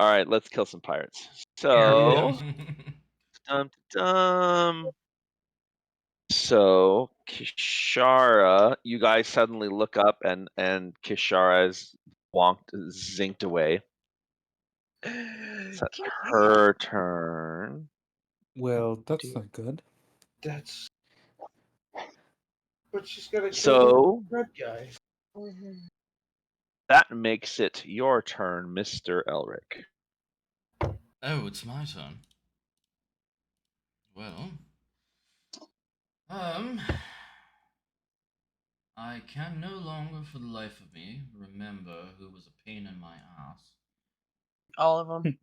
All right, let's kill some pirates. Yeah. So, dum dum. So Kishara, you guys suddenly look up and Kishara's zinked away. It's her turn. Well, that's not good. That's. But she's got to kill So the red guy. that makes it your turn, Mr. Elric. Oh, it's my turn. Well, I can no longer for the life of me remember who was a pain in my ass. All of them.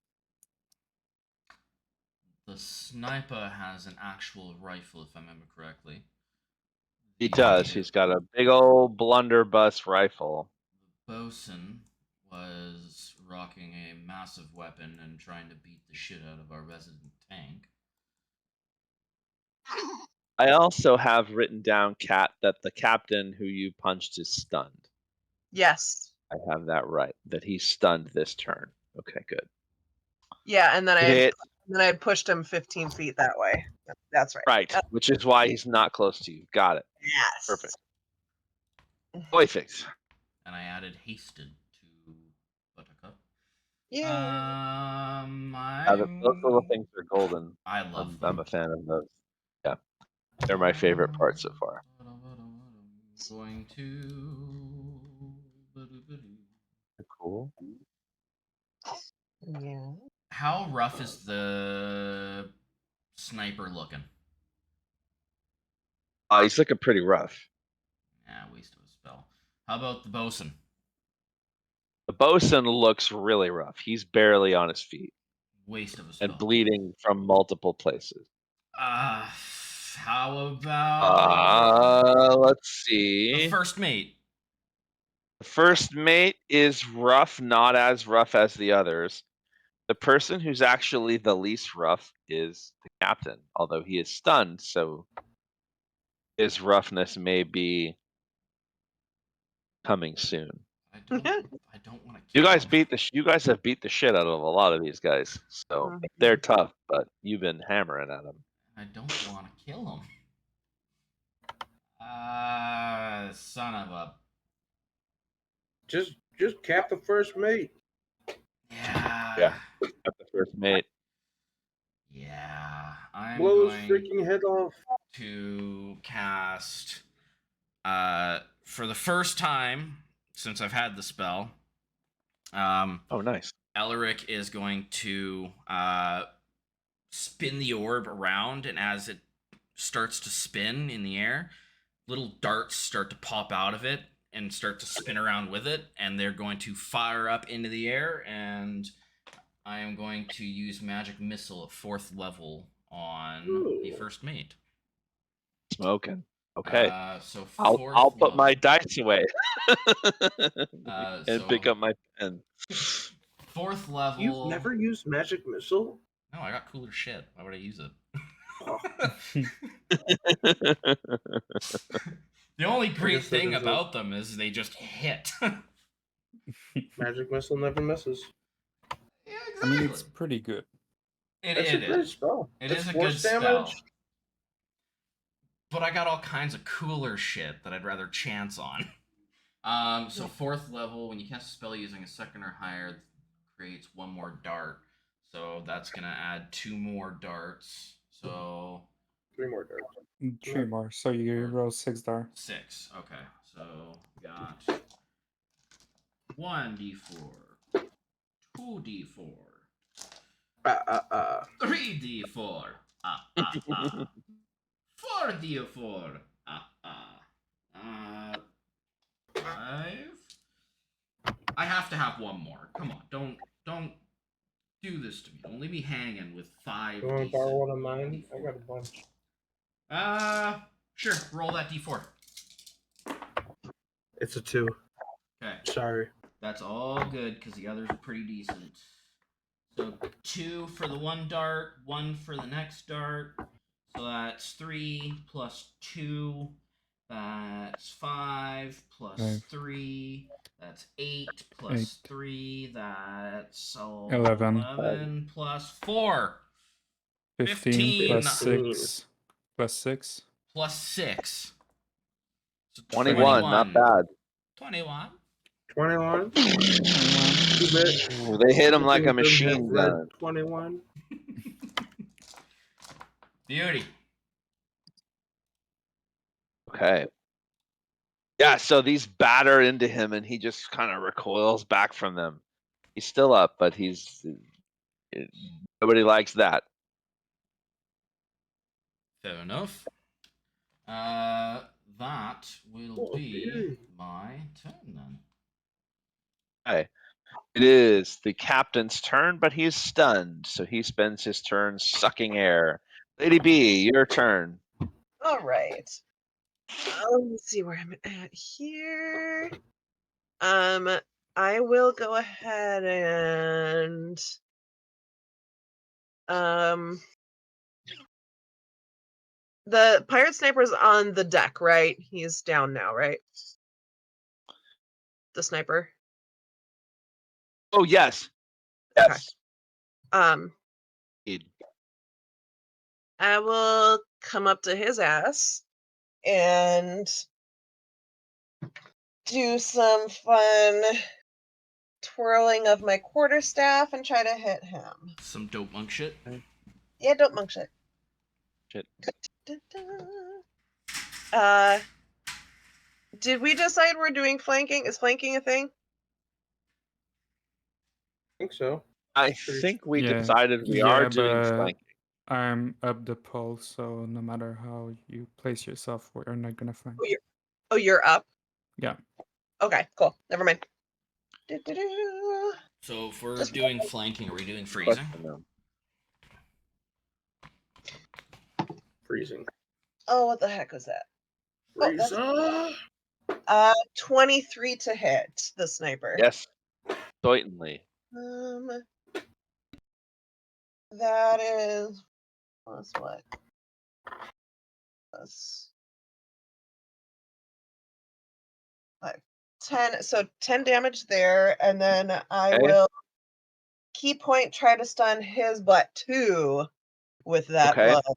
The sniper has an actual rifle, if I remember correctly. He does. He's got a big old blunderbuss rifle. The bosun was rocking a massive weapon and trying to beat the shit out of our resident tank. I also have written down, Kat, that the captain who you punched is stunned. Yes. I have that right. That he's stunned this turn. Okay, good. Yeah, and then I pushed him 15 feet that way. That's right. Right, which is why he's not close to you. Got it. Yes. Perfect. Perfect. And I added hasted to Buttercup. Yeah. Those little things are golden. I love them. I'm a fan of those. Yeah, they're my favorite part so far. Going to. Cool. Yeah. How rough is the sniper looking? He's looking pretty rough. Yeah, waste of a spell. How about the bosun? The bosun looks really rough. He's barely on his feet. Waste of a spell. And bleeding from multiple places. How about... let's see. The first mate. The first mate is rough, not as rough as the others. The person who's actually the least rough is the captain, although he is stunned, so his roughness may be coming soon. I don't want to. You guys have beat the shit out of a lot of these guys, so they're tough. But you've been hammering at them. I don't want to kill them. Son of a. Just cap the first mate. Yeah. Cap the first mate. Yeah. I'm Blow his going freaking head off. To cast. For the first time since I've had the spell. Oh, nice. Elric is going to spin the orb around, and as it starts to spin in the air, little darts start to pop out of it and start to spin around with it, and they're going to fire up into the air, and I am going to use Magic Missile at 4th level on the first mate. Smoking. Okay. So I'll put my dice away and pick up my pen. 4th level. You've never used Magic Missile? No, I got cooler shit. Why would I use it? The only great thing about them is they just hit. Magic Missile never misses. Yeah, exactly. I mean, it's pretty good. It is a good spell. But I got all kinds of cooler shit that I'd rather chance on. So 4th level, when you cast a spell using a 2nd or higher, creates 1 more dart. So that's gonna add 2 more darts. So 3 more darts. 3 more. So you roll 6 darts. 6. Okay. So got 1d4, 2d4, 3d4, 4d4, 5. I have to have 1 more. Come on, don't do this to me. Don't leave me hanging with 5. You want to borrow one of mine? I got a bunch. Sure. Roll that d4. It's a 2. Okay. Sorry. That's all good because the others are pretty decent. So 2 for the 1 dart, 1 for the next dart. So that's 3 plus 2. That's 5 plus 3. That's 8 plus 8. 3. That's 11. 11 plus 4. 15 plus 15. 6 plus 6. Plus 6. So 21, not bad. 21. 21. 21. Ooh, they hit him like a Everything could have machine read gun. 21. Beauty. Okay. Yeah, so these batter into him and he just kind of recoils back from them. He's still up, but nobody likes that. Fair enough. That will Oh, be beauty. my turn then. Okay. It is the captain's turn, but he's stunned, so he spends his turn sucking air. Lady B, your turn. All right. Let me see where I'm at here. I will go ahead and the pirate sniper's on the deck, right? He's down now, right? The sniper. Oh, yes. Okay. Yes. Indeed. I will come up to his ass and do some fun twirling of my quarterstaff and try to hit him. Some dope monk shit. Yeah, don't monk shit. Shit. Did we decide we're doing flanking? Is flanking a thing? I think so. I Pretty think we Yeah. decided we Yeah, are doing but flanking. I'm up the pole, so no matter how you place yourself, we're not gonna flank. Oh, you're up? Yeah. Okay, cool. Never mind. Do-do-do. So if we're Just doing flanking, are we doing freezing? Question, though. Freezing. Oh, what the heck was that? Oh, that's- Freezer. 23 to hit the sniper. Yes, certainly. That is plus what? Plus 5. 10. So 10 damage there, and then I Okay. will key point try to stun his butt too with that Okay. blow.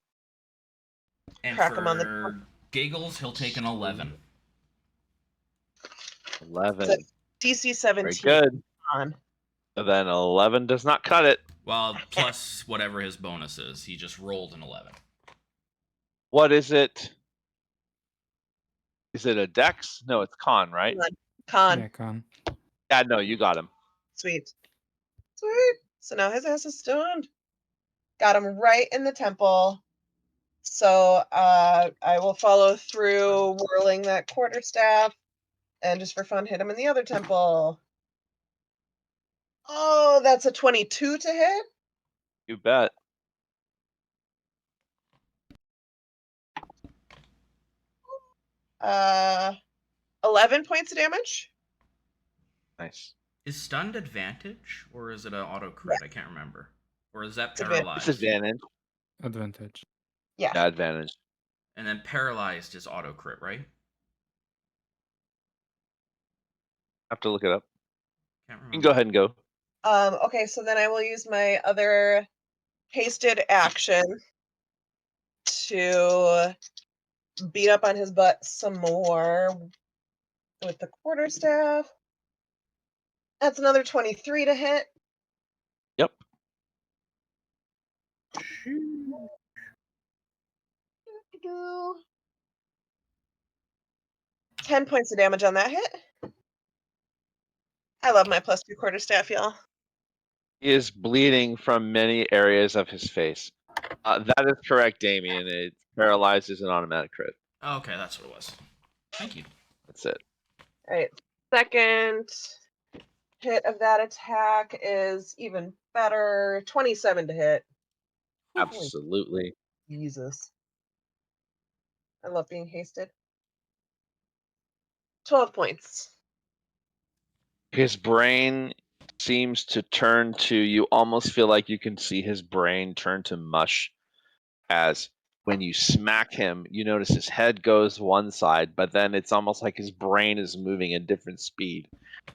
And Crack for him on the giggles, he'll take an 11. 11. DC Very 17 good. on. So then 11 does not cut it. Well, plus whatever his bonus is. He just rolled an 11. What is it? Is it a dex? No, it's con, right? Con. Yeah, con. Yeah, no, you got him. Sweet. Sweet. So now his ass is stunned. Got him right in the temple. So I will follow through whirling that quarterstaff and just for fun hit him in the other temple. Oh, that's a 22 to hit. You bet. Uh, 11 points of damage. Nice. Is stunned advantage or is it an auto crit? I can't remember. Or is that It's advantage. paralyzed? Disadvantage. Advantage. Yeah. Yeah, advantage. And then paralyzed is auto crit, right? Have to look it up. Can't You remember. can go ahead and go. Okay, so then I will use my other hasted action to beat up on his butt some more with the quarterstaff. That's another 23 to hit. Yep. 10 points of damage on that hit. I love my +2 quarterstaff, y'all. He is bleeding from many areas of his face. That is correct, Damien. It paralyzes an automatic crit. Oh, okay, that's what it was. Thank you. That's it. All right. Second hit of that attack is even better. 27 to hit. Absolutely. Jesus. I love being hasted. 12 points. His brain seems to turn to, you almost feel like you can see his brain turn to mush as when you smack him, you notice his head goes one side, but then it's almost like his brain is moving at different speed.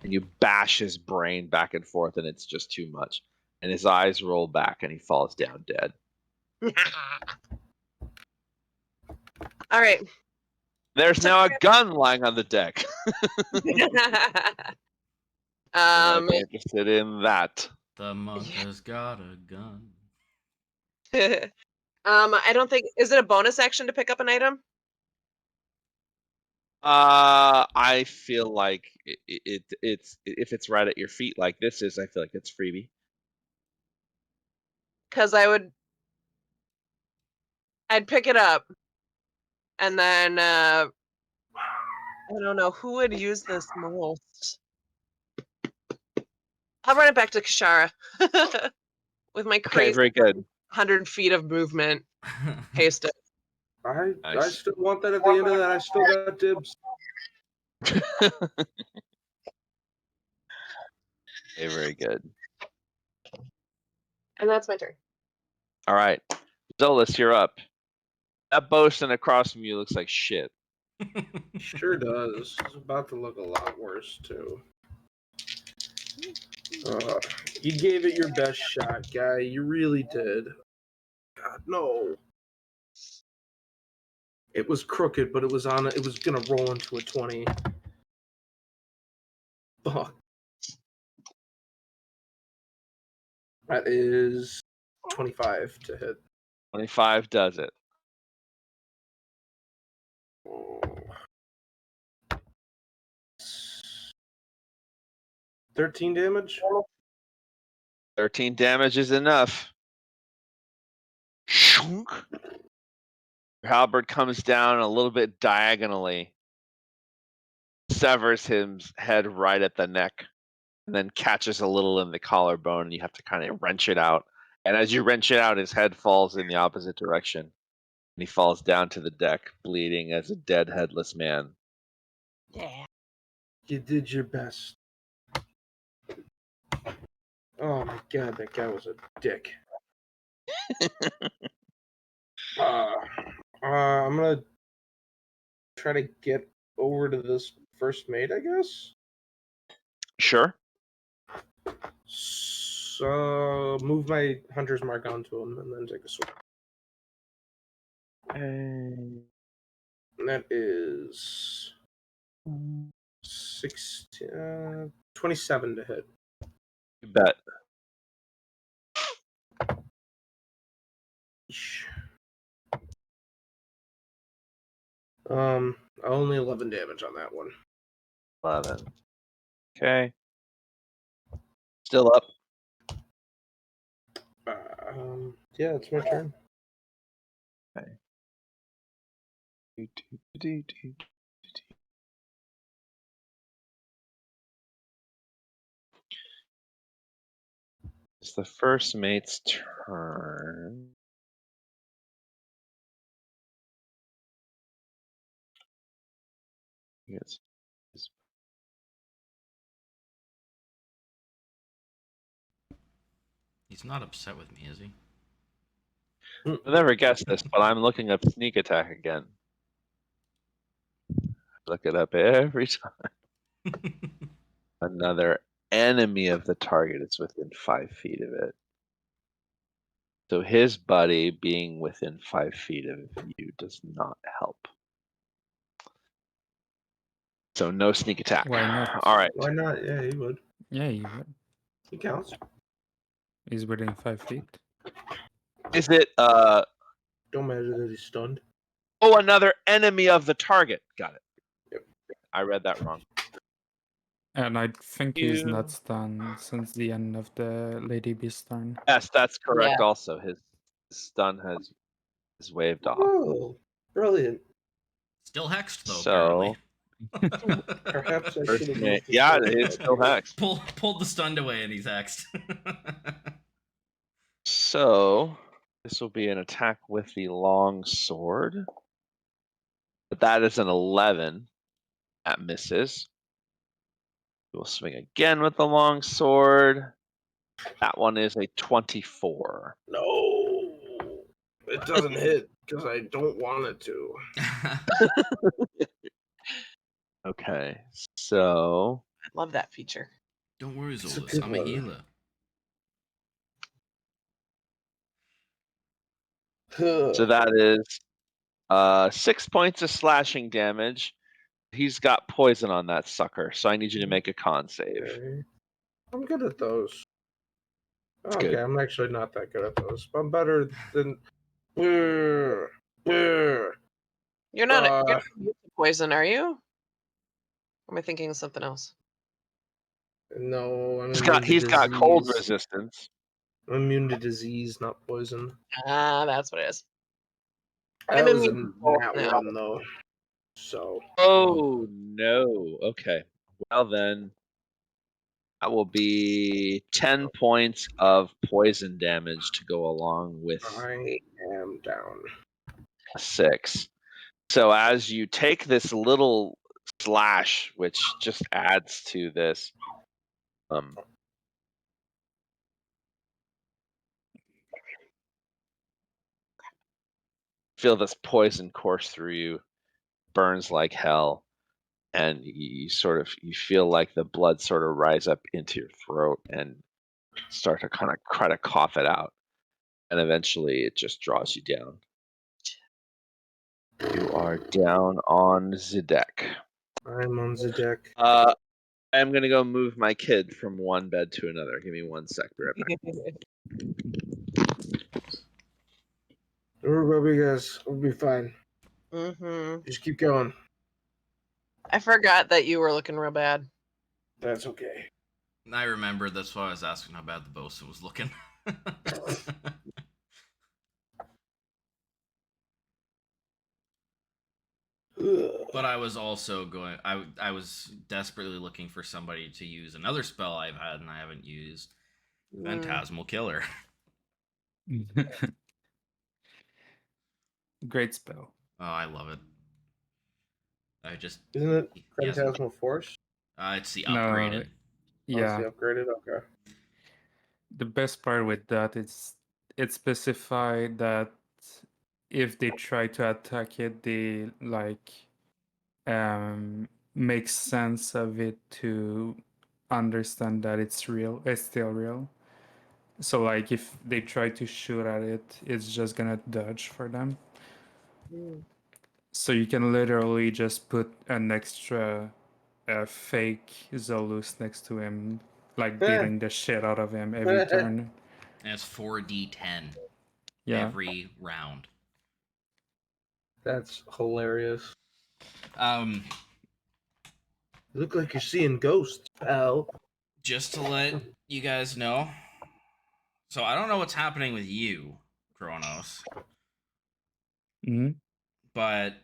And you bash his brain back and forth, and it's just too much. And his eyes roll back, and he falls down dead. All right. There's now a gun lying on the deck. um, I'm interested in that. The monk has got a gun. I don't think, is it a bonus action to pick up an item? I feel like it's if it's right at your feet like this is, I feel like it's freebie. Because I'd pick it up, and then I don't know who would use this most. I'll run it back to Kashara with my Okay, crazy very good. 100 feet of movement. Haste it. I Nice. still want that at the end of that. I still got dibs. Okay, very good. And that's my turn. All right, Zolas, you're up. That bosun across from you looks like shit. Sure does. It's about to look a lot worse too. You gave it your best shot, guy. You really did. God, no. It was crooked, but it was on. It was gonna roll into a 20. Fuck. That is 25 to hit. 25 does it. Oh. 13 damage. 13 damage is enough. Shunk. Your halberd comes down a little bit diagonally, severs his head right at the neck, and then catches a little in the collarbone, and you have to kind of wrench it out. And as you wrench it out, his head falls in the opposite direction, and he falls down to the deck, bleeding as a dead, headless man. Yeah. You did your best. Oh my god, that guy was a dick. I'm gonna try to get over to this first mate, I guess. Sure. So move my hunter's mark onto him and then take a swing. And that is 27 to hit. You bet. Only 11 damage on that one. 11. Okay. Still up. Yeah, it's my turn. It's the first mate's turn. Yes. He's not upset with me, is he? I'll never guess this, but I'm looking up sneak attack again. Look it up every time. Another enemy of the target is within 5 feet of it. So his buddy being within 5 feet of you does not help. So no sneak attack. Why not? All right. Why not? Yeah, he would. Yeah, you would. He counts. He's within 5 feet. Is it Don't matter that he's stunned. oh, another enemy of the target. Got it. Yep. I read that wrong. And I think he's You- not stunned since the end of the Lady Beast turn. Yes, that's correct. Also, his stun is waved off. Oh, brilliant. Still hexed though. So- Apparently. Perhaps I First should have. mate. Yeah, it's still hexed. Pulled the stun away and he's hexed. So this will be an attack with the long sword. But that is an 11. That misses. We'll swing again with the long sword. That one is a 24. No. it doesn't hit because I don't want it to. Okay, so I love that feature. Don't worry, It's a Zolas. good I'm a one. healer. so that is 6 points of slashing damage. He's got poison on that sucker, so I need you to make a con save. Okay. I'm good at those. That's Okay, good. I'm actually not that good at those. I'm better than. Brr, brr. You're not Uh, used to poison, are you? Or am I thinking of something else? No, I'm He's immune got to he's got cold disease. resistance. I'm immune to disease, not poison. Ah, that's what it is. That I'm was a immune to both nat now. one though. So Oh no. Okay. Well then, that will be 10 points of poison damage to go along with I am down. 6. So as you take this little slash, which just adds to this, feel this poison course through you, burns like hell, and you feel like the blood sort of rise up into your throat and start to kind of try to cough it out, and eventually it just draws you down. You are down on the deck. I'm on the deck. I'm gonna go move my kid from one bed to another. Give me 1 sec. Be right back. Don't worry about me, guys. We'll be fine. Mm-hmm. Just keep going. I forgot that you were looking real bad. That's okay. I remember. That's why I was asking how bad the Bosa was looking. But I was also going. I was desperately looking for somebody to use another spell I've had and I haven't used. Phantasmal Killer. Great spell. Oh, I love it. I just Isn't it he hasn't- Phantasmal Force? it's the No, upgraded. Oh, it's yeah. the upgraded? Okay. The best part with that is it specified that if they try to attack it, they like make sense of it to understand that it's real. It's still real. So like if they try to shoot at it, it's just gonna dodge for them. So you can literally just put an extra fake Zolus next to him, like beating the shit out of him every turn. And it's 4d10 Yeah. every round. That's hilarious. Um, You look like you're seeing ghosts, pal. just to let you guys know. So I don't know what's happening with you, Kronos, Hmm. but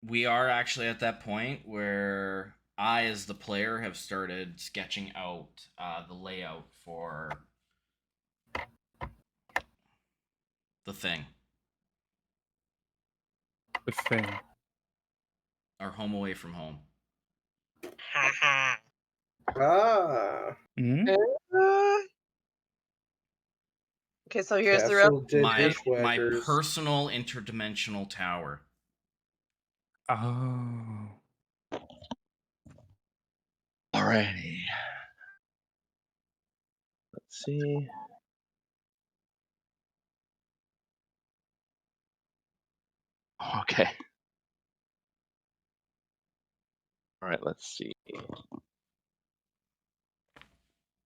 we are actually at that point where I, as the player, have started sketching out the layout for the thing, The thing. our home away from home. Ah. Hmm. Okay, so here's the Castle real. Dead My Bushwhackers. personal interdimensional tower. Oh. Alrighty. Let's see. Okay. All right, let's see.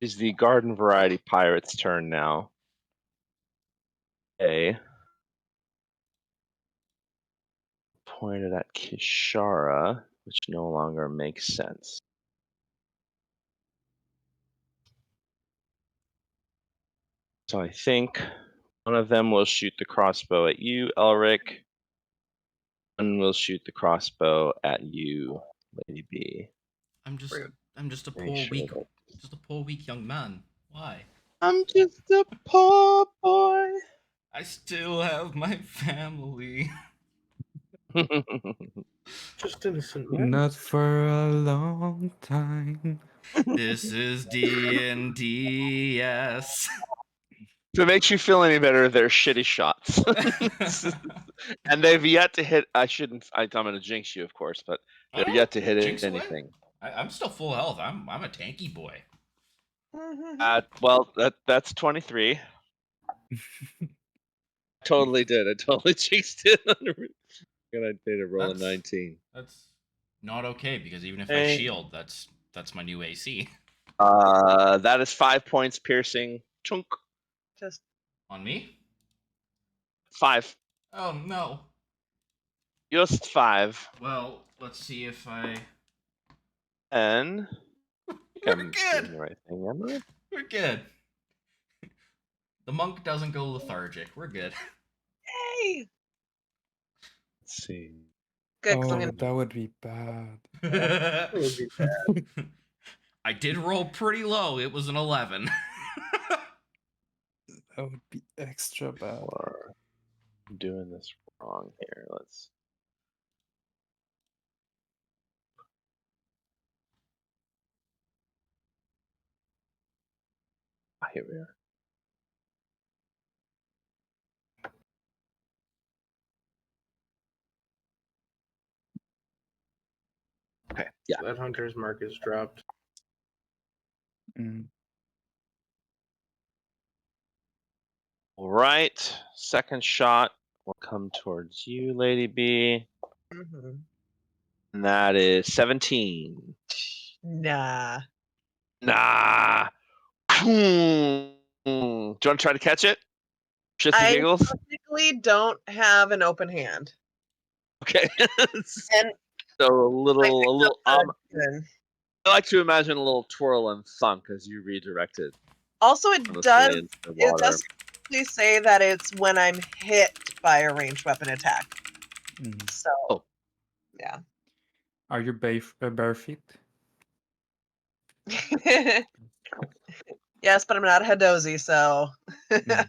Is the garden variety pirate's turn now. Okay. Pointed at Kishara, which no longer makes sense. So I think one of them will shoot the crossbow at you, Elric. One will shoot the crossbow at you, Lady B. I'm just a Make poor sure weak that- young man. Why? I'm just a poor boy. I still have my family. Just innocent man. Not for a long time. This is D&D, yes. If it makes you feel any better, they're shitty shots. And they've yet to hit. I'm going to jinx you, of course, but they're Oh, yet to hit jinx away. anything. I'm still full health. I'm a tanky boy. Well, that's 23. Totally did. I totally jinxed it. Gonna need to roll a That's- 19. That's not okay because even if I Hey. shield, that's my new AC. That is 5 points piercing. Chunk. Just On me? 5. Oh no. Just 5. Well, let's see if I. And We're I'm good. doing the right thing, am I? We're good. The monk doesn't go lethargic. We're good. Yay! Let's see. Good, 'cause I'm Oh, gonna that would be bad. That would be bad. I did roll pretty low. It was an 11. That would be extra bad. Or I'm doing this wrong here. Let's. Here we are. Okay. Yeah. That hunter's mark is dropped. Mm. All right. Second shot will come towards you, Lady B. Mhm. And that is 17. Nah. Nah. Do you want to try to catch it? Shits and I giggles? technically don't have an open hand. Okay. And So a little then- I like to imagine a little twirl and thunk as you redirected. also it honestly, does into the it water. does actually say that it's when I'm hit by a ranged weapon attack. Mm. So Oh. yeah. Are you bare feet? Yes, but I'm not a Hadozi, so Mm.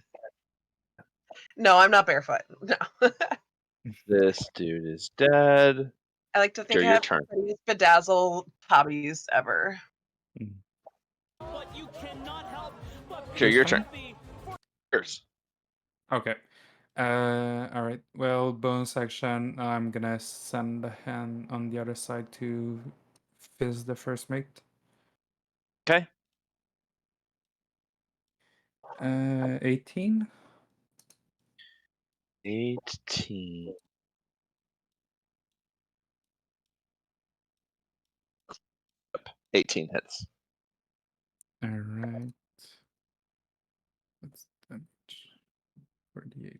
no, I'm not barefoot. No. This dude is dead. I like to think Sure, I your have turn. the prettiest bedazzle hobbies ever. Mm. Sure, Whose your turn. Yours. Okay. All right. Well, bonus action. I'm gonna send the hand on the other side to fizz the first mate. Okay. 18. 18. Yep, 18 hits. All right. That's damage. 48.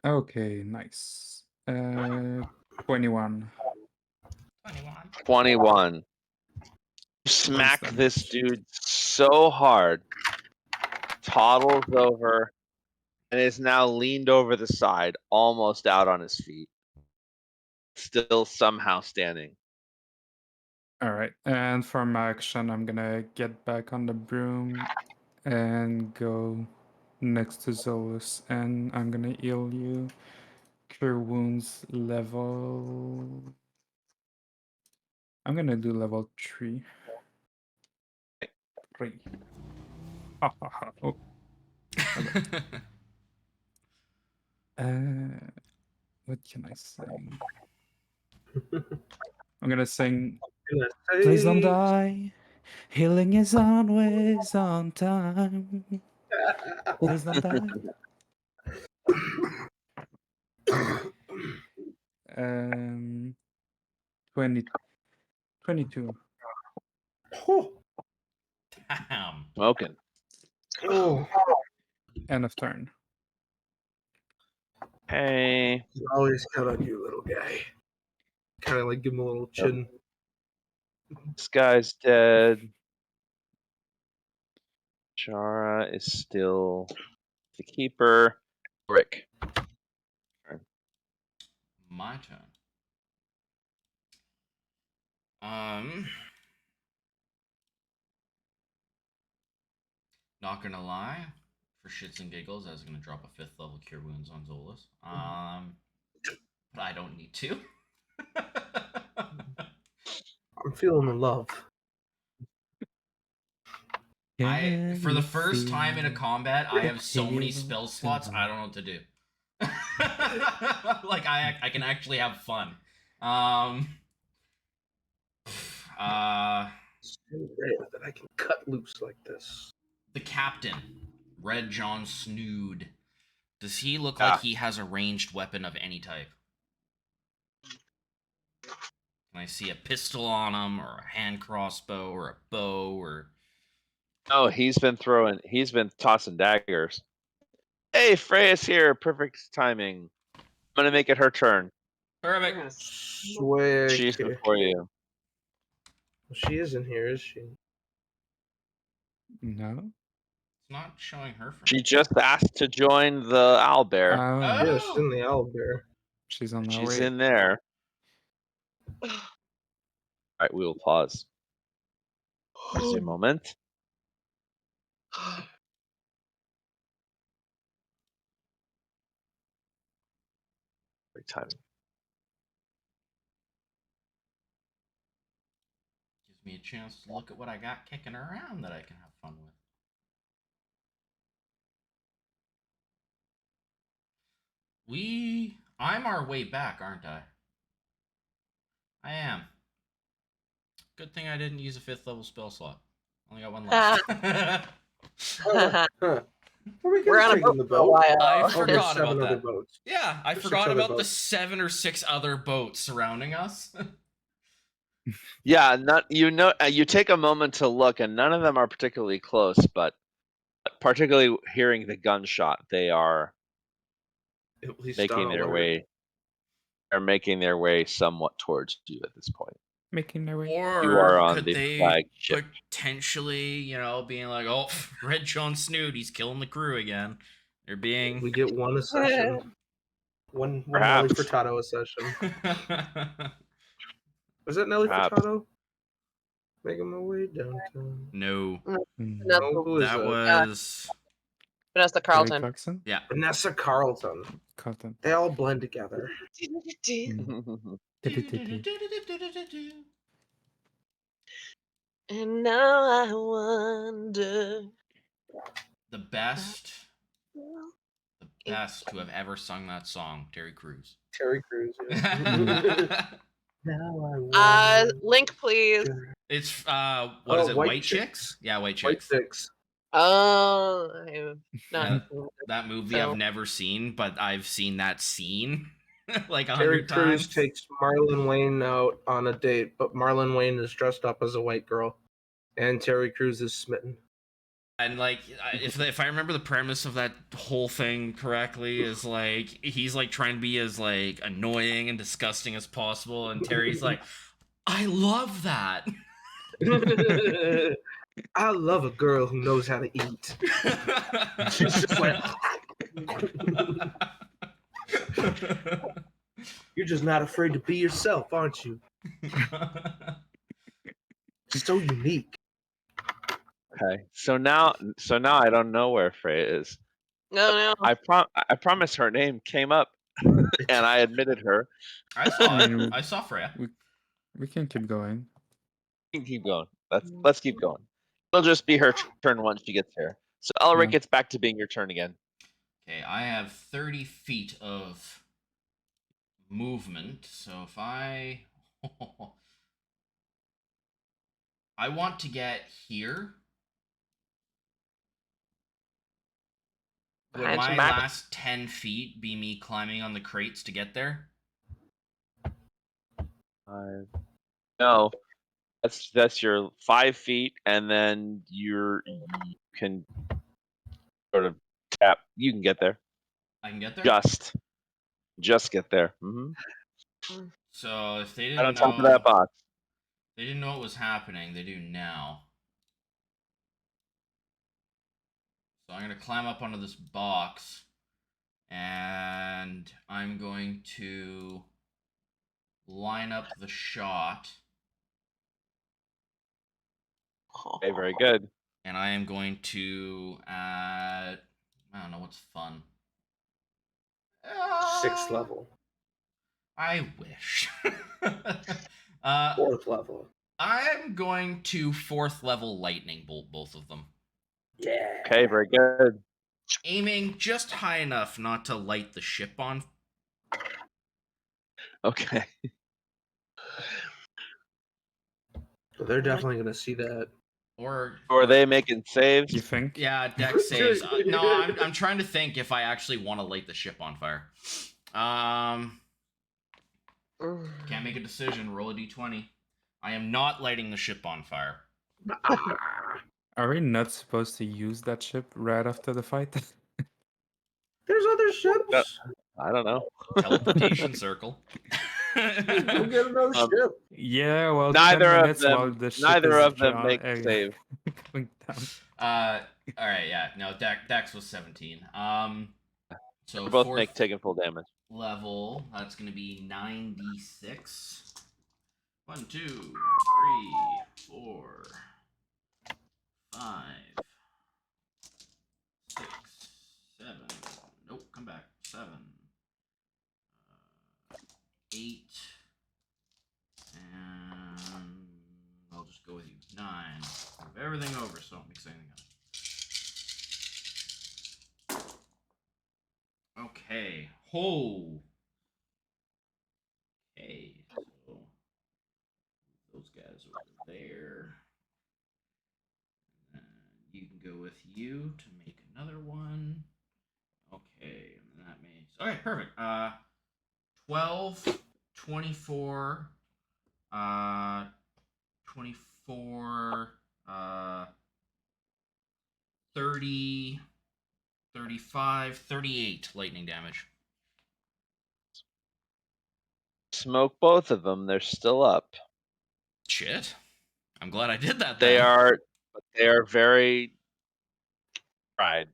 Okay, nice. 21. 21. You smack damage. this dude so hard, toddles over, and is now leaned over the side, almost out on his feet. Still somehow standing. All right, and for my action, I'm gonna get back on the broom and go next to Zolus, and I'm gonna heal you. Cure wounds level. I'm gonna do level 3. 3. Ha ha ha. Oh. What can I sing? I'm gonna sing. Please don't die. Healing is always on time. Please don't die. 20, 22. Oh, Damn. Smoking. oh. End of turn. Hey. Always count on you, little guy. Kind of like give him a little chin. This guy's dead. Shara is still the keeper. Rick. My turn. Not gonna lie, for shits and giggles, I was gonna drop a 5th level cure wounds on Zolus. But I don't need to. I'm feeling the love. For the first time in a combat, I have so many spell slots. I don't know what to do. Like I can actually have fun. It's so rare that I can cut loose like this. The captain, Red John Snood. Does he look Yeah. like he has a ranged weapon of any type? Can I see a pistol on him, or a hand crossbow, or a bow, or... Oh, he's been tossing daggers. Hey, Freya's here. Perfect timing. I'm gonna make it her turn. Perfect. Swag. She's before you. She isn't here, is she? No. It's not showing her for She me. just asked to join the owlbear. Oh, Yeah, she's in the owlbear. she's on her She's way. in there. All right, we will pause. Just a moment. Great timing. Gives me a chance to look at what I got kicking around that I can have fun with. I'm our way back, aren't I? I am. Good thing I didn't use a 5th level spell slot. Only got one left. Huh. Where are we We're on a taking boat the for a boat? while. I Oh, there's forgot 7 about other that. boats. Yeah, I There's forgot 6 other about the boats. 7 or 6 other boats surrounding us. Yeah, you take a moment to look, and none of them are particularly close, but particularly hearing the gunshot, they are At least making on their alert. way. They're making their way somewhat towards you at this point. Making their way. You are Or on could the they flagship. potentially, being like, oh, Red John Snood, he's killing the crew again. They're being... We get one accession. One Nelly Perhaps. Furtado accession. Was that Nelly Perhaps. Furtado? Making my way downtown. No, Mm. Oh, who is that that? was... Vanessa Kelly Carlton. Clarkson? Yeah. Vanessa Carlton. Carlton. They all blend together. Mm. And now I wonder. The best to have ever sung that song, Terry Crews. Terry Crews. Yeah. now I Link, please. It's what is it? White White Chicks? Yeah, White White Chicks. Chicks. Oh, I have not. Yeah, that movie I've So- never seen, but I've seen that scene like Terry 100 Crews times. takes Marlon Wayne out on a date, but Marlon Wayne is dressed up as a white girl, and Terry Crews is smitten. And like, if I remember the premise of that whole thing correctly, is like he's like trying to be as like annoying and disgusting as possible, and Terry's like, I love that. I love a girl who knows how to eat. She's just like, you're just not afraid to be yourself, aren't you? So unique. Okay, so now I don't know where Freya is. No. I promise her name came up, and I admitted her. I saw it. Mm. I saw Freya. We can keep going. We can keep going. Let's keep going. It'll just be her turn once she gets here. So Elric, Yeah. it's back to being your turn again. Okay, I have 30 feet of movement, so if I want to get here. Would Behind my some back- last 10 feet be me climbing on the crates to get there? No, that's your 5 feet, and then you can sort of tap. You can get there. I can get there? Just get there. hmm So if they Right on didn't top of know, that box. they didn't know what was happening, they do now. So I'm going to climb up onto this box, and I'm going to line up the shot, Okay, very good. and I am going to add, I don't know what's fun. 6th level. I wish. 4th level. I'm going to 4th level lightning bolt both of them. Yeah. Okay, very good. Aiming just high enough not to light the ship on. Okay. So they're definitely gonna see that. Or Are they making saves? You think? Yeah, dex saves. No, I'm trying to think if I actually want to light the ship on fire. Can't make a decision. Roll a d20. I am not lighting the ship on fire. Are we not supposed to use that ship right after the fight? There's other ships. I don't know. Teleportation circle. Go get another Um, ship. Yeah, well, Neither 10 of minutes while them. the ship Neither is of them make save. going down. All right, yeah. No, Dex was 17. So They both 4th make taking full damage. level, that's going to be 9d6. 1, 2, 3, 4, 5, 6, 7. Nope, come back. 7, 8, and I'll just go with you. 9. Move everything over so I don't mix anything up. Okay. Ho. Okay. So those guys over there. And you can go with you to make another one. Okay, and that makes okay, perfect. 12, 24, 24, 30, 35, 38 lightning damage. Smoke both of them. They're still up. Shit. I'm glad I did that They then. are. They are very fried.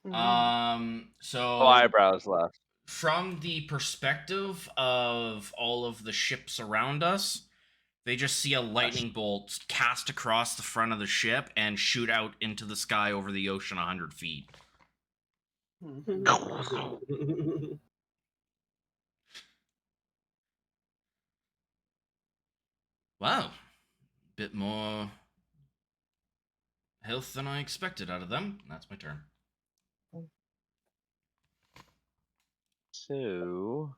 So No eyebrows left. from the perspective of all of the ships around us, they just see a lightning bolt cast across the front of the ship and shoot out into the sky over the ocean 100 feet. Wow. Bit more health than I expected out of them. That's my turn. So.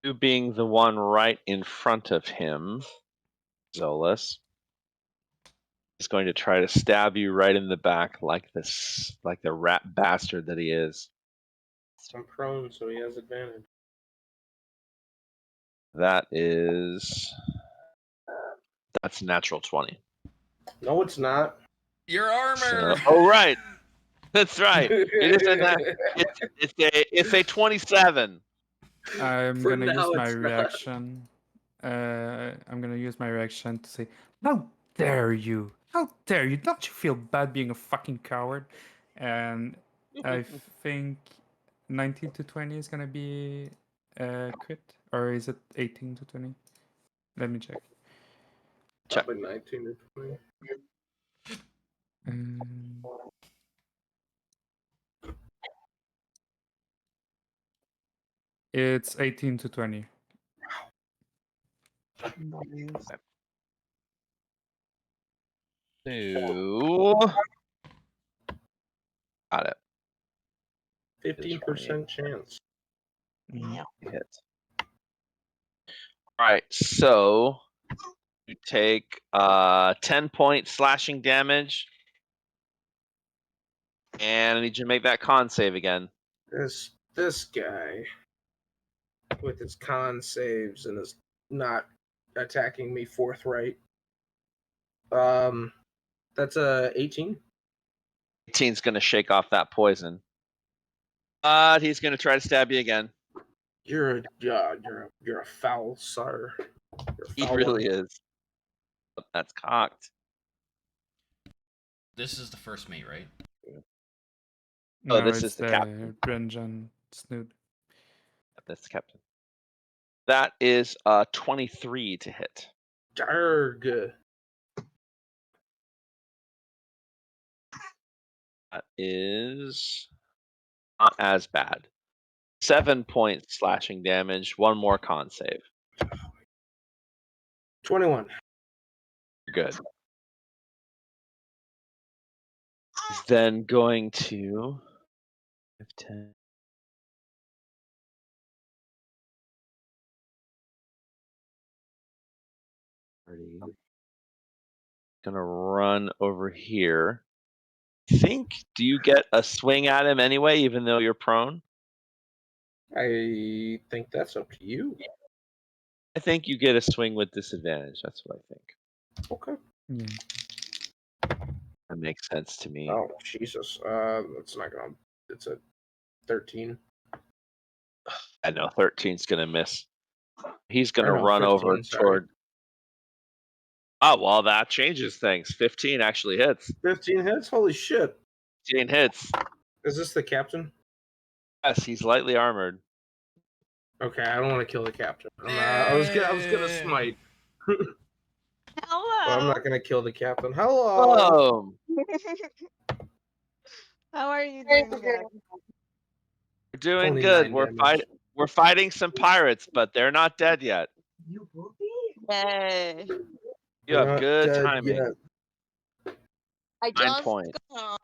You being the one right in front of him, Zolas, is going to try to stab you right in the back like this, like the rat bastard that he is. I'm prone, so he has advantage. That's a natural 20. No, it's not. Your armor. Oh right, that's right. It is a it's a 27. I'm For gonna use now, my it's not. reaction. I'm gonna use my reaction to say, "How dare you? How dare you? Don't you feel bad being a fucking coward?" And I think 19 to 20 is gonna be a crit, or is it 18 to 20? Let me check. Check. Probably 19 or 20. Um, it's 18 to 20. So, got it. 15% chance. Mhm. Hit. All right, so you take 10-point slashing damage, and I need you to make that con save again. This guy with his con saves and is not attacking me forthright. That's a 18. 18's going to shake off that poison. But he's going to try to stab you again. You're a foul sir. You're a He foul really one. is. That's cocked. This is the first mate, right? Oh, No, this it's is the the captain. Brenjan Snood. That's the captain. That is 23 to hit. Darg. That is not as bad. 7 points slashing damage. One more con save. 21. You're good. He's then going to 10. Gonna run over here. Do you get a swing at him anyway, even though you're prone? I think that's up to you. I think you get a swing with disadvantage. That's what I think. Okay. Yeah. That makes sense to me. Oh, Jesus. It's not gonna. It's a 13. I know 13's gonna miss. He's gonna Or no, run 15, over sorry. toward. Oh well, that changes things. 15 actually hits. 15 hits? Holy shit. 15 hits. Is this the captain? Yes, he's lightly armored. Okay, I don't want to kill the captain. I was gonna smite. Hello. But I'm not gonna kill the captain. Hello. Oh, How are you doing, guys? we're doing Only good. 9 damage. We're fighting some pirates, but they're not dead yet. Yay. You We're have not good dead timing. yet. I 9 just points. got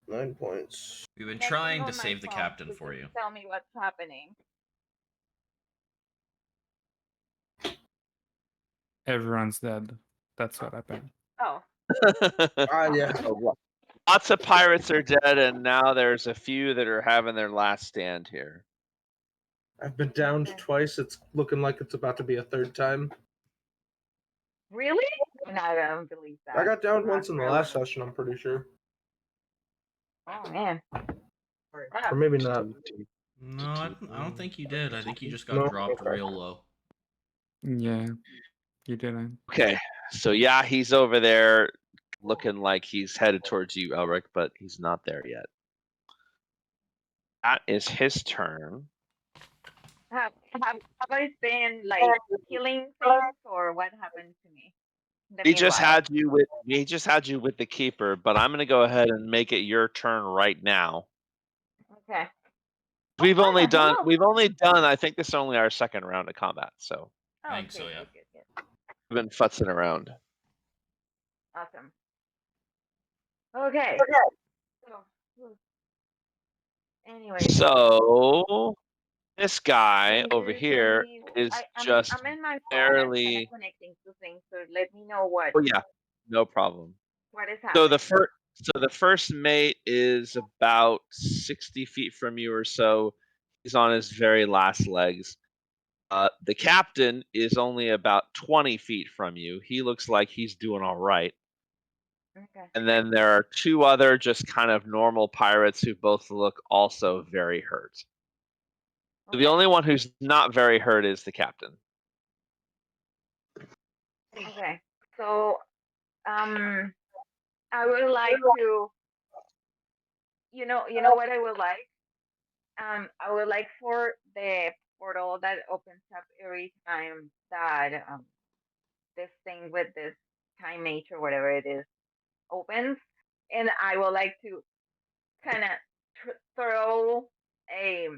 9 points. We've been nothing trying on to my save the phone, captain so for just you. Tell me what's happening. Everyone's dead. That's what happened. Oh, Yeah. Lots of pirates are dead, and now there's a few that are having their last stand here. I've been downed Okay. twice. It's looking like it's about to be a third time. really? No, I don't believe that. I got downed Not once in the for last one. session, I'm pretty sure. Oh man. Or maybe not. No, I don't think you did. I think you just got No? dropped Okay. real low. Yeah, you didn't. Okay, so yeah, he's over there looking like he's headed towards you, Elric, but he's not there yet. That is his turn. Have I been like killing things or what happened to me? in the He just meanwhile? had you with the keeper, but I'm gonna go ahead and make it your turn right now. Okay. We've Oh, only done hello. I think this is only our second round of combat, so I think so, Okay, yeah. good. we've been futzing around. Awesome. Okay. So, anyway. So this guy Can over you tell here me? is I'm just in my phone. I'm kind barely. of connecting to things, so let me know what Oh yeah, no problem. is So happening. the first mate is about 60 feet from you or so. He's on his very last legs. The captain is only about 20 feet from you. He looks like he's doing all right. Okay. And then there are two other just kind of normal pirates who both look also very hurt. So the Okay. only one who's not very hurt is the captain. Okay. So, I would like to. You know what I would like. I would like for the portal that opens up every time that this thing with this time mage or whatever it is opens, and I would like to kind of throw a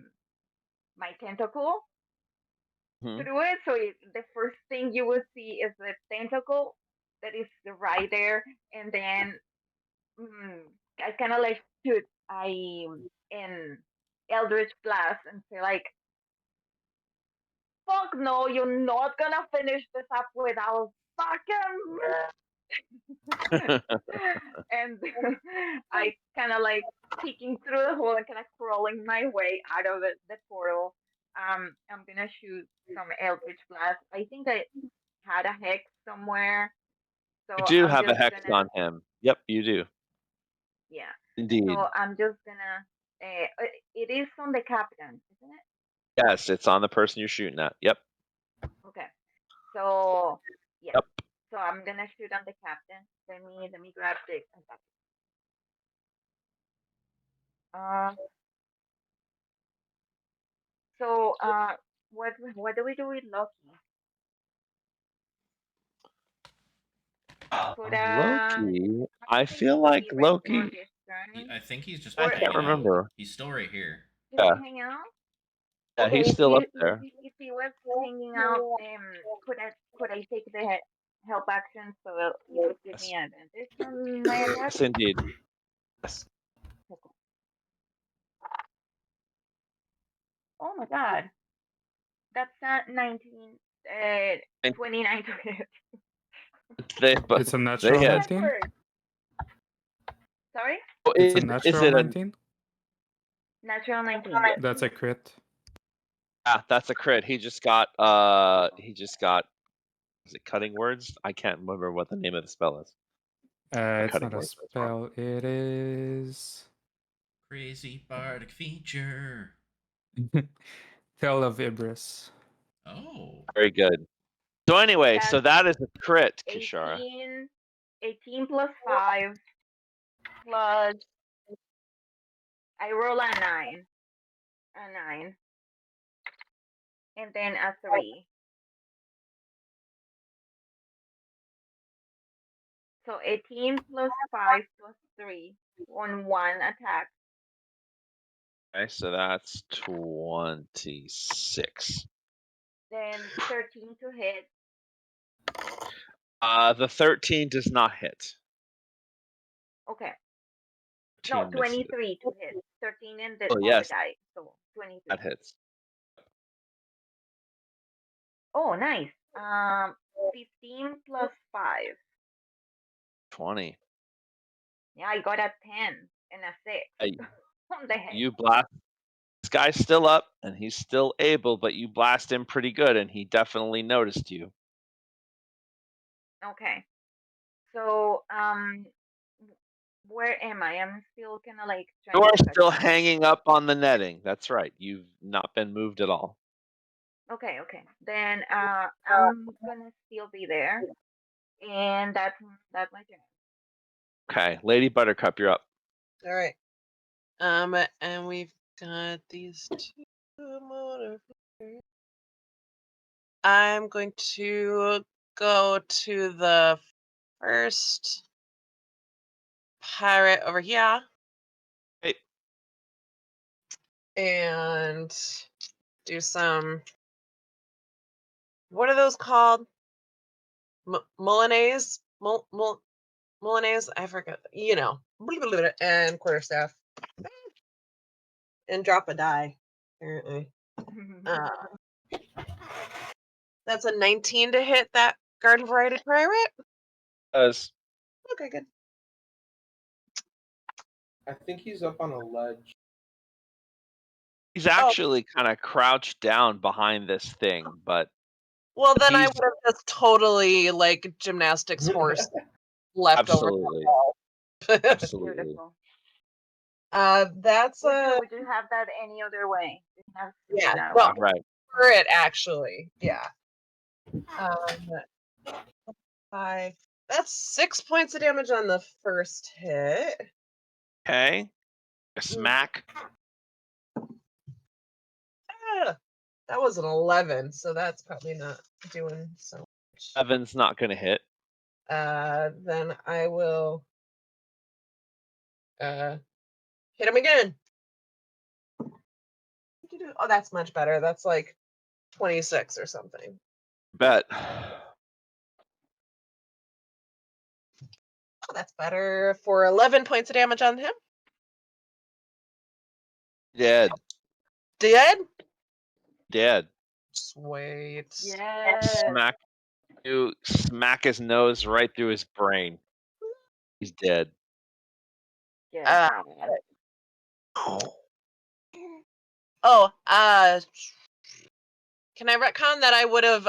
my tentacle Mhm. through it. So the first thing you will see is the tentacle that is right there, and then I kind of like shoot in Eldritch Blast and say like, "Fuck no, you're not gonna finish this up without fucking." And I kind of like peeking through the hole and kind of crawling my way out of the portal. I'm gonna shoot some Eldritch Blast. I think I had a hex somewhere, so You do I'm have a just hex gonna on him. Yep, you do. yeah. Indeed. So I'm just gonna. It is on the captain, isn't it? Yes, it's on the person you're shooting at. Yep. Okay. So yeah. Yep. So I'm gonna shoot on the captain. Let me grab the. Uh, so what do we do with Loki? Could Loki, I think feel he like ready for Loki. his turn? I think he's just I been Or can't hanging out. remember. He's still right here. did Yeah. he hang out? Yeah, Okay, he's if still he up there. if he was hanging out, could I take the help action so you would give me advantage on my attack? Yes, indeed. Yes. Oh my god, that's not 19, 29 to hit. They, It's a they natural hit. 19? Sorry, Oh, It's a is natural it a? 19? natural 19. That's a crit. Yeah, that's a crit. He just got. Is it cutting words? I can't remember what the name of the spell is. It's cutting not a words, that's wrong. spell. It is Crazy bardic feature. Tale of Ibris. Oh. Very good. So anyway, so That's that is a crit, Kishara. 18 plus 5 plus I roll a 9. And then a 3. So 18 plus 5 plus 3 on one attack. Okay, so that's 26. Then 13 to hit. The 13 does not hit. Okay. No, 13 misses. 23 to hit. 13 in the, Oh, on yes. the die. So 23. That hits. Oh, nice. 15 plus 5. 20. Yeah, I got a 10 and a 6 Hey, on the head. you blast. This guy's still up and he's still able, but you blast him pretty good and he definitely noticed you. Okay. So, where am I? I'm still kind of like trying You are to still catch up. hanging up on the netting. That's right. You've not been moved at all. Okay, okay. Then I'm gonna still be there, and that's my turn. Okay, Lady Buttercup, you're up. All right. And we've got these two modifiers. I'm going to go to the first pirate over here. Hey. And do some. What are those called? Mullinaise? Mullinaise? I forgot. You know. And quarterstaff. And drop a die, apparently. That's a 19 to hit that garden variety pirate. Does. Okay, good. I think he's up on a ledge. He's actually kind of crouched down behind this thing, but Well, then I he's- would have just totally like gymnastics horse left absolutely, over. absolutely. Beautiful. That's a We do have that any other way. We have to do yeah. that No, way. Right. for it actually, yeah. 5. That's 6 points of damage on the first hit. Okay. A smack. Ah, that was an 11, so that's probably not doing so much. Evan's not gonna hit. Then I will hit him again. Oh, that's much better. That's like 26 or something. Bet. Oh, that's better for 11 points of damage on him. Dead. Dead? Dead. Sweet. Yes. Smack his nose right through his brain. He's dead. Yes. Can I retcon that I would have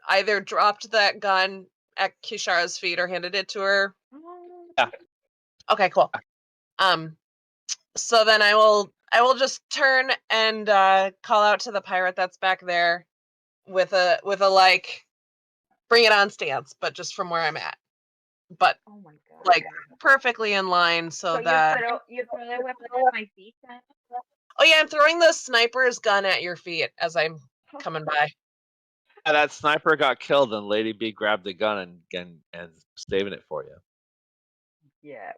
either dropped that gun at Kishara's feet or handed it to her? Yeah. Okay, cool. So then I will just turn and call out to the pirate that's back there with a like bring it on stance, but just from where I'm at. But Oh my god. like perfectly in line so that you throw the weapon at my feet then? Oh yeah, I'm throwing the sniper's gun at your feet as I'm coming by. And that sniper got killed, and Lady B grabbed the gun and saving it for you. Yes.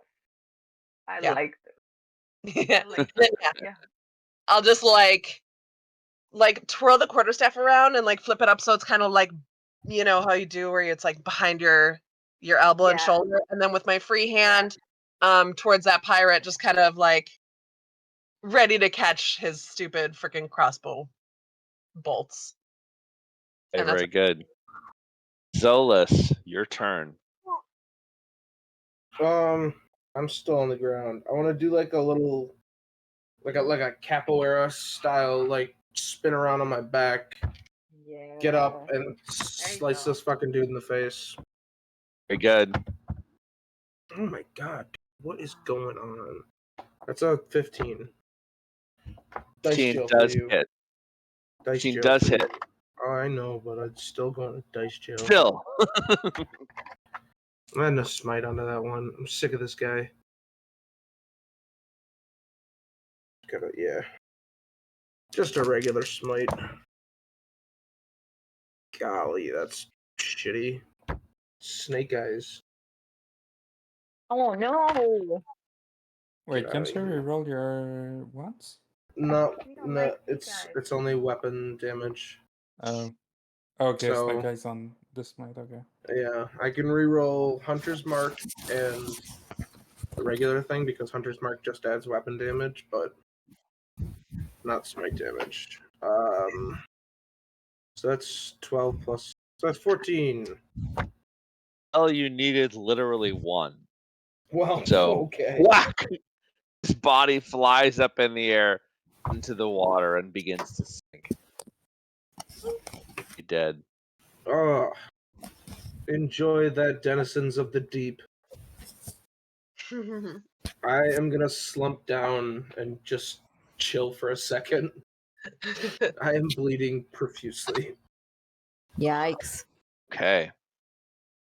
I Yeah. like this. Yeah. I like Yeah. yeah. I'll just like twirl the quarterstaff around and like flip it up so it's kind of like, you know how you do where it's like behind your elbow and Yeah. shoulder, and then with my free hand towards that pirate, just kind of like ready to catch his stupid freaking crossbow bolts. Okay, And that's very good. Zolas, your turn. I'm still on the ground. I want to do like a little, like a capoeira style, like spin around on my back, Yeah. get up, and slice go. this fucking dude in the face. Very good. Oh my god, what is going on? That's a 15. Dice 15 jail does for you. hit. Dice 15 jail does for you. hit. Oh, I know, but I'd still go to dice jail. Still. I'm adding a smite onto that one. I'm sick of this guy. Yeah. Just a regular smite. Golly, that's shitty. Snake eyes. Oh no. Wait, Get can outta you here. reroll your ones? No, We don't no, like snake eyes. it's only weapon damage. Oh. Okay, So- Snake Eyes on this night, okay. Yeah, I can reroll Hunter's Mark and the regular thing because Hunter's Mark just adds weapon damage, but not smite damage. So that's 12 plus. So that's 14. All you needed literally one. Well, So, okay. whack! His body flies up in the air into the water and begins to sink. You're dead. Oh, enjoy that, denizens of the deep. I am gonna slump down and just chill for a second. I am bleeding profusely. Yikes. Okay.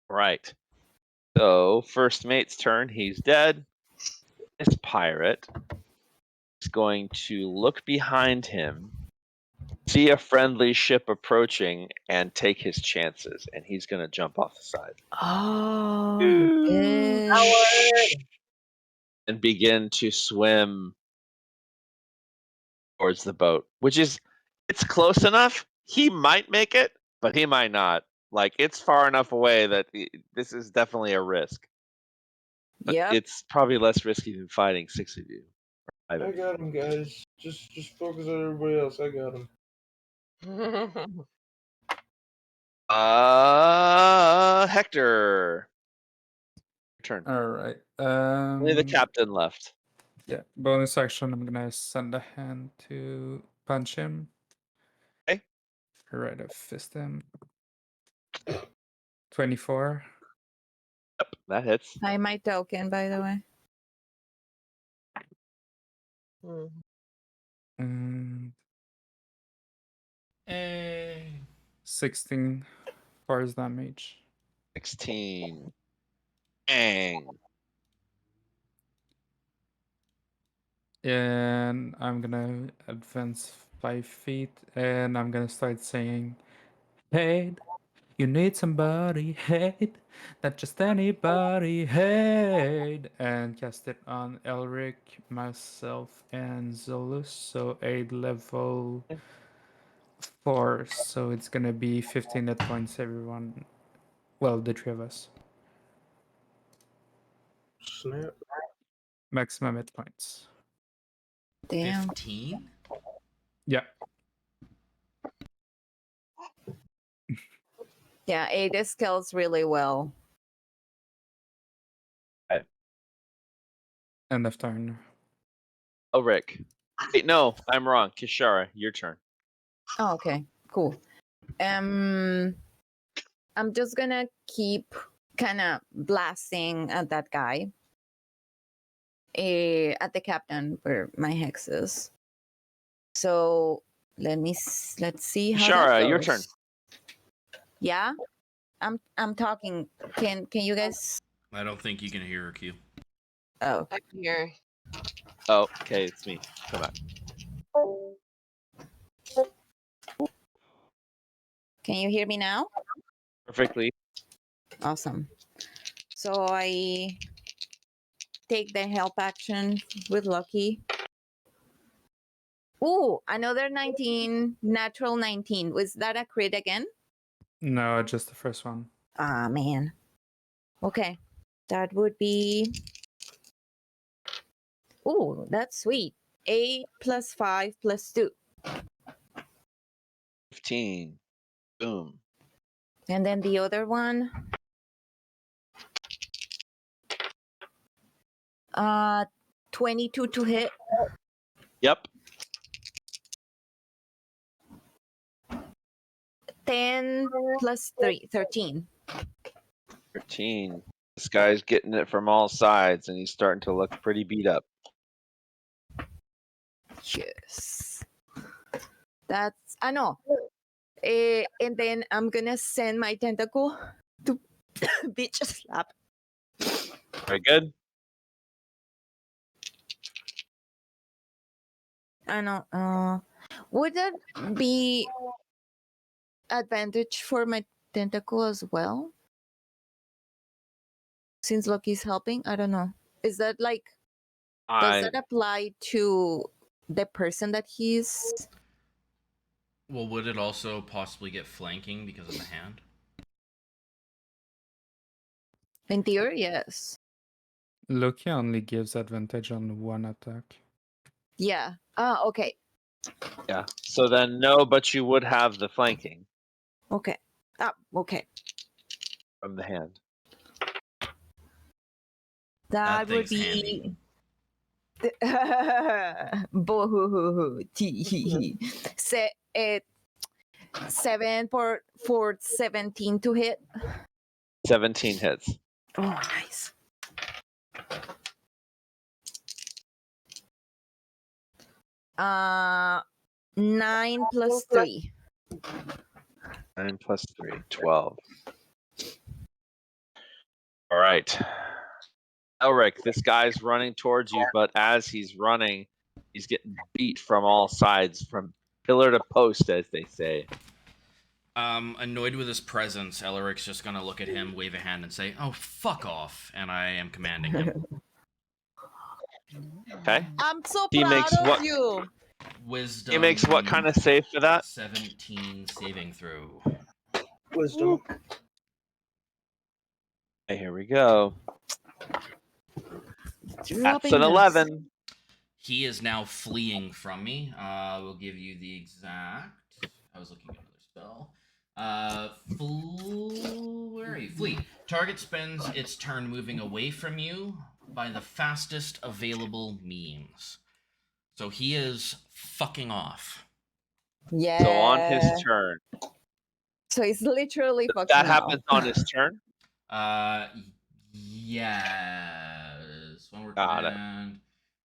Right. So, first mate's turn. He's dead. This pirate is going to look behind him, see a friendly ship approaching, and take his chances. And he's going to jump off the side Oh, Howard. and begin to swim towards the boat, which is, it's close enough. He might make it, but he might not. Like, it's far enough away that this is definitely a risk. But Yep. it's probably less risky than fighting 6 of you. I got him, guys. Just focus on everybody else. I got him. Hector. Your turn. Alright. Only the captain left. Yeah, bonus action, I'm gonna send a hand to punch him. Okay. Right, I fist him. 24. Yep, that hits. Hi, my token, by the way. And Hey. 16 force damage. 16. Bang. And I'm gonna advance 5 feet and I'm gonna start saying, "Hey, you need somebody, hey, not just anybody, hey," and cast it on Elric, myself, and Zolus. So aid level 4. So it's gonna be 15 hit points, everyone. Well, the 3 of us. Snap. Maximum hit points. Damn. 15? Yeah. Yeah, Ada scales really well. End of turn. Oh, Rick. Wait, no, I'm wrong. Kishara, your turn. Oh, okay, cool. I'm just gonna keep kind of blasting at that guy. At the captain where my hex is. So let's see how that Kishara, your goes. turn. Yeah, I'm talking. Can you guys? I don't think you can hear her, Q. Oh, I can hear. Oh, okay, it's me. Come back. Can you hear me now? Perfectly. Awesome. So I take the help action with Lucky. Ooh, another 19, natural 19. Was that a crit again? No, just the first one. Ah, man. Okay. That would be. Ooh, that's sweet. 8 plus 5 plus 2. 15. Boom. And then the other one. 22 to hit. Yep. 10 plus 3, 13. 13. This guy's getting it from all sides, and he's starting to look pretty beat up. Yes. That's, I know. And then I'm gonna send my tentacle to bitch slap. Very good. I know. Would that be advantage for my tentacle as well? Since Loki's helping, I don't know. Is that like, does that apply to the person that he's? Well, would it also possibly get flanking because of the hand? In theory, yes. Loki only gives advantage on one attack. Yeah. Okay. Yeah. So then no, but you would have the flanking Okay. Okay. from the hand. That would thing's handy. be. Boo-hoo-hoo-hoo. Tee-hee-hee. 7 for 17 to hit. 17 hits. Oh, nice. Uh, 9 plus 3. 9 plus 3, 12. All right. Elric, this guy's running towards you, but as he's running, he's getting beat from all sides, from pillar to post, as they say. Annoyed with his presence, Elric's just gonna look at him, wave a hand, and say, "Oh, fuck off!" And I am commanding him. Okay. I'm so He proud makes of what- you. Wisdom. He makes what kind of save for that? 17 saving throw. Wisdom. Okay, here we go. That's Dropping an this. 11. He is now fleeing from me. We'll give you the exact. I was looking at another spell. Where are you? Flee. Target spends its turn moving away from you by the fastest available means. So he is fucking off. Yeah. So on his turn. So it's literally fucking That off. happens on his turn? Yes. One word Got it. command.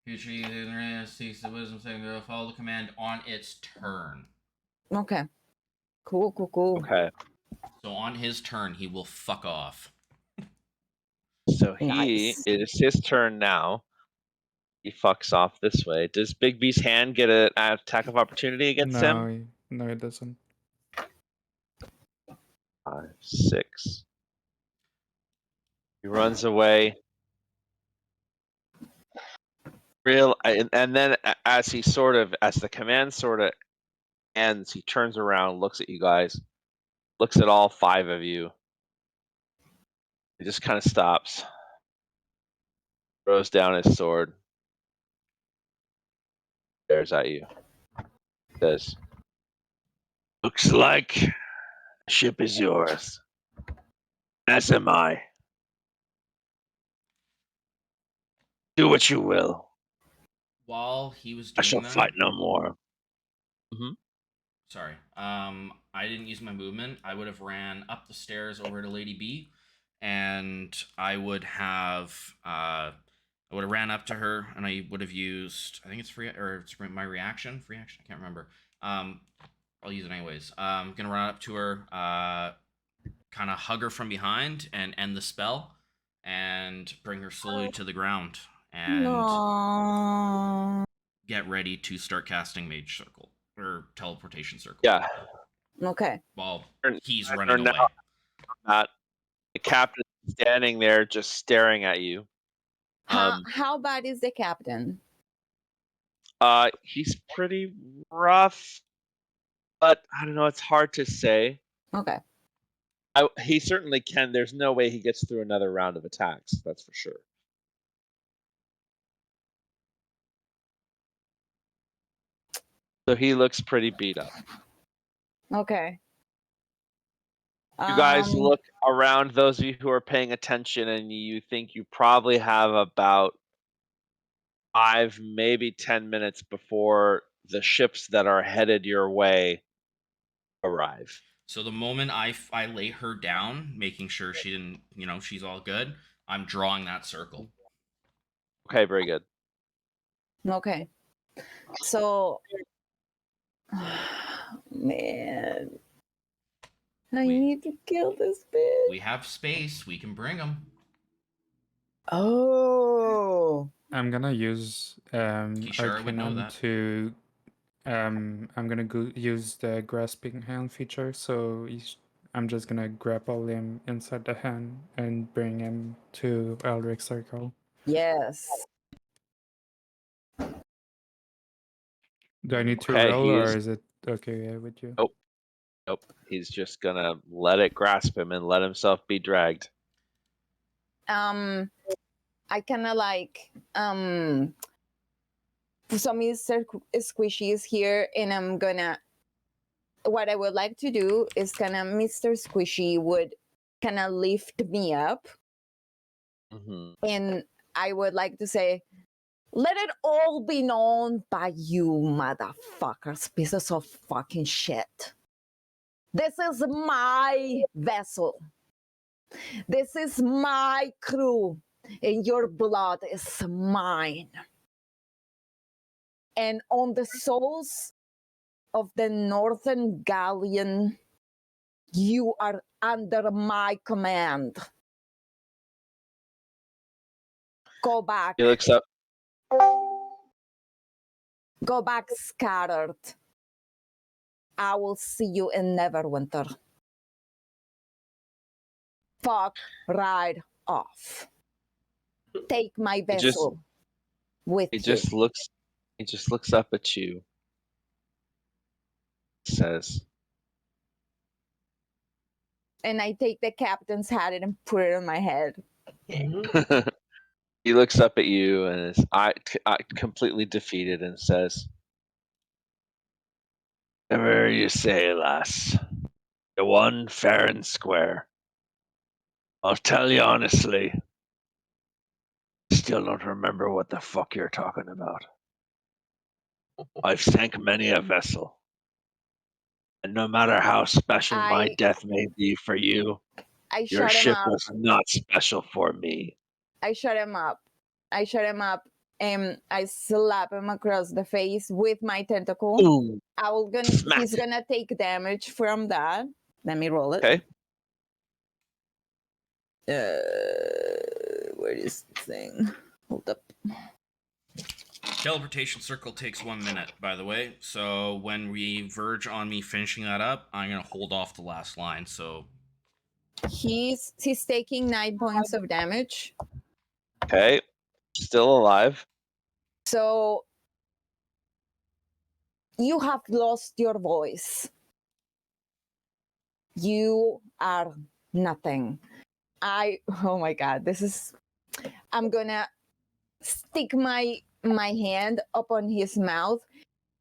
Future user seeks the wisdom saving throw. Follow the command on its turn. Okay. Cool. Okay. So on his turn, he will fuck off. So he Nice. it is his turn now. He fucks off this way. Does Big B's hand get an attack of opportunity against him? No, it doesn't. 5, 6. He runs away. And then as the command sort of ends, he turns around, looks at you guys, looks at all 5 of you. He just kind of stops, throws down his sword, stares at you, says, "Looks like the ship is yours, as am I. Do what you will. While he was I doing shall that, fight no more." sorry. I didn't use my movement. I would have ran up the stairs over to Lady B, and I would have ran up to her, and I would have used, I think it's free, or it's my reaction. Free action. I can't remember. I'll use it anyways. I'm gonna run up to her, kind of hug her from behind, and end the spell, and bring her slowly to the ground, and No. get ready to start casting Mage Circle or Teleportation Circle. Yeah. Okay. while Turn- he's turn running now. away. Not the captain standing there just staring at you. How bad is the captain? He's pretty rough, but I don't know. It's hard to say. Okay. He certainly can. There's no way he gets through another round of attacks. That's for sure. So he looks pretty beat up. Okay. You guys Um, look around, those of you who are paying attention, and you think you probably have about 5, maybe 10 minutes before the ships that are headed your way arrive. So the moment I lay her down, making sure she didn't, she's all good, I'm drawing that circle. Okay, very good. Okay. So, man, I We- need to kill this bitch. We have space. We can bring them. Oh, I'm gonna use Kishara would know Arcanum that. to I'm gonna use the grasping hand feature, so I'm just gonna grapple him inside the hand and bring him to Eldritch Circle. yes. Do I need to Okay, roll, he or is- is it okay with you? Nope. He's just gonna let it grasp him and let himself be dragged. I kind of like so Mr. Squishy is here, and I'm gonna. What I would like to do is kind of Mr. Squishy would kind of lift me up, Mhm. and I would like to say, "Let it all be known by you, motherfuckers, pieces of fucking shit. This is my vessel. This is my crew, and your blood is mine. And on the souls of the Northern Galleon, you are under my command. Go back. He looks up. Go back scattered. I will see you in Neverwinter. Fuck right off. Take my He just- vessel with He you. just looks. He just looks up at you. Says, And I take the captain's hat and put it on my head. he looks up at you and is completely defeated and says, "Whatever you say, lass. You won fair and square. I'll tell you honestly, I still don't remember what the fuck you're talking about. I've sank many a vessel. And no matter how special my I- death may be for you, I your shut him ship up. was not special for me." I shut him up. And I slap him across the face with my tentacle. Boom. He's Smack. gonna take damage from that. Let me roll it. Okay. Where is the thing? Hold up. Teleportation circle takes 1 minute, by the way. So when we verge on me finishing that up, I'm gonna hold off the last line. So He's taking 9 points of damage. Okay. Still alive. So you have lost your voice. You are nothing. Oh my god, I'm gonna stick my hand up on his mouth,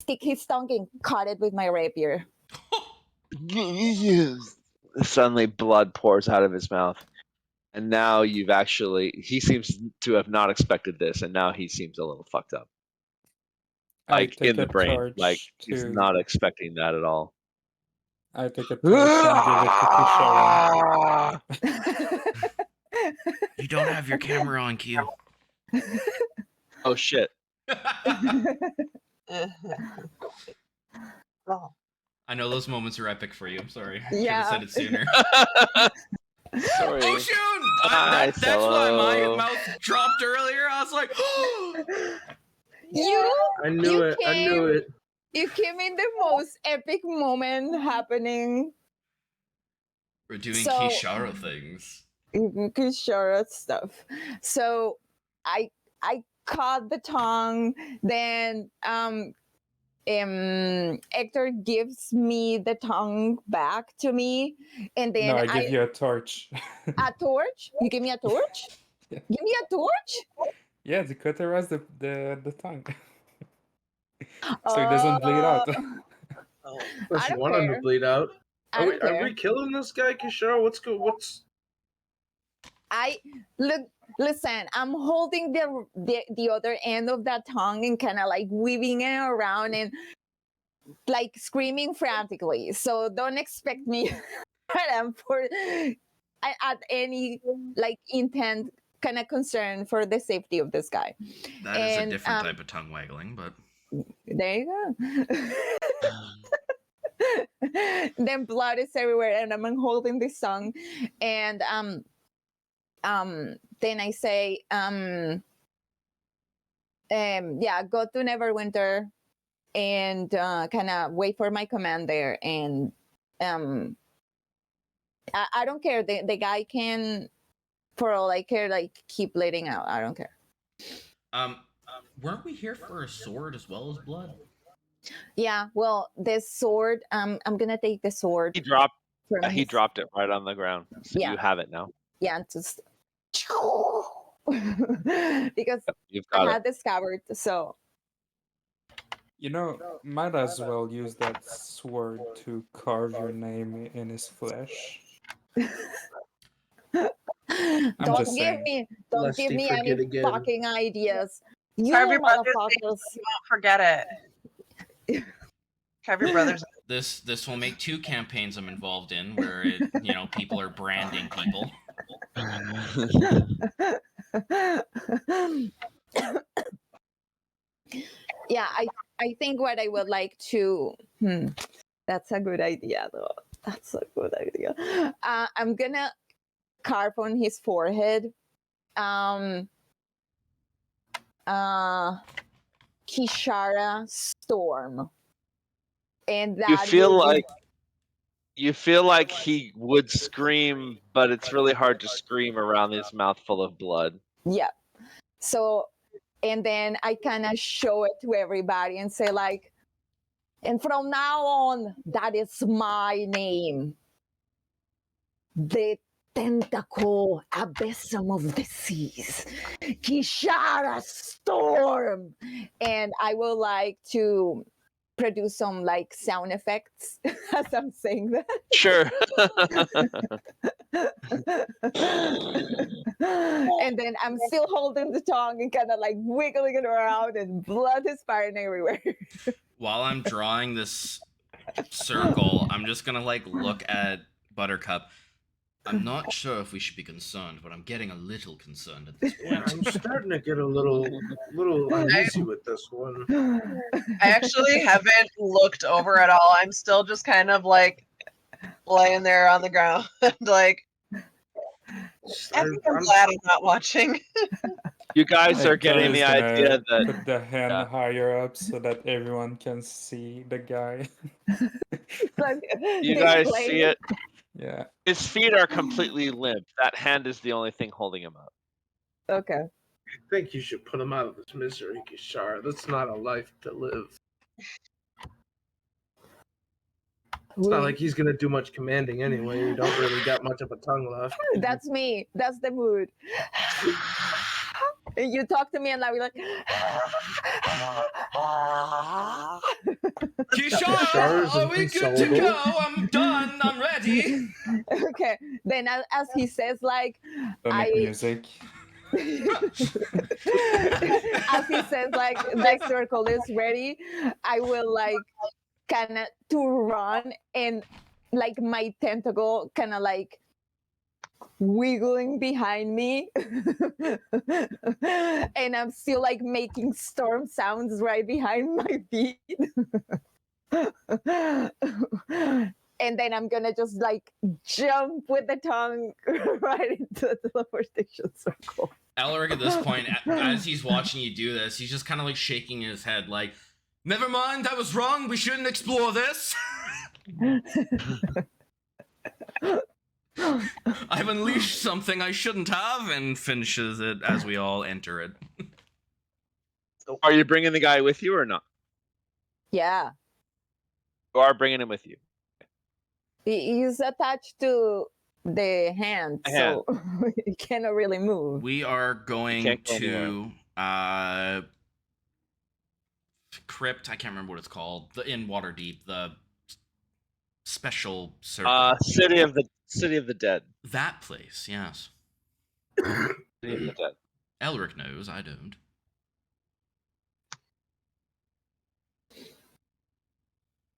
stick his tongue and cut it with my rapier. Suddenly blood pours out of his mouth. And now he seems to have not expected this, and now he seems a little fucked up. I Like take in the a brain. torch Like he's to- not expecting that at all. I take a torch and give it to Kishara. you don't have your camera on, Q. Oh shit. Oh. I know those moments are epic for you. I'm sorry. I Yeah. should have said it sooner. Sorry. Oh, Shun! Hi, That's why my Cello. mouth dropped earlier. I was like, You I knew You it. I knew came- it. You give me the most epic moment happening. We're doing So- Kishara things. Kishara stuff. So I caught the tongue. Then Hector gives me the tongue back to me, and then No, I give you a torch. a torch. You give me a torch. Yeah. Give me a torch. Yeah, to cauterize the tongue. So it doesn't bleed out. Unless I you don't want him to care. bleed out. I don't Are care. we killing this guy, Kishara? What's Listen, I'm holding the other end of that tongue and kind of like weaving it around and like screaming frantically. So don't expect me at any like intent kind of concern for the safety of this guy. That is a And, different type of tongue waggling, but There you go. Then blood is everywhere, and I'm holding this tongue, and then I say, yeah, go to Neverwinter, and kind of wait for my command there, and I don't care. The guy can, for all I care, like keep bleeding out. I don't care. weren't we here for a sword as well as blood? Yeah, well, this sword, I'm gonna take the sword. He dropped. From He his- dropped it right on the ground. So Yeah. you have it now. Yeah, just because You've I got it. had the scabbard, so You know, might as well use that sword to carve your name in his flesh. don't just give saying. me don't Lest give he me any forget again. fucking ideas. You Carve your brother's motherfuckers. You won't forget it. Carve your brother's. This will make 2 campaigns I'm involved in where people are branding people. Yeah, I think what I would like to that's a good idea though. That's a good idea. I'm gonna carve on his forehead Kishara Storm. And that You feel will be- like he would scream, but it's really hard to scream around his mouth full of blood. Yeah. So, and then I kind of show it to everybody and say, like, and from now on, that is my name. The tentacle abyssum of the seas, Kishara Storm. And I would like to produce some like sound effects as I'm saying that. Sure. And then I'm still holding the tongue and kind of like wiggling it around, and blood is spiraling everywhere. While I'm drawing this circle, I'm just gonna like look at Buttercup. I'm not sure if we should be concerned, but I'm getting a little concerned at this Yeah, point. I'm starting to get a little uneasy with this one. I actually haven't looked over at all. I'm still just kind of like laying there on the ground, like I think I'm glad I'm not watching. You guys are Hector getting is the gonna idea that put the hand yeah. higher up so that everyone can see the guy. Like, you guys display. see it. Yeah. His feet are completely limp. That hand is the only thing holding him up. Okay. I think you should put him out of his misery, Kishara. That's not a life to live. It's not like he's gonna do much commanding anyway. You don't really got much of a tongue left. That's me. That's the mood. You talk to me and I'll be like, Kishara, are we good to inconsolable. go? I'm done. I'm ready. okay. Then as he says, like, Don't make music. as he says, like, the circle is ready, I will like kind of to run, and like my tentacle kind of like wiggling behind me and I'm still like making storm sounds right behind my feet. And then I'm gonna just like jump with the tongue right into the teleportation circle. Elric at this point, as he's watching you do this, he's just kind of like shaking his head like, Never mind, I was wrong. We shouldn't explore this. I've unleashed something I shouldn't have, and finishes it as we all enter it. Are you bringing the guy with you or not? Yeah. You are bringing him with you. He's attached to the hand, A hand. so he cannot really move. We are going can't go to crypt. I can't remember what it's called. In Waterdeep, the special circle. City of the Dead. That place, yes. City of the Dead. Elric knows. I don't.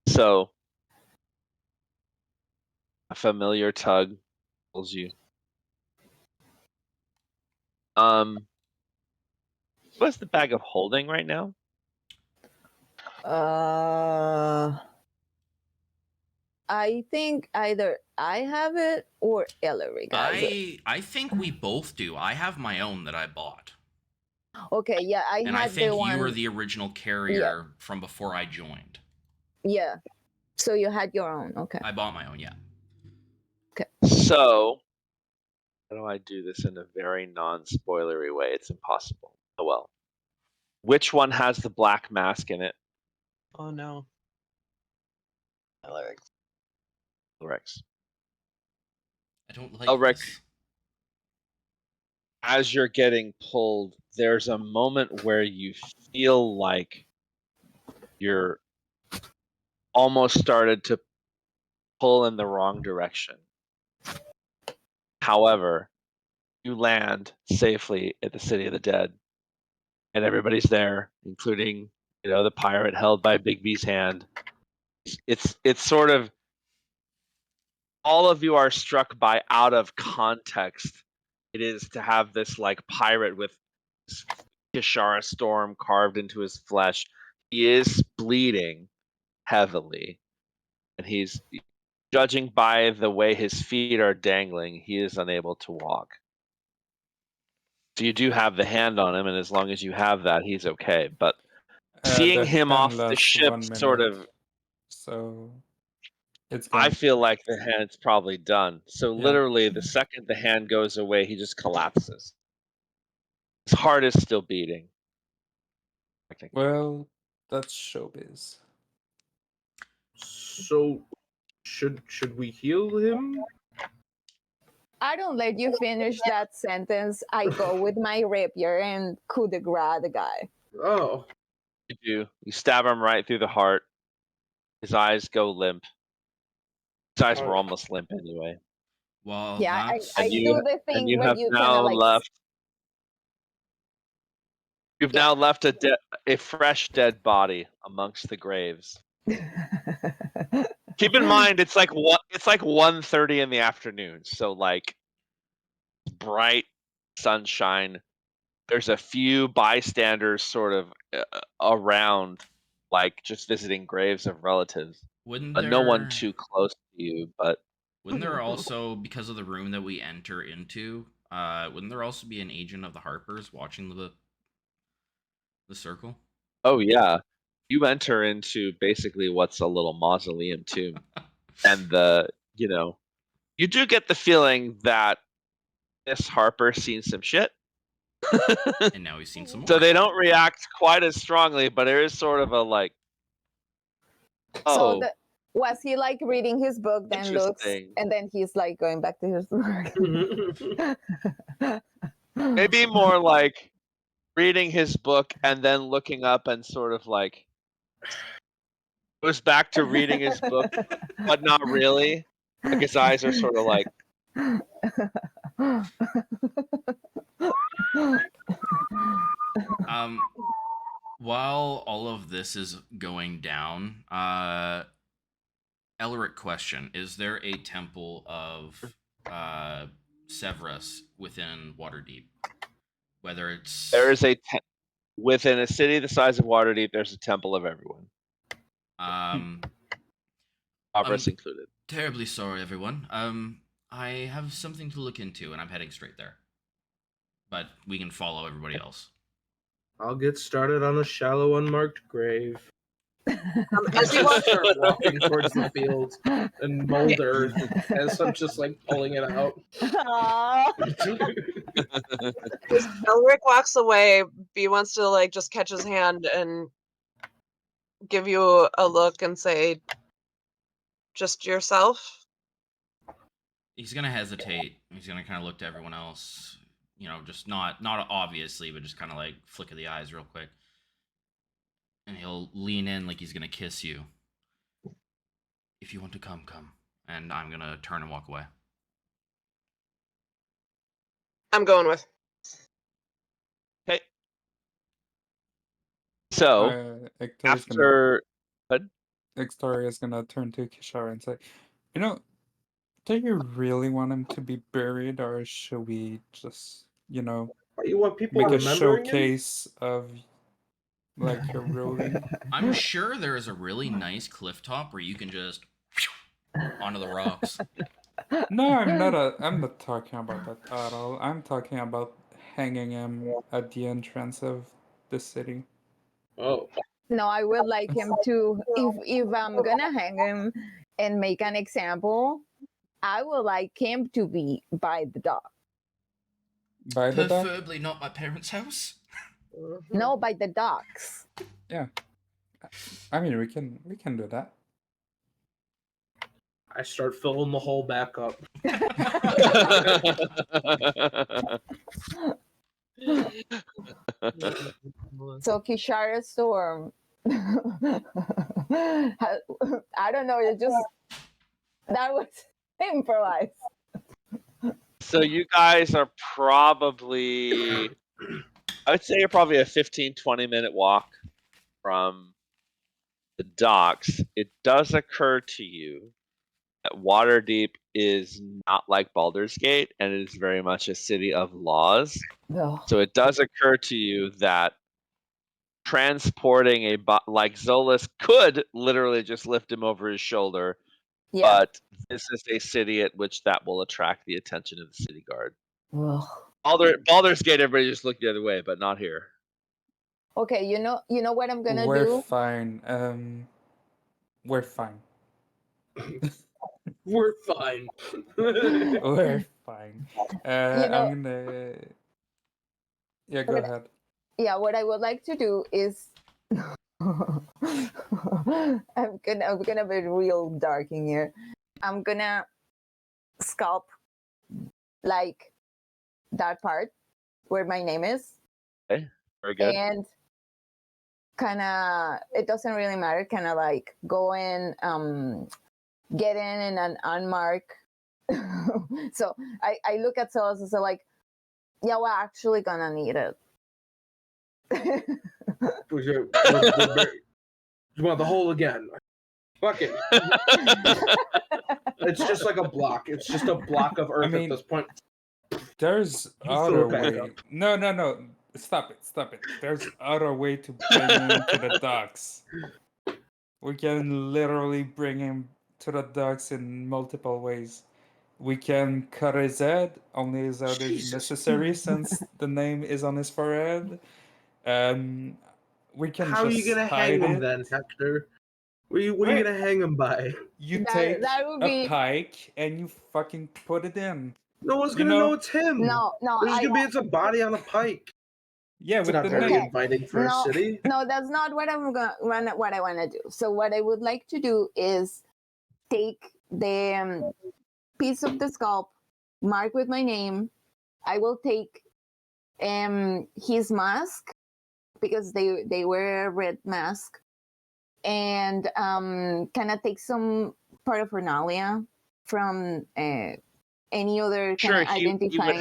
So, a familiar tug pulls you. What's the bag of holding right now? I think either I have it or Ellery has it. I think we both do. I have my own that I bought. Okay, yeah, I And had I think the one. you were the original carrier from before I joined. Yeah. So you had your own. Okay. I bought my own, yeah. So, how do I do this in a very non-spoilery way? It's impossible. Oh well. Which one has the black mask in it? Oh no. Elric. Rex. I don't like Elric. this. As you're getting pulled, there's a moment where you feel like you're almost started to pull in the wrong direction. However, you land safely at the City of the Dead, and everybody's there, including the pirate held by Bigby's hand. It's sort of all of you are struck by out of context. It is to have this like pirate with Kishara Storm carved into his flesh. He is bleeding heavily, and he's judging by the way his feet are dangling, he is unable to walk. So you do have the hand on him, and as long as you have that, he's okay. But seeing The him hand off the lasts ship 1 sort minute, of, so it's I gone. feel like the hand's probably done. So Yeah. literally, the second the hand goes away, he just collapses. His heart is still beating. Well, that's showbiz. So, should we heal him? I don't let you finish that sentence. I go with my rapier and coup de grace the guy. Oh, You do. You stab him right through the heart. His eyes go limp. His eyes were almost limp anyway. Well, Yeah, that's... I you- do the And thing you where have you kind now of like. left. You've Yeah. now left a fresh dead body amongst the graves. Keep in mind, it's like 1:30 in the afternoon, so like bright sunshine. There's a few bystanders sort of around, like just visiting graves of relatives. Wouldn't But there... no one too close to you. But Wouldn't there also, because of the room that we enter into, wouldn't there also be an agent of the Harpers watching the circle? oh yeah, you enter into basically what's a little mausoleum tomb, and you do get the feeling that Miss Harper's seen some shit. And now he's seen some more. So they don't react quite as strongly, but there is sort of a like, oh, So was he like reading his book, then looks, interesting. and then he's like going back to his work? Maybe more like reading his book and then looking up and sort of like goes back to reading his book, but not really. Like his eyes are sort of like, While all of this is going down, Elric question: is there a temple of Severus within Waterdeep? Whether it's there is within a city the size of Waterdeep, there's a temple of everyone, Avarice included. Terribly sorry, everyone. I have something to look into, and I'm heading straight there. But we can follow everybody else. I'll get started on a shallow, unmarked grave. As he walks, Start walking towards the field, and Mulder, as I'm just like pulling it out. Aw. as Elric walks away, B wants to like just catch his hand and give you a look and say, "Just yourself." He's gonna hesitate. He's gonna kind of look to everyone else. You know, just not obviously, but just kind of like flick of the eyes real quick. And he'll lean in like he's gonna kiss you. If you want to come, come. And I'm gonna turn and walk away. I'm going with. Okay. So Hector's gonna, after Hector is gonna turn to Kishara and say, you know, do you really want him to be buried, or should we just, you know, You want people make a remembering him? showcase of like your ruling? I'm sure there is a really nice cliff top where you can just onto the rocks. No, I'm not talking about that at all. I'm talking about hanging him at the entrance of the city. Oh, No, I would like him to. If I'm gonna hang him and make an example, I would like him to be by the dock. By the dock? Preferably not my parents' house. No, by the docks. Yeah. I mean, we can do that. I start filling the hole back up. So Kishara Storm. I don't know. It just that was improvised. So you guys are probably, I would say you're probably a 15-20 minute walk from the docks. It does occur to you that Waterdeep is not like Baldur's Gate, and it is very much a city of laws. No. So it does occur to you that transporting like Zolas could literally just lift him over his shoulder, Yeah. but this is a city at which that will attract the attention of the city guard. Ugh. Baldur's Gate, everybody just looked the other way, but not here. Okay, you know what I'm gonna We're do? fine. We're fine. We're fine. We're fine. know- I'm gonna. Yeah, go gonna- ahead. Yeah, what I would like to do is I'm gonna be real dark in here. I'm gonna sculpt like that part where my name is, Very good. and kind of it doesn't really matter. Kind of like go in, get in an unmarked. So I look at Solas and say like, yeah, we're actually gonna need it. You want the hole again? Fuck it. It's just like a block. It's just a block of earth mean, at this point. There's fill other it back way. up. No. Stop it. There's other way to bring him to the docks. We can literally bring him to the docks in multiple ways. We can cut his head. Only his head is Jesus. necessary since the name is on his forehead. We can How are just you gonna hide hang him it. then, Hector? What are you gonna hang him by? You That- take that would a be- pike and you fucking put it in. No one's You gonna know- know it's him. No, There's gonna be it's a body on a pike. Yeah, It's with not the very name. inviting for No. a city. No, that's not what what I want to do. So what I would like to do is take the piece of the sculpt, mark with my name. I will take his mask because they wear a red mask, and kind of take some paraphernalia from any other kind Sure, of he identifying.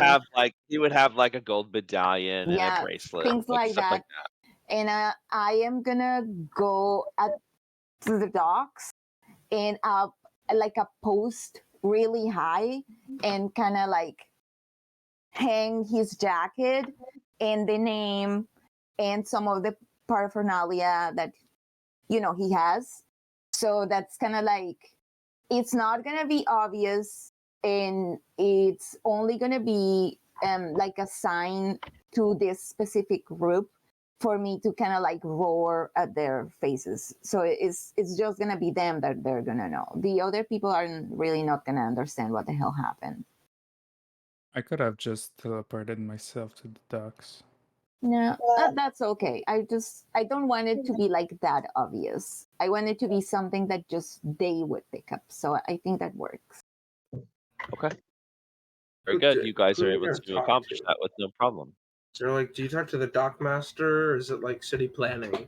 would have like a gold medallion and Yeah, a bracelet, things like stuff like that. And I am gonna go to the docks and like a post really high and kind of like hang his jacket and the name and some of the paraphernalia that he has. So that's kind of like, it's not gonna be obvious, and it's only gonna be like a sign to this specific group for me to kind of like roar at their faces. So it's just gonna be them that they're gonna know. The other people are really not gonna understand what the hell happened. I could have just teleported myself to the docks. No, that's okay. I don't want it to be like that obvious. I want it to be something that just they would pick up. So I think that works. Okay. Very Who good. did- You guys who are are you able gonna to talk accomplish to? that with no problem. So like, do you talk to the dock master, or is it like city planning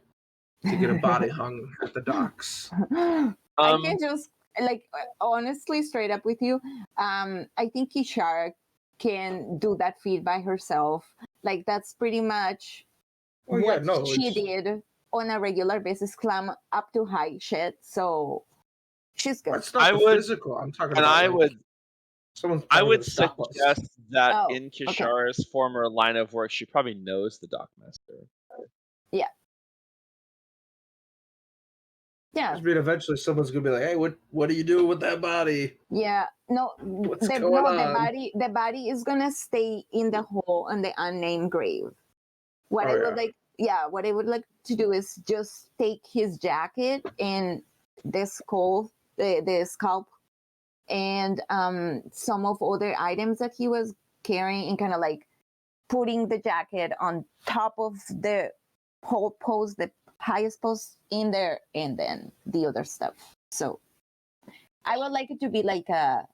to get a body hung at the docks? I Um, can just like honestly straight up with you. I think Kishara can do that feat by herself. Like that's pretty much Well, yeah, what no, she it's- did on a regular basis, climb up to high shit. So she's good. That's not I the would- physical. I'm talking and about. I like, would Someone's I probably would gonna stop us. suggest that Oh, in okay. Kishara's former line of work, she probably knows the Dockmaster. Yeah. I mean, eventually someone's gonna be like, "Hey, what do you do with that body?" Yeah, no, What's the, going no, on? the body is gonna stay in the hole on the unnamed grave. What Oh, I would yeah. like, yeah, what I would like to do is just take his jacket and the skull, the scalp, and some of other items that he was carrying, and kind of like putting the jacket on top of the pole post, the highest post in there, and then the other stuff. So I would like it to be like a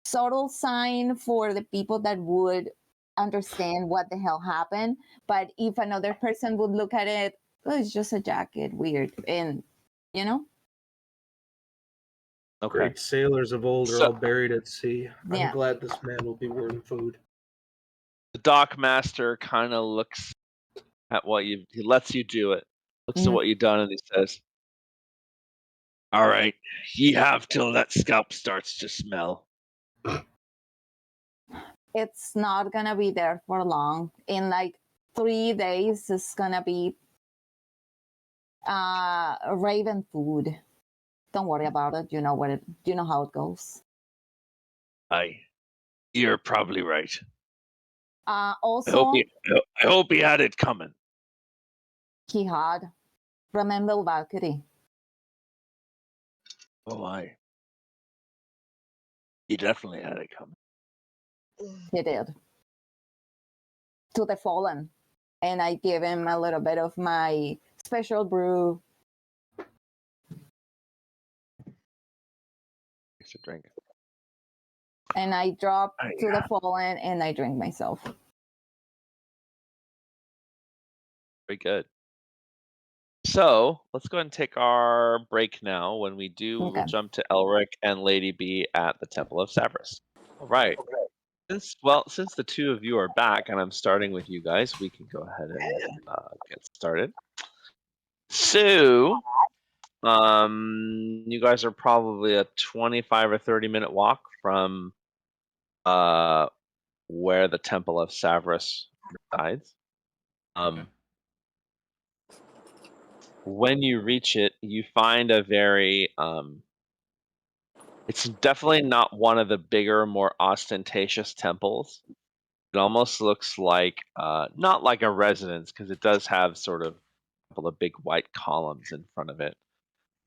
subtle sign for the people that would understand what the hell happened. But if another person would look at it, oh, it's just a jacket, weird. And, you know? Okay. Great sailors of old are So- all buried at sea. Yeah. I'm glad this man will be worth food. The Dockmaster kind of looks at what he lets you do it. Looks at Mhm. what you've done and he says, "All right, ye have till that scalp starts to smell." It's not gonna be there for long. In like 3 days, it's gonna be raven food. Don't worry about it. You know how it goes. Aye, you're probably right. I Also, hope he had it coming. he had. Remember Valkyrie? Oh, aye. He definitely had it coming. He did. To the fallen. And I gave him a little bit of my special brew. It's a drink. And I drop Aye. to the fallen and I drink myself. Very good. So let's go ahead and take our break now. When we do, we will Okay. jump to Elric and Lady B at the Temple of Severus. All right. Since the two of you are back, and I'm starting with you guys, we can go ahead and get started. So, you guys are probably a 25 or 30-minute walk from where the Temple of Severus resides. Okay. When you reach it, you find a very it's definitely not one of the bigger, more ostentatious temples. It almost looks like not like a residence, because it does have sort of a couple of big white columns in front of it.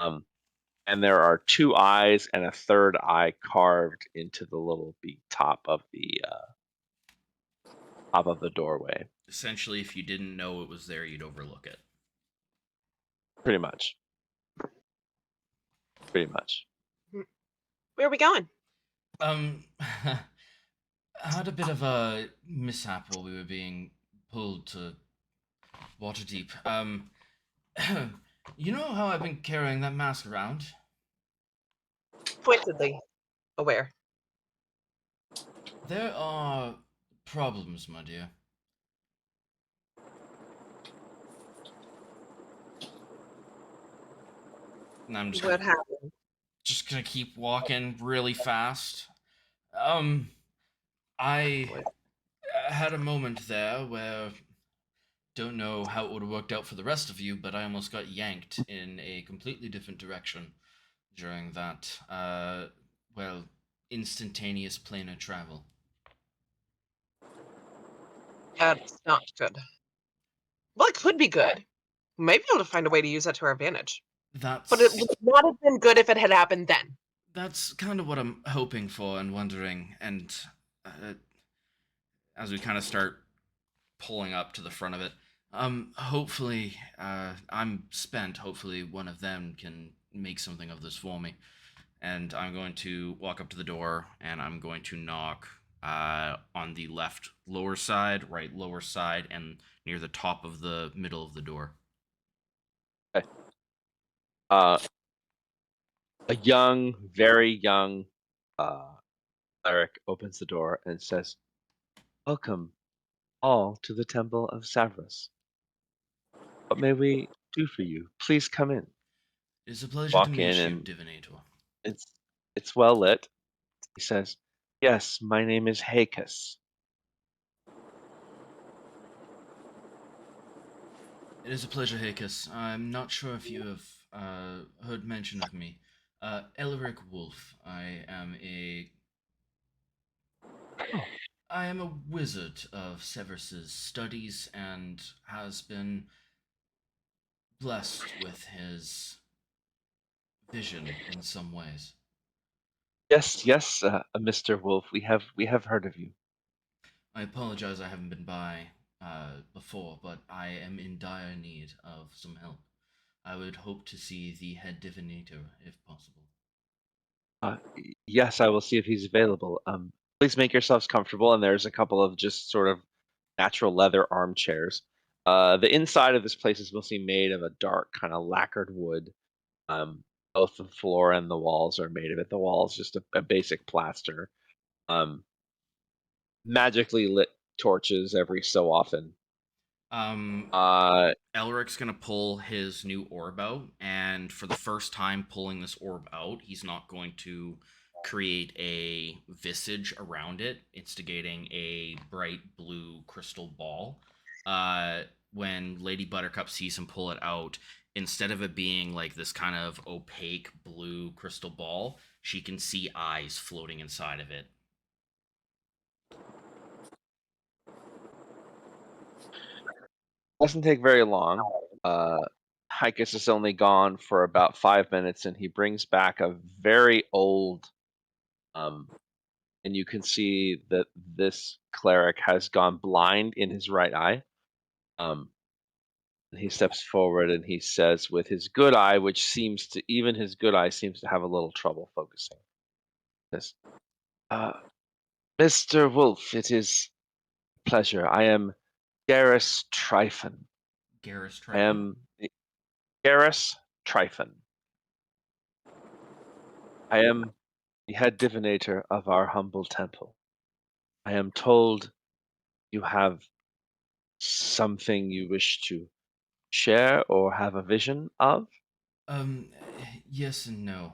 And there are 2 eyes and a third eye carved into the little top of the doorway. Essentially, if you didn't know it was there, you'd overlook it. Pretty much. Pretty much. Where are we going? I had a bit of a mishap while we were being pulled to Waterdeep. You know how I've been carrying that mask around? Pointedly aware. There are problems, my dear. And I'm just What gonna, happened? just gonna keep walking really fast. I had a moment there where don't know how it would have worked out for the rest of you, but I almost got yanked in a completely different direction during that, instantaneous planar travel. That's not good. Well, it could be good. We might be able to find a way to use that to our advantage. That's But it would not have been good if it had happened then. that's kind of what I'm hoping for and wondering. And as we kind of start pulling up to the front of it, hopefully, I'm spent. Hopefully, one of them can make something of this for me. And I'm going to walk up to the door and I'm going to knock on the left lower side, right lower side, and near the top of the middle of the door. A young, very young cleric opens the door and says, "Welcome all to the Temple of Savras. What may we do for you? Please come in." It is a pleasure to Walk meet in you, and Divinator. it's well lit. He says, "Yes, my name is Hakus." It is a pleasure, Hakus. I'm not sure if you have heard mention of me. Elric Wolf. I am a wizard of Severus's studies and has been blessed with his vision in some ways. Yes, yes, Mr. Wolf, we have heard of you. I apologize I haven't been by before, but I am in dire need of some help. I would hope to see the head divinator if possible. Yes, I will see if he's available. Please make yourselves comfortable, and there's a couple of just sort of natural leather armchairs. The inside of this place is mostly made of a dark kind of lacquered wood. Both the floor and the walls are made of it. The walls just a basic plaster. Magically lit torches every so often. Elric's gonna pull his new orb out, and for the first time pulling this orb out, he's not going to create a visage around it, instigating a bright blue crystal ball. When Lady Buttercup sees him pull it out, instead of it being like this kind of opaque blue crystal ball, she can see eyes floating inside of it. Doesn't take very long. Hikus is only gone for about 5 minutes, and he brings back a very old, and you can see that this cleric has gone blind in his right eye. And he steps forward and he says, with his good eye, which seems to even his good eye seems to have a little trouble focusing. This, Mr. Wolf, it is a pleasure. I am Garrus Tryphon. Garrus I Tryphon? am Garrus Tryphon. I am the head divinator of our humble temple. I am told you have something you wish to share or have a vision of? Yes and no.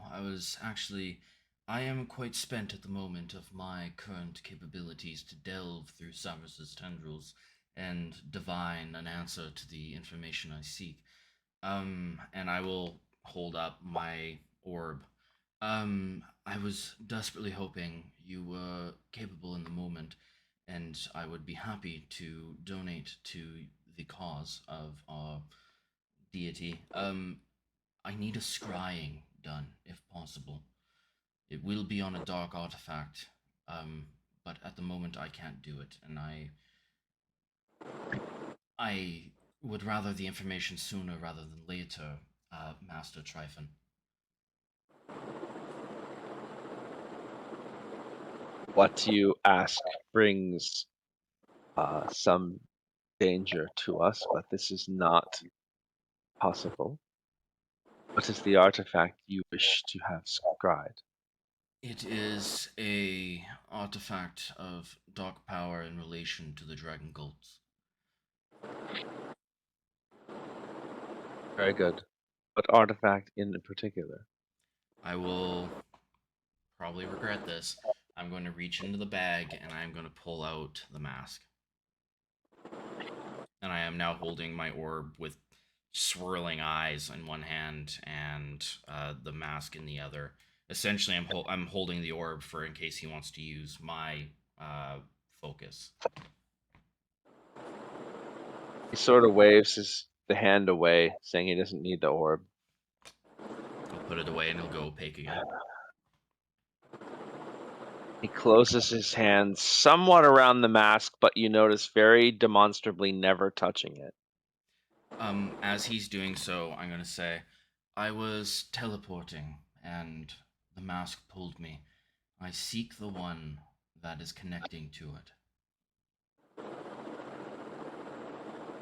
I am quite spent at the moment of my current capabilities to delve through Samus's tendrils and divine an answer to the information I seek. And I will hold up my orb. I was desperately hoping you were capable in the moment, and I would be happy to donate to the cause of our deity. I need a scrying done, if possible. It will be on a dark artifact, but at the moment I can't do it, and I would rather the information sooner rather than later, Master Tryphon. What you ask brings some danger to us, but this is not possible. What is the artifact you wish to have scryed? It is a artifact of dark power in relation to the Dragon Golds. Very good. What artifact in particular? I will probably regret this. I'm going to reach into the bag and I'm going to pull out the mask. And I am now holding my orb with swirling eyes in one hand and the mask in the other. Essentially, I'm holding the orb for in case he wants to use my focus. He sort of waves the hand away, saying he doesn't need the orb. He'll put it away and he'll go opaque again. He closes his hands somewhat around the mask, but you notice very demonstrably never touching it. As he's doing so, I'm gonna say, I was teleporting, and the mask pulled me. I seek the one that is connecting to it.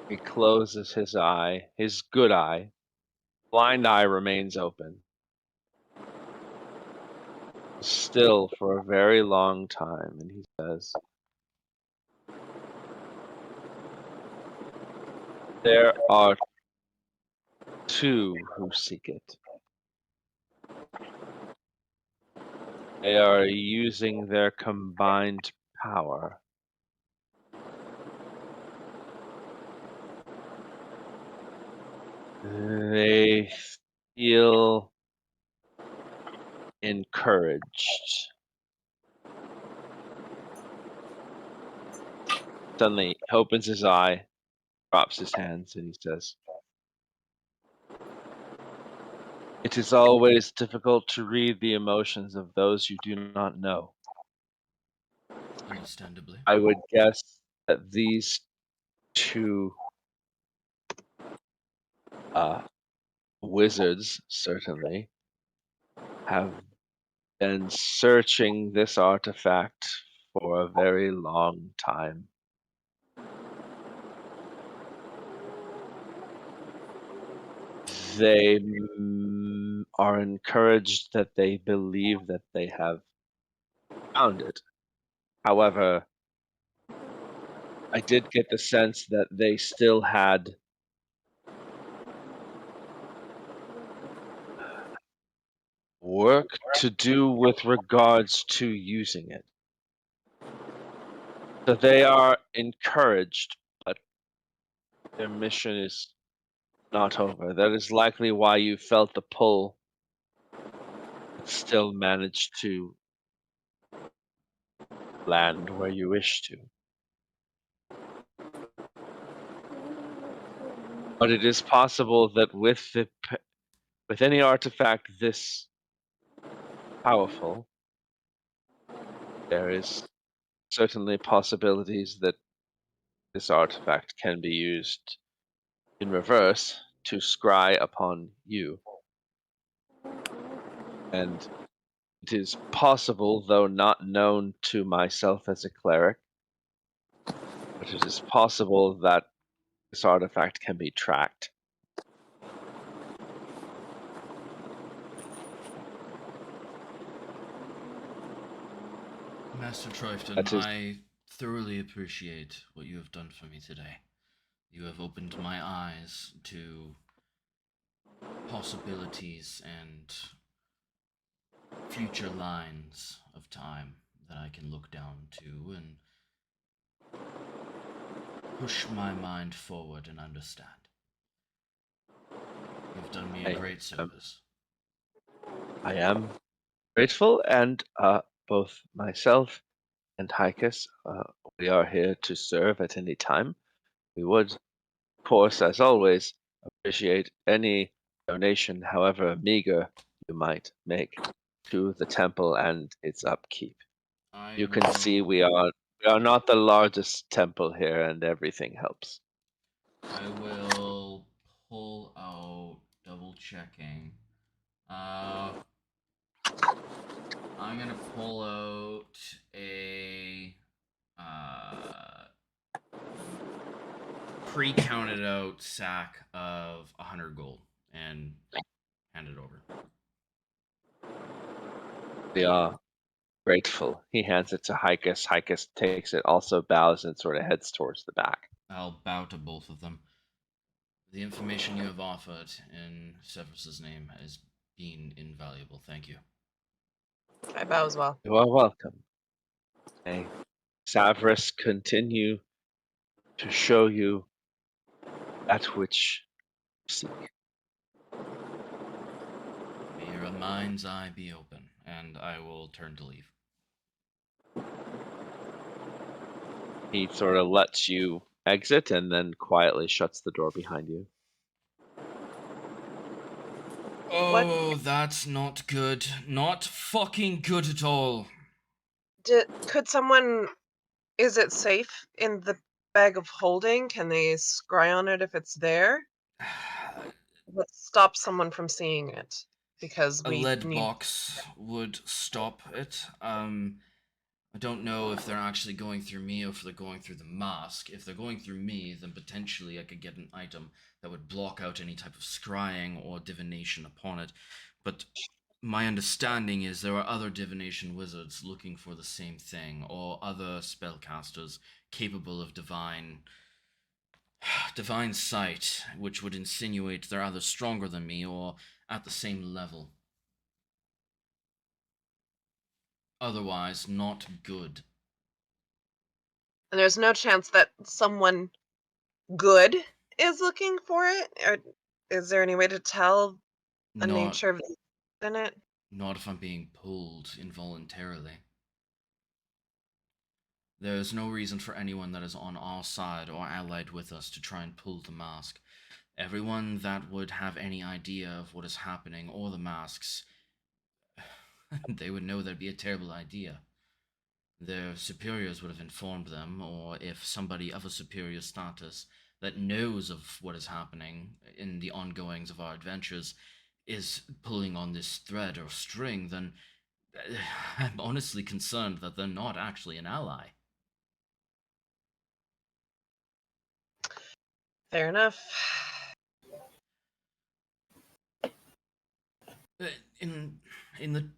He closes his eye, his good eye. Blind eye remains open. Still for a very long time, and he says, there are two who seek it. They are using their combined power. They feel encouraged. Suddenly, he opens his eye, drops his hands, and he says, it is always difficult to read the emotions of those you do not know. Understandably. I would guess that these two wizards certainly have been searching this artifact for a very long time. They are encouraged that they believe that they have found it. However, I did get the sense that they still had work to do with regards to using it. So they are encouraged, but their mission is not over. That is likely why you felt the pull, but still managed to land where you wish to. But it is possible that with any artifact this powerful, there is certainly possibilities that this artifact can be used in reverse to scry upon you. And it is possible, though not known to myself as a cleric, but it is possible that this artifact can be tracked. Master Troyfton, That is- I thoroughly appreciate what you have done for me today. You have opened my eyes to possibilities and future lines of time that I can look down to and push my mind forward and understand. You've done me a great service. I am grateful, and both myself and Haikus, we are here to serve at any time. We would, of course, as always, appreciate any donation, however meager you might make, to the temple and its upkeep. You can see we are not the largest temple here, and everything helps. I will pull out, double checking. I'm gonna pull out a pre-counted out sack of 100 gold and hand it over. We are grateful. He hands it to Haikus. Haikus takes it, also bows, and sort of heads towards the back. I'll bow to both of them. The information you have offered in Severus's name has been invaluable. Thank you. I bow as well. You are welcome. May Severus continue to show you that which you seek. May your mind's eye be open, and I will turn to leave. He sort of lets you exit and then quietly shuts the door behind you. Oh, that's not good. Not fucking good at all. Could someone? Is it safe in the bag of holding? Can they scry on it if it's there? What stops someone from seeing it? Because A we lead need. box would stop it. I don't know if they're actually going through me or if they're going through the mask. If they're going through me, then potentially I could get an item that would block out any type of scrying or divination upon it. But my understanding is there are other divination wizards looking for the same thing, or other spellcasters capable of divine sight, which would insinuate they're either stronger than me or at the same level. Otherwise, not good. And there's no chance that someone good is looking for it? Or is there any way to tell the Not, nature of in it? not if I'm being pulled involuntarily. There is no reason for anyone that is on our side or allied with us to try and pull the mask. Everyone that would have any idea of what is happening or the masks, they would know that'd be a terrible idea. Their superiors would have informed them, or if somebody of a superior status that knows of what is happening in the ongoings of our adventures is pulling on this thread or string, then I'm honestly concerned that they're not actually an ally. Fair enough. In the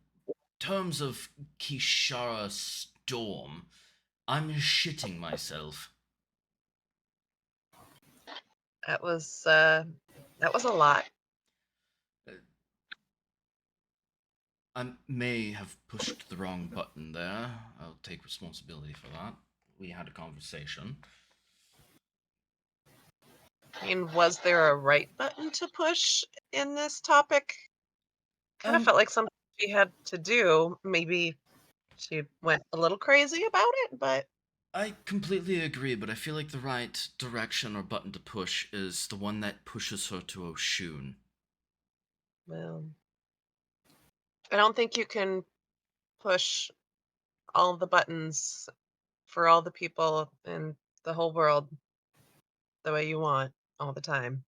terms of Kishara Storm, I'm shitting myself. That was a lot. I may have pushed the wrong button there. I'll take responsibility for that. We had a conversation. I mean, was there a right button to push in this topic? Kind of felt like something she had to do. Maybe she went a little crazy about it, but I completely agree, but I feel like the right direction or button to push is the one that pushes her to Oshun. well, I don't think you can push all the buttons for all the people in the whole world the way you want all the time.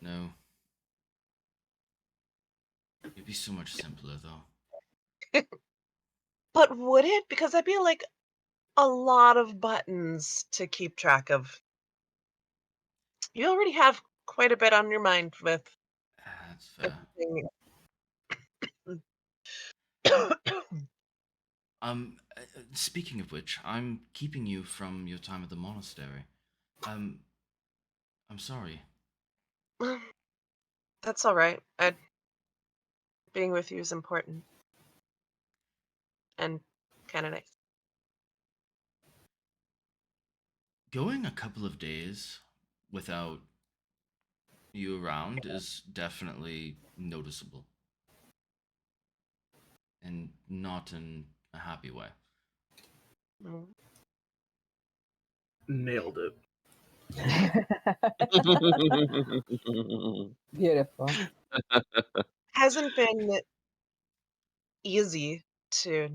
No. It'd be so much simpler, though. But would it? Because that'd be like a lot of buttons to keep track of. You already have quite a bit on your mind with That's fair. everything. Speaking of which, I'm keeping you from your time at the monastery. I'm sorry. That's all right. Being with you is important. And kind of nice. Going a couple of days without you around is definitely noticeable. And not in a happy way. Mm. Nailed it. Beautiful. Hasn't been easy to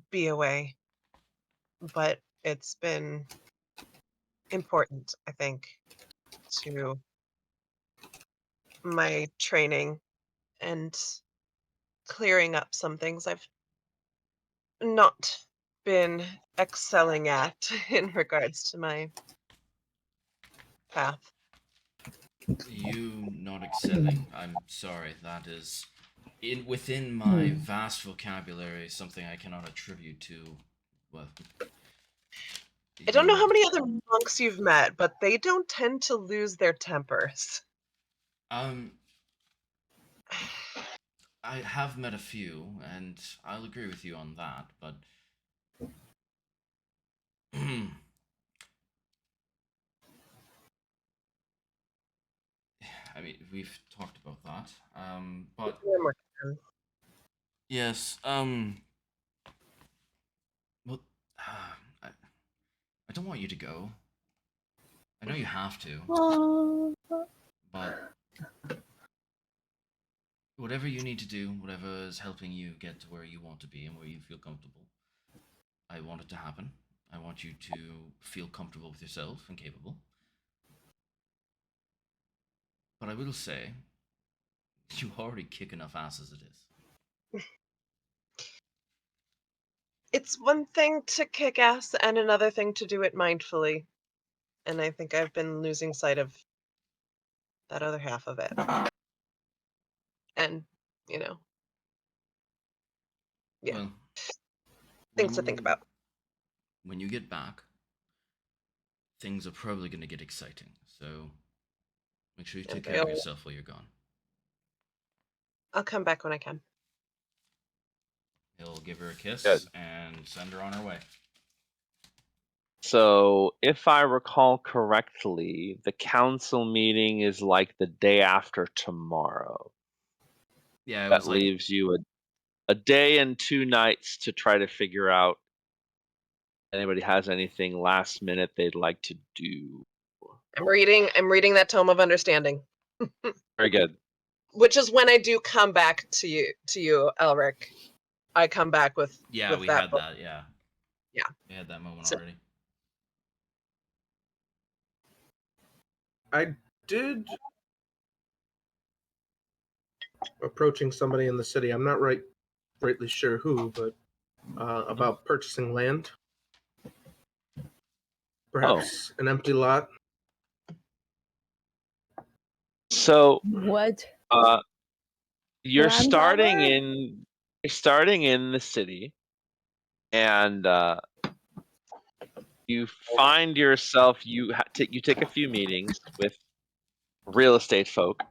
be away, but it's been important, I think, to my training and clearing up some things I've not been excelling at in regards to my path. You not excelling, I'm sorry, that is within my vast vocabulary something I cannot attribute to, well, I don't know you. how many other monks you've met, but they don't tend to lose their tempers. I have met a few, and I'll agree with you on that, but I mean, we've talked about that. But yes, well, I don't want you to go. I know you have to, Oh, but whatever you need to do, whatever is helping you get to where you want to be and where you feel comfortable, I want it to happen. I want you to feel comfortable with yourself and capable. But I will say, you already kick enough ass as it is. It's one thing to kick ass and another thing to do it mindfully. And I think I've been losing sight of that other half of it. And, you know, yeah, Well, things to think about. When you get back, things are probably going to get exciting. So make sure you take care of Okay. yourself while you're gone. I'll come back when I can. He'll give her a kiss Good. and send her on her way. So, if I recall correctly, the council meeting is like the day after tomorrow. Yeah, it That was like leaves you a day and 2 nights to try to figure out if anybody has anything last minute they'd like to do. I'm reading that Tome of Understanding. Very good. Which is when I do come back to you, Elric. I come back with yeah, with we that had book. that. Yeah, Yeah. we had that moment So- already. I did approaching somebody in the city. I'm not rightly sure who, but about purchasing land. Perhaps an empty lot. So, what? you're starting Grandmother? in the city, and you find yourself you take a few meetings with real estate folk.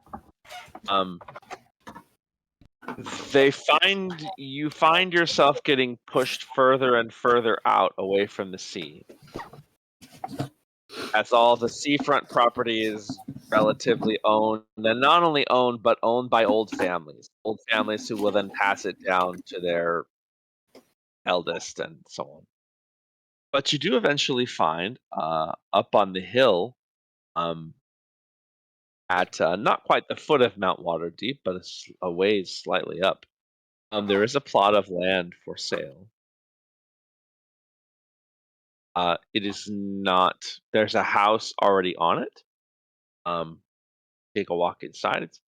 You find yourself getting pushed further and further out away from the sea, as all the seafront property is relatively owned, and not only owned but owned by old families who will then pass it down to their eldest and so on. But you do eventually find up on the hill, at not quite the foot of Mount Waterdeep, but a ways slightly up, there is a plot of land for sale. It is not. There's a house already on it. Take a walk inside. It's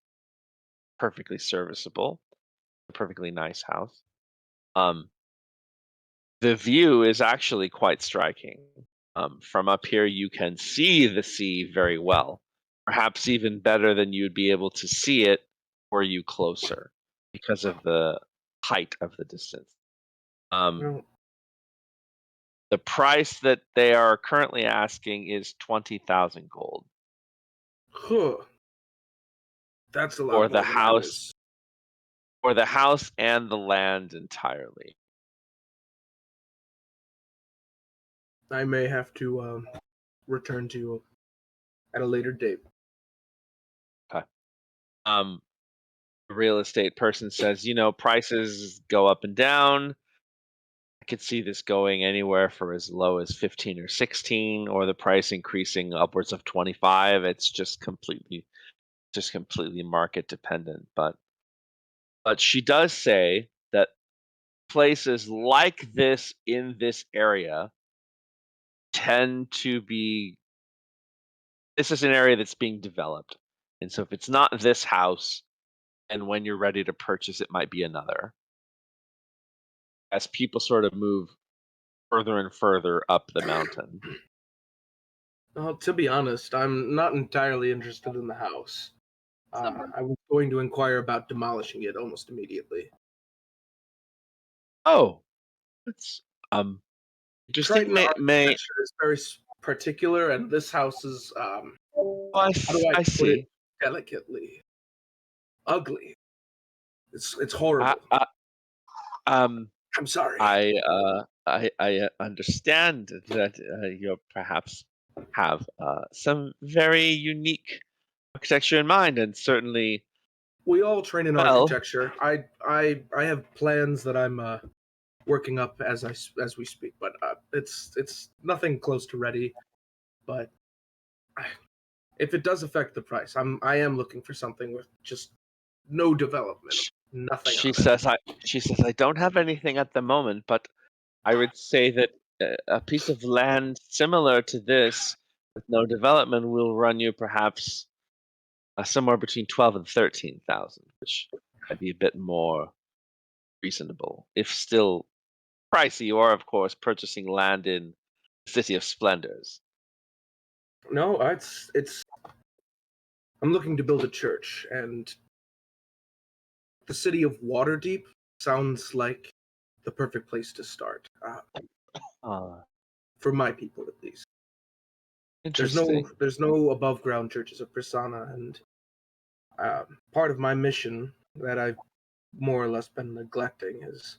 perfectly serviceable, a perfectly nice house. The view is actually quite striking. From up here, you can see the sea very well, perhaps even better than you'd be able to see it were you closer, because of the height of the distance. Well, The price that they are currently asking is 20,000 gold huh. That's a lot for more the than I house, and the land entirely. I may have to return to you at a later date. The real estate person says, prices go up and down. I could see this going anywhere for as low as 15 or 16, or the price increasing upwards of 25. It's just completely market dependent. But she does say that places like this in this area tend to be. This is an area that's being developed, and so if it's not this house, and when you're ready to purchase, it might be another. As people sort of move further and further up the mountain. Well, to be honest, I'm not entirely interested in the house. I was going to inquire about demolishing it almost immediately. Oh, that's interesting. Triton architecture is very particular, and this house is how do I I put see. it delicately? Ugly. It's horrible. I'm sorry. I understand that you perhaps have some very unique architecture in mind, and certainly We all train in Well- architecture. I have plans that I'm working up as we speak, but it's nothing close to ready. But if it does affect the price, I am looking for something with just no development, nothing. She on it. says I don't have anything at the moment, but I would say that a piece of land similar to this with no development will run you perhaps somewhere between 12 and 13,000, which might be a bit more reasonable, if still pricey. You are, of course, purchasing land in the City of Splendors. No, it's. I'm looking to build a church, and the city of Waterdeep sounds like the perfect place to start. For my people, at least. Interesting. There's no above ground churches of Prasanna, and part of my mission that I've more or less been neglecting is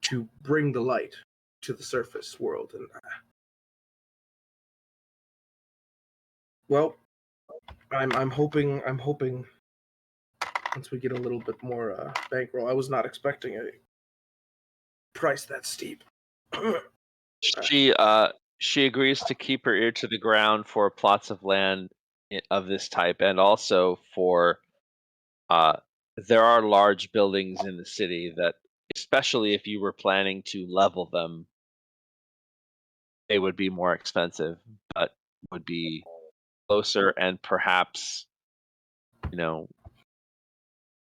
to bring the light to the surface world. And well, I'm hoping once we get a little bit more bankroll. I was not expecting a price that steep. She agrees to keep her ear to the ground for plots of land of this type, and also for there are large buildings in the city that, especially if you were planning to level them, they would be more expensive, but would be closer and perhaps,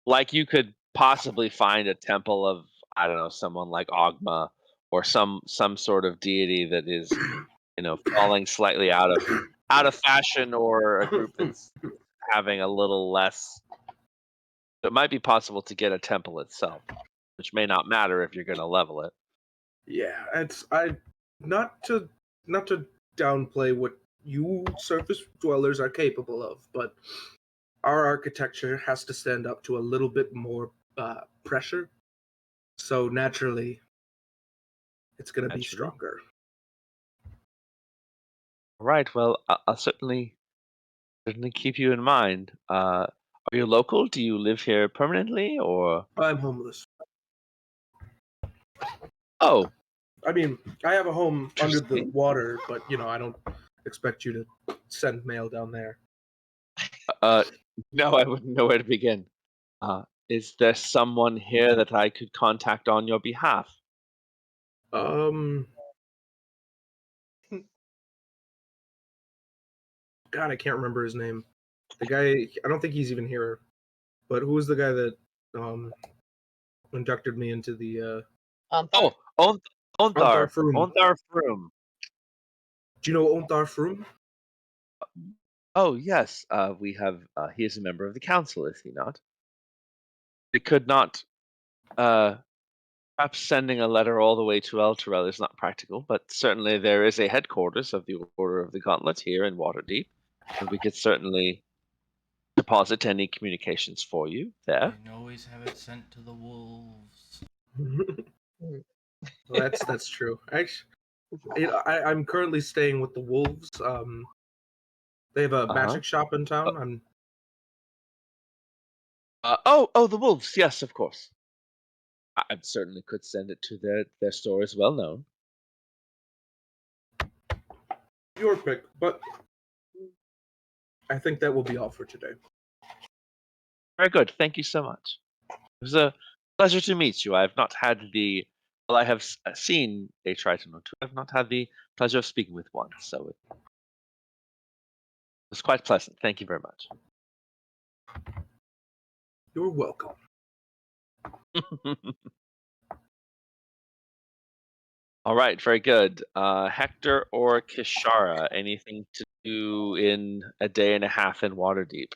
like you could possibly find a temple of, I don't know, someone like Ogma or some sort of deity that is, falling slightly out of fashion, or a group that's having a little less. It might be possible to get a temple itself, which may not matter if you're going to level it. Yeah, not to downplay what you surface dwellers are capable of, but our architecture has to stand up to a little bit more pressure. So naturally, it's going to be stronger. All right. Well, I'll certainly keep you in mind. Are you local? Do you live here permanently, or? I'm homeless. Oh, I mean, I have a home under the Interesting. water, but I don't expect you to send mail down there. No, I wouldn't know where to begin. Is there someone here that I could contact on your behalf? God, I can't remember his name. The guy, I don't think he's even here. But who was the guy that inducted me into the Oh, Onthar Ontharr. Froom. Ontharr Froom. Do you know Onthar Froom? Oh, yes. We have. He is a member of the council, is he not? It could not. Perhaps sending a letter all the way to Elturel is not practical, but certainly there is a headquarters of the Order of the Gauntlet here in Waterdeep, and we could certainly deposit any communications for you there. You can always have it sent to the wolves. Well, that's true. Actually, I'm currently staying with the wolves. They have a magic shop in town. The wolves. Yes, of course. I certainly could send it to their store as well known. Your pick, but I think that will be all for today. Very good. Thank you so much. It was a pleasure to meet you. I have not had I have seen a Triton or two. I have not had the pleasure of speaking with one, so it was quite pleasant. Thank you very much. You're welcome. All right, very good. Hector or Kishara, anything to do in a day and a half in Waterdeep?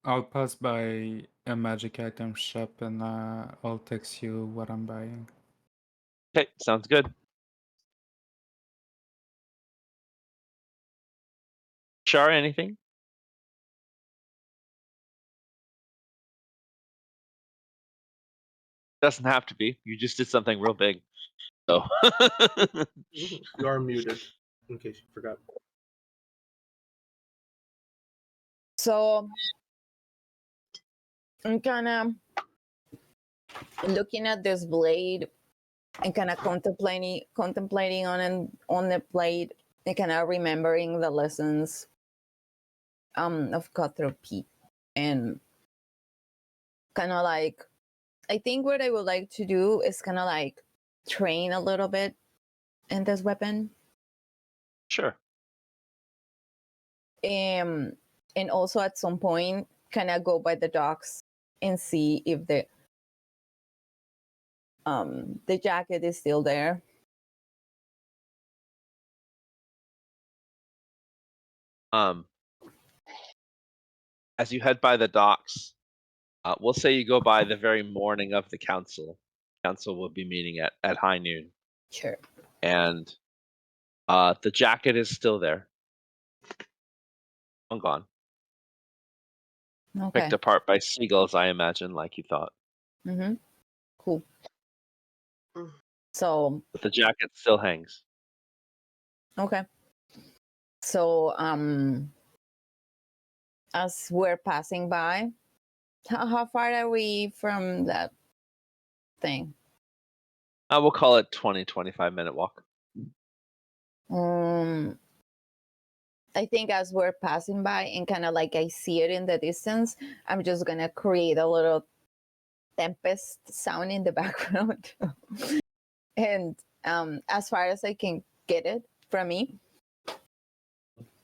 I'll pass by a magic item shop and I'll text you what I'm buying. Okay, sounds good. Kishara, anything? Doesn't have to be. You just did something real big. So You are muted, in case you forgot. So I'm kind of looking at this blade and kind of contemplating on the blade and kind of remembering the lessons of Cutthroat Pete, and kind of like, I think what I would like to do is kind of like train a little bit in this weapon. Sure. And also at some point kind of go by the docks and see if the jacket is still there. As you head by the docks, we'll say you go by the very morning of the council. Council will be meeting at high noon, Sure. and the jacket is still there. Gone. Okay. Picked apart by seagulls, I imagine, like you thought. Mm-hmm. Cool. So But the jacket still hangs. okay. So as we're passing by, how far are we from that thing? We'll call it 20-25 minute walk. I think as we're passing by and kind of like I see it in the distance, I'm just gonna create a little tempest sound in the background. And as far as I can get it from me,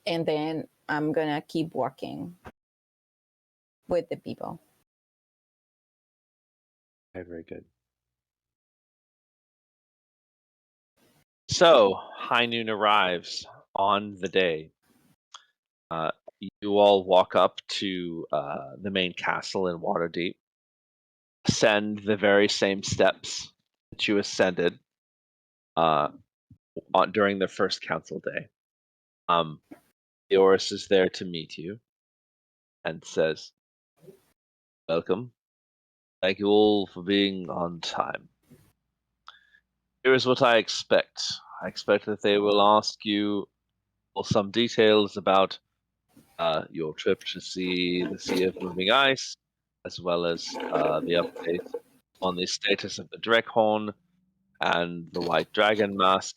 and then I'm gonna keep walking with the people. Okay, very good. So, high noon arrives on the day. You all walk up to the main castle in Waterdeep, ascend the very same steps that you ascended during the first council day. Eoris is there to meet you and says, "Welcome. Thank you all for being on time. Here is what I expect. I expect that they will ask you for some details about your trip to see the Sea of Moving Ice, as well as the update on the status of the Dreghorn and the White Dragon Mask.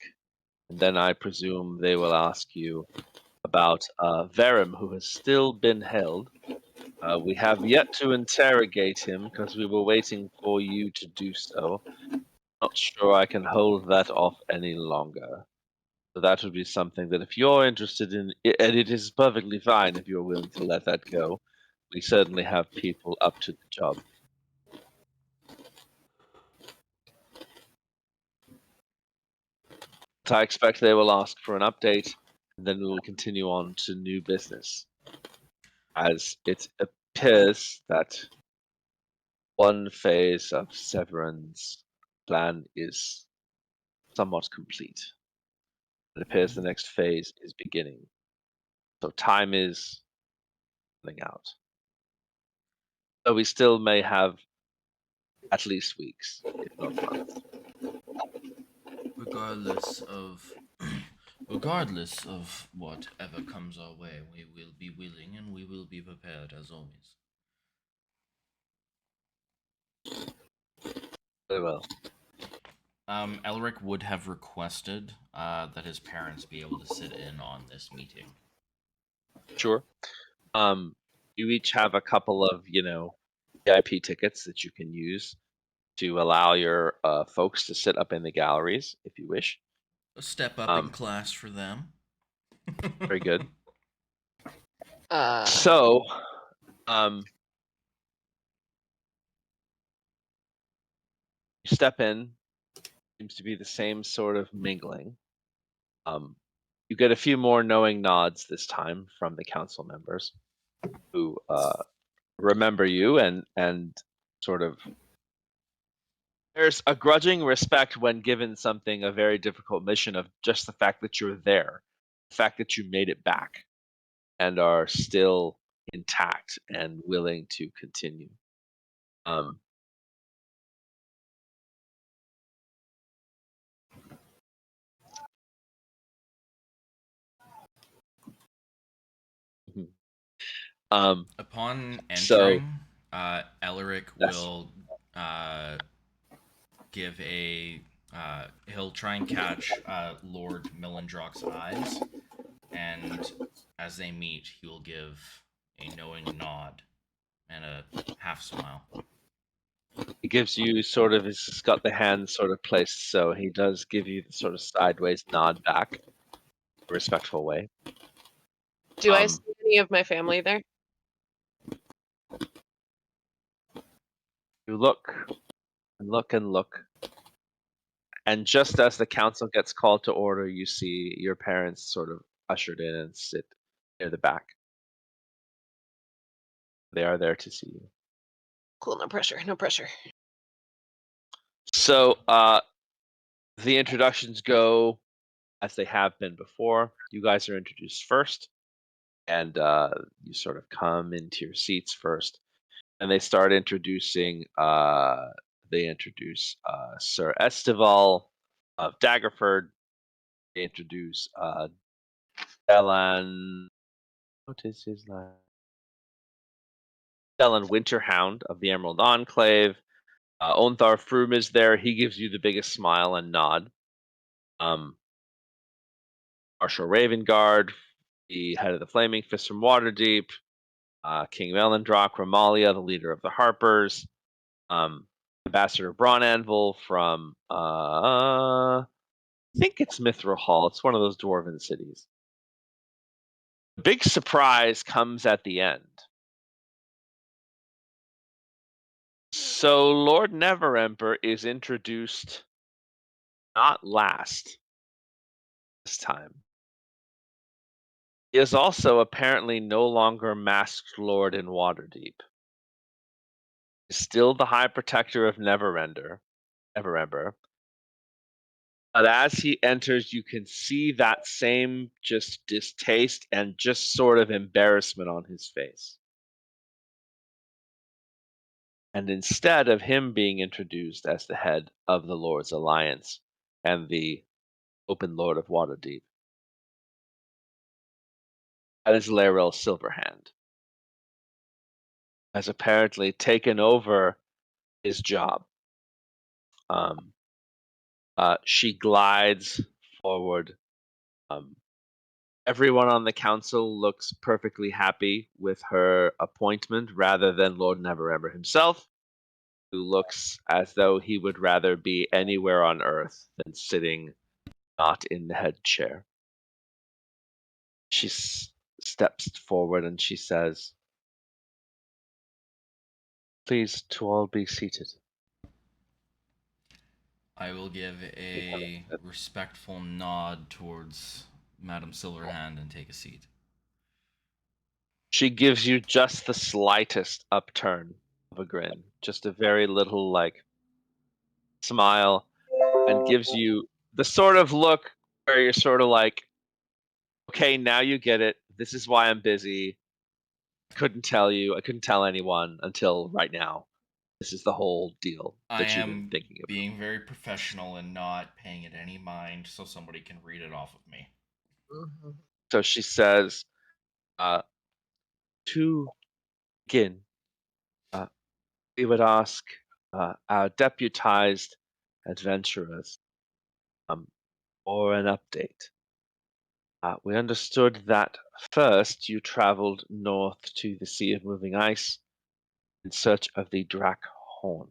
And then I presume they will ask you about Verum, who has still been held. We have yet to interrogate him because we were waiting for you to do so. Not sure I can hold that off any longer. So that would be something that if you're interested in, and it is perfectly fine if you're willing to let that go, we certainly have people up to the job. So I expect they will ask for an update, and then we will continue on to new business. As it appears that one phase of Severin's plan is somewhat complete. It appears the next phase is beginning. So time is running out. So we still may have at least weeks, if not months. Regardless of whatever comes our way, we will be willing and we will be prepared as always. Very well. Elric would have requested that his parents be able to sit in on this meeting. Sure. You each have a couple of, VIP tickets that you can use to allow your folks to sit up in the galleries if you wish. A step up in class for them. Very good. Uh, So, you step in. Seems to be the same sort of mingling. You get a few more knowing nods this time from the council members who remember you and sort of. There's a grudging respect when given something a very difficult mission of just the fact that you're there, the fact that you made it back and are still intact and willing to continue. Upon So- entering, Elric Yes. will give a. He'll try and catch Lord Millandrock's eyes, and as they meet, he will give a knowing nod and a half smile. He gives you sort of, he's got the hand sort of placed, so he does give you the sort of sideways nod back, a respectful way. Do I Um, see any of my family there? You look and look and look, and just as the council gets called to order, you see your parents sort of ushered in and sit near the back. They are there to see you. Cool, no pressure, no pressure. So the introductions go as they have been before. You guys are introduced first, and you sort of come into your seats first, and they start introducing. They introduce Sir Estival of Daggerford. They introduce Delan. What is his name? Delan Winterhound of the Emerald Enclave. Onthar Froom is there. He gives you the biggest smile and nod. Marshal Ravengard, the head of the Flaming Fist from Waterdeep. King Melendrock, Ramalia, the leader of the Harpers. Ambassador Bronanvil from, I think it's Mithril Hall. It's one of those dwarven cities. The big surprise comes at the end. So Lord Neverember is introduced not last this time. He is also apparently no longer masked lord in Waterdeep. He's still the High Protector of Neverember. But as he enters, you can see that same just distaste and just sort of embarrassment on his face. And instead of him being introduced as the head of the Lord's Alliance and the Open Lord of Waterdeep, that is Laerel Silverhand, has apparently taken over his job. She glides forward. Everyone on the council looks perfectly happy with her appointment rather than Lord Neverember himself, who looks as though he would rather be anywhere on Earth than sitting not in the head chair. She steps forward and she says, "Please to all be seated." I will give a respectful nod towards Madame Silverhand and take a seat. She gives you just the slightest upturn of a grin, just a very little like smile, and gives you the sort of look where you're sort of like, okay, now you get it. This is why I'm busy. I couldn't tell anyone until right now. This is the whole deal I that you've been am thinking about. being very professional and not paying it any mind so somebody can read it off of me. So she says, to begin, we would ask our deputized adventurers for an update. We understood that first you traveled north to the Sea of Moving Ice in search of the Drak Horn.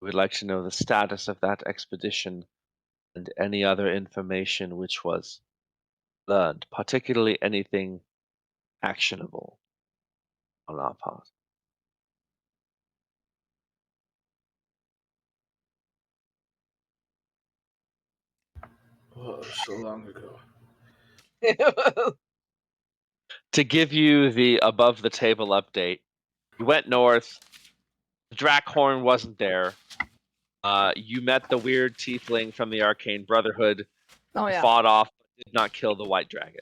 We would like to know the status of that expedition and any other information which was learned, particularly anything actionable on our part. Oh, so long ago. To give you the above the table update, you went north. The Drakhorn wasn't there. You met the weird tiefling from the Arcane Brotherhood. Oh yeah. Fought off, but did not kill the White Dragon.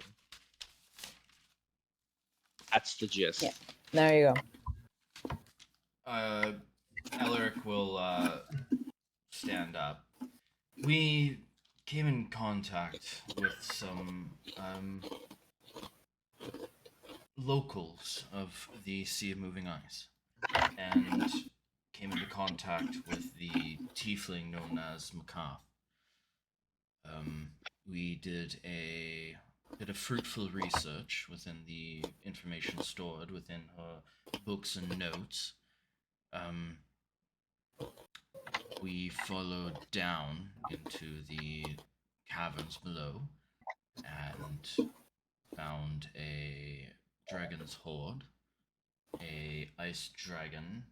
That's the gist. Yeah. There you go. Elric will stand up. We came in contact with some locals of the Sea of Moving Ice and came into contact with the tiefling known as Makath. We did a bit of fruitful research within the information stored within her books and notes. We followed down into the caverns below and found a dragon's horde, a ice dragon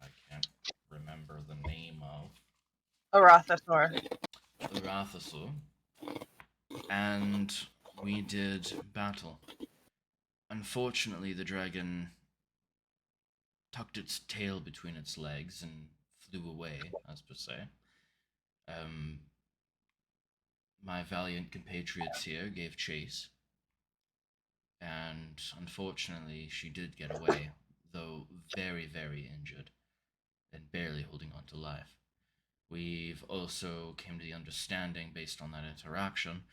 I can't remember the name of, Arathasaur. Arathasaur, and we did battle. Unfortunately, the dragon tucked its tail between its legs and flew away, as per se. My valiant compatriots here gave chase, and unfortunately, she did get away, though very, very injured and barely holding on to life. We've also came to the understanding, based on that interaction,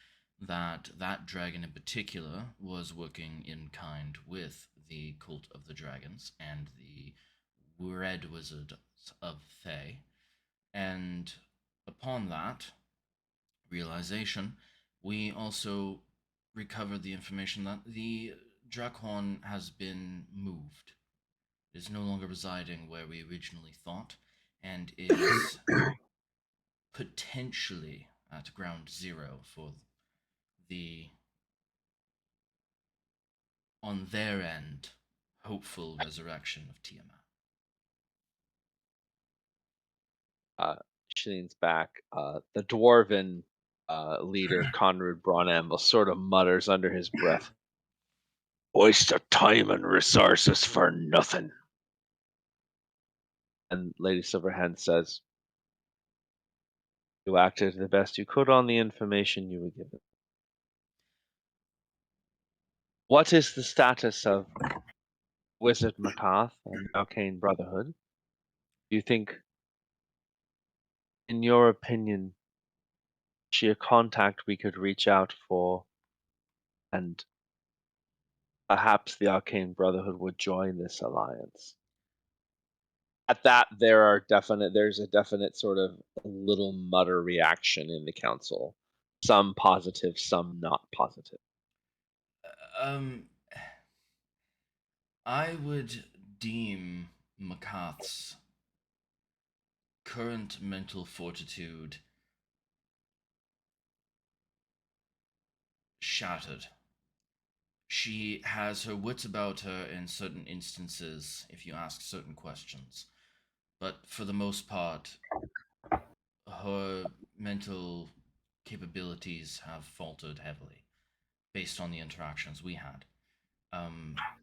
that that dragon in particular was working in kind with the Cult of the Dragons and the Red Wizard of Thay. And upon that realization, we also recovered the information that the Drakhorn has been moved. It is no longer residing where we originally thought, and is potentially at ground zero for the, on their end, hopeful resurrection of Tiamat. She leans back. The dwarven leader, Conrad Bronamble, sort of mutters under his breath, "Waste of time and resources for nothing." And Lady Silverhand says, "You acted the best you could on the information you were given. What is the status of Wizard Makath and Arcane Brotherhood? Do you think, in your opinion, is she a contact we could reach out for, and perhaps the Arcane Brotherhood would join this alliance?" At that, there's a definite sort of little mutter reaction in the council. Some positive, some not positive. I would deem Makath's current mental fortitude shattered. She has her wits about her in certain instances if you ask certain questions, but for the most part, her mental capabilities have faltered heavily based on the interactions we had.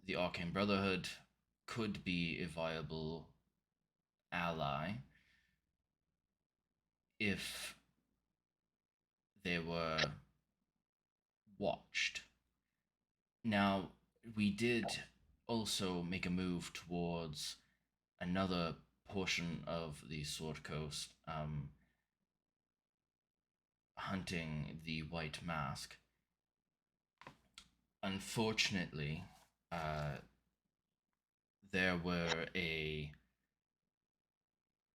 The Arcane Brotherhood could be a viable ally if they were watched. Now, we did also make a move towards another portion of the Sword Coast, hunting the White Mask. Unfortunately, there were a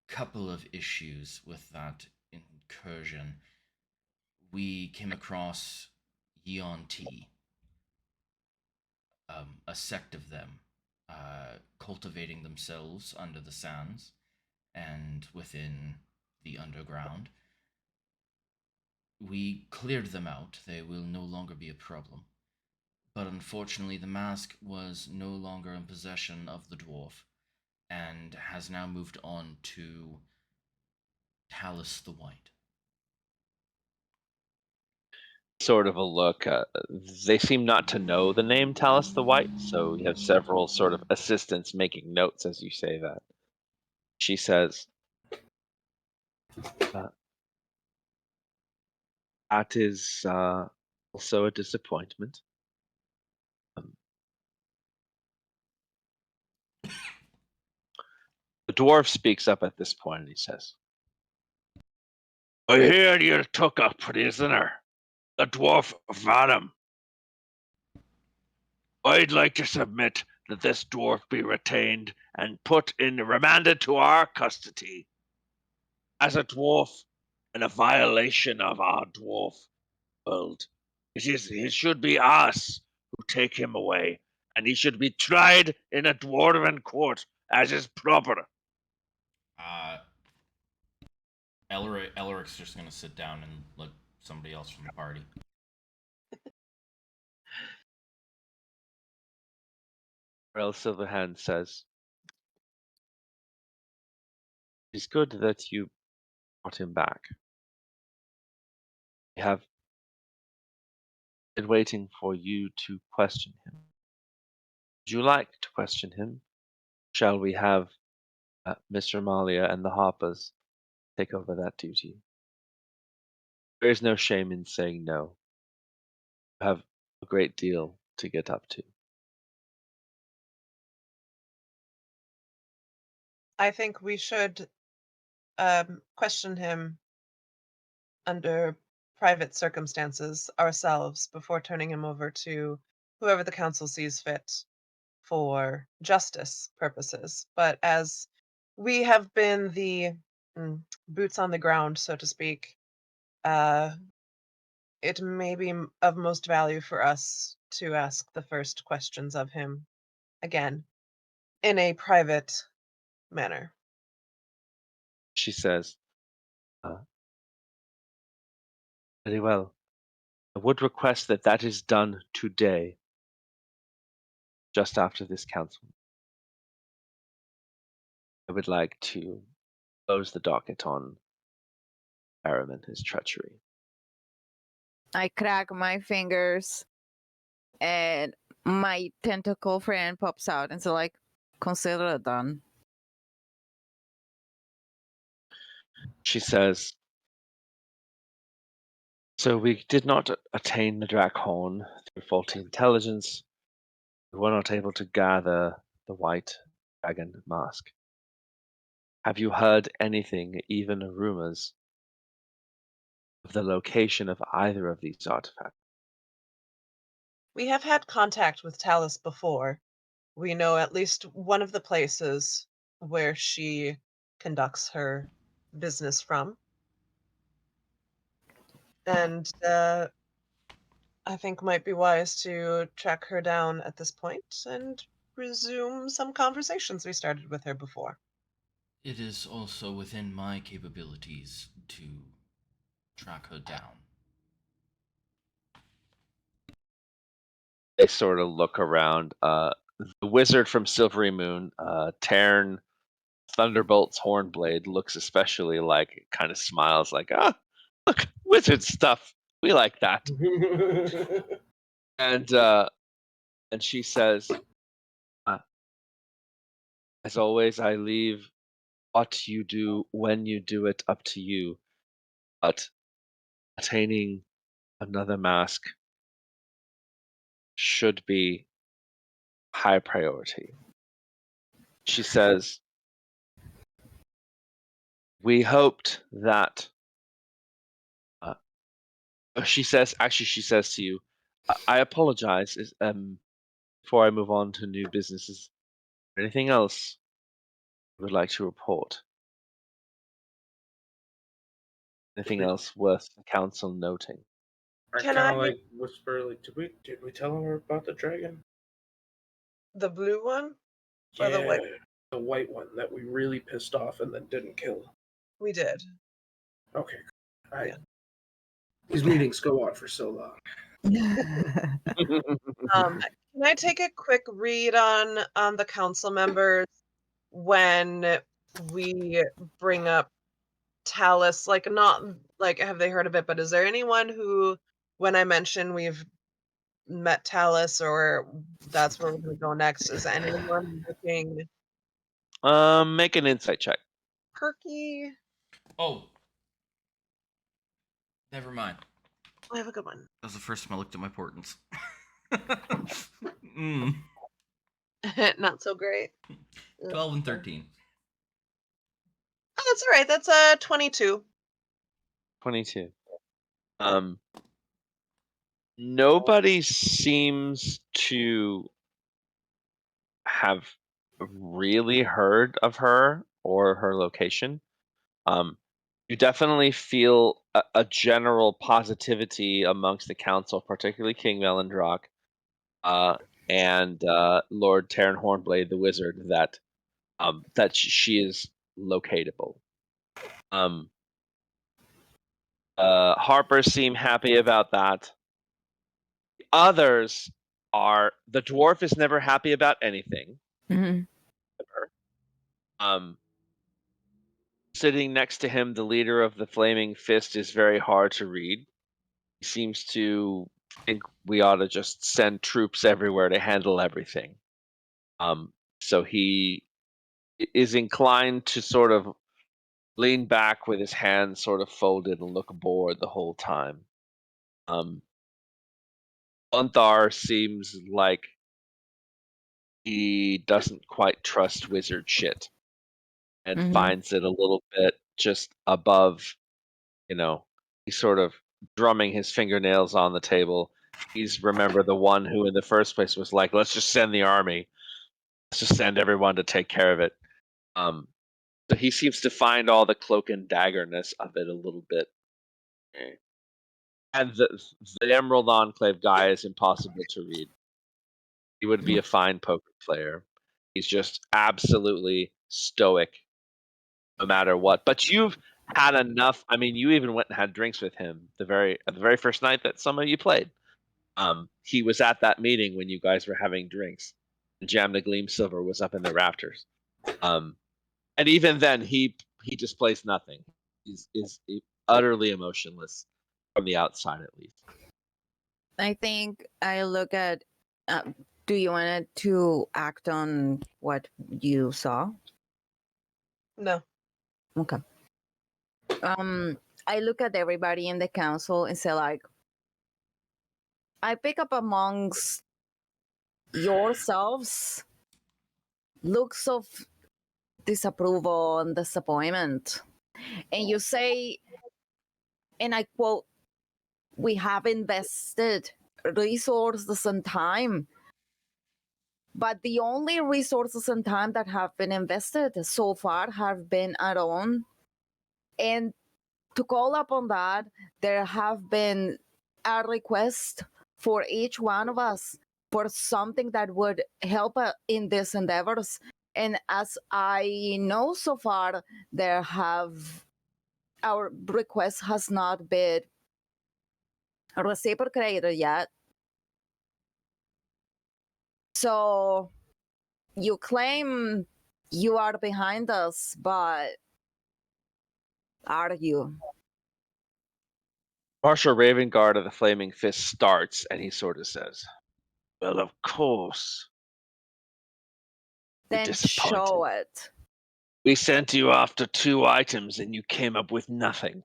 couple of issues with that incursion. We came across Yuan-Ti, a sect of them, cultivating themselves under the sands and within the underground. We cleared them out. They will no longer be a problem. But unfortunately, the mask was no longer in possession of the dwarf and has now moved on to Talus the White. Sort of a look. They seem not to know the name Talus the White, so you have several sort of assistants making notes as you say that. She says, "That is also a disappointment. The dwarf speaks up at this point and he says, "I hear you took a prisoner, the dwarf Vadim. I'd like to submit that this dwarf be retained and remanded to our custody. As a dwarf, and a violation of our dwarf world, it should be us who take him away, and he should be tried in a dwarven court as is proper. Elric's just gonna sit down and look somebody else from the party. Earl Silverhand says, "It's good that you brought him back. We have been waiting for you to question him. Would you like to question him? Shall we have Mr. Malia and the Harpers take over that duty? There is no shame in saying no. You have a great deal to get up to." I think we should question him under private circumstances ourselves before turning him over to whoever the council sees fit for justice purposes. But as we have been the boots on the ground, so to speak, it may be of most value for us to ask the first questions of him again in a private manner. She says, "Very well. I would request that that is done today, just after this council. I would like to close the docket on Aram and his treachery." I crack my fingers and my tentacle friend pops out and so like, consider it done. She says, "So we did not attain the Drakhorn through faulty intelligence. We were not able to gather the white dragon mask. Have you heard anything, even rumors, of the location of either of these artifacts?" We have had contact with Talus before. We know at least one of the places where she conducts her business from. And I think might be wise to track her down at this point and resume some conversations we started with her before. It is also within my capabilities to track her down. They sort of look around. The wizard from Silvery Moon, Tarn Thunderbolt's Hornblade, looks especially like, kind of smiles like, look, wizard stuff. We like that. And she says, "As always, I leave what you do when you do it up to you. But attaining another mask should be high priority." She says, "We hoped that." She says to you, "I apologize. Before I move on to new businesses, anything else you would like to report? Anything else worth the council noting?" I Can kind I- of like whisper, like, did we tell her about the dragon? The blue one? Or the white? The white one that we really pissed off and then didn't kill. We did. Okay. Yeah. These meetings go on for so long. Can I take a quick read on the council members when we bring up Talus? Like, not like have they heard of it, but is there anyone who, when I mention we've met Talus or that's where we're gonna go next, is anyone looking Make an insight check. perky? Oh. Never mind. I have a good one. That was the first time I looked at my portents. Not so great. 12 and 13. Oh, that's all right. That's 22. 22. Nobody seems to have really heard of her or her location. You definitely feel a general positivity amongst the council, particularly King Melindrock, and Lord Terran Hornblade, the wizard, that she is locatable. Harper seem happy about that. Others are, the dwarf is never happy about anything. Mhm. Ever. Sitting next to him, the leader of the Flaming Fist is very hard to read. He seems to think we ought to just send troops everywhere to handle everything. So he is inclined to sort of lean back with his hands sort of folded and look bored the whole time. Unthar seems like he doesn't quite trust wizard shit and Mhm. finds it a little bit just above, he's sort of drumming his fingernails on the table. He's, remember, the one who in the first place was like, let's just send the army. Let's just send everyone to take care of it. So he seems to find all the cloak and daggerness of it a little bit. And the Emerald Enclave guy is impossible to read. He would be a fine poker player. He's just absolutely stoic no matter what. But you've had enough. I mean, you even went and had drinks with him the very first night that some of you played. He was at that meeting when you guys were having drinks. Jam the Gleam Silver was up in the rafters. And even then, he displays nothing. He's utterly emotionless from the outside, at least. I think I look at. Do you want to act on what you saw? No. Okay. I look at everybody in the council and say, like, I pick up amongst yourselves looks of disapproval and disappointment. And you say, and I quote, we have invested resources and time. But the only resources and time that have been invested so far have been our own. And to call upon that, there have been a request for each one of us for something that would help in these endeavors. And as I know so far, our request has not been reciprocated yet. So you claim you are behind us, but are you? Marshal Ravengard of the Flaming Fist starts, and he sort of says, well, of course. You're Then disappointed. show it. We sent you after 2 items, and you came up with nothing.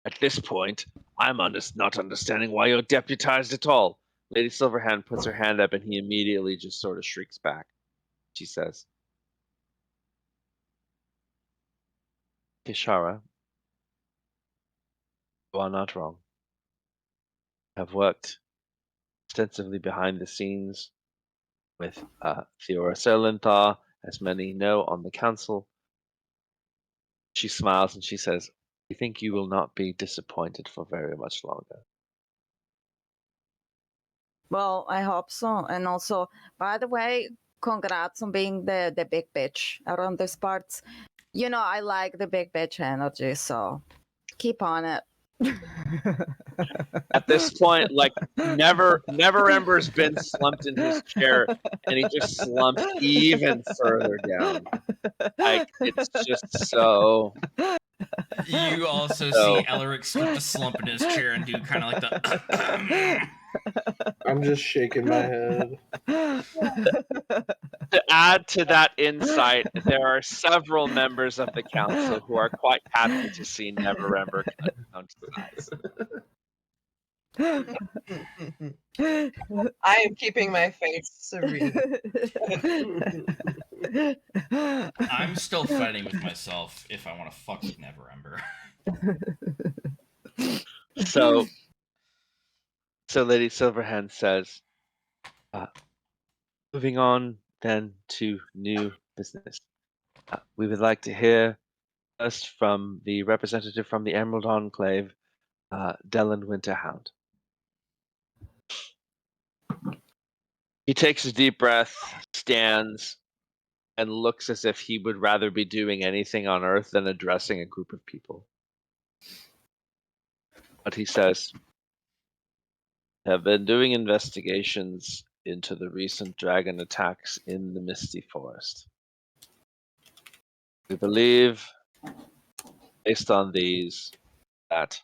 At this point, I'm not understanding why you're deputized at all. Lady Silverhand puts her hand up, and he immediately just sort of shrieks back. She says, Kishara, you are not wrong. I have worked extensively behind the scenes with Theora Serlinthar, as many know, on the council. She smiles and she says, I think you will not be disappointed for very much longer. Well, I hope so. And also, by the way, congrats on being the big bitch around these parts. You know, I like the big bitch energy, so keep on it. At this point, like, Never Ember's been slumped in his chair, and he just slumps even further down. Like, it's just so. You also So- see Elric start to slump in his chair and do kind of like the. I'm just shaking my head. To add to that insight, there are several members of the council who are quite happy to see Never Ember cut down to size. I am keeping my face serene. I'm still fighting with myself if I want to fuck with Never Ember. So Lady Silverhand says, moving on then to new business. We would like to hear first from the representative from the Emerald Enclave, Dellan Winterhound. He takes a deep breath, stands, and looks as if he would rather be doing anything on Earth than addressing a group of people. But he says, have been doing investigations into the recent dragon attacks in the Misty Forest. We believe, based on these, that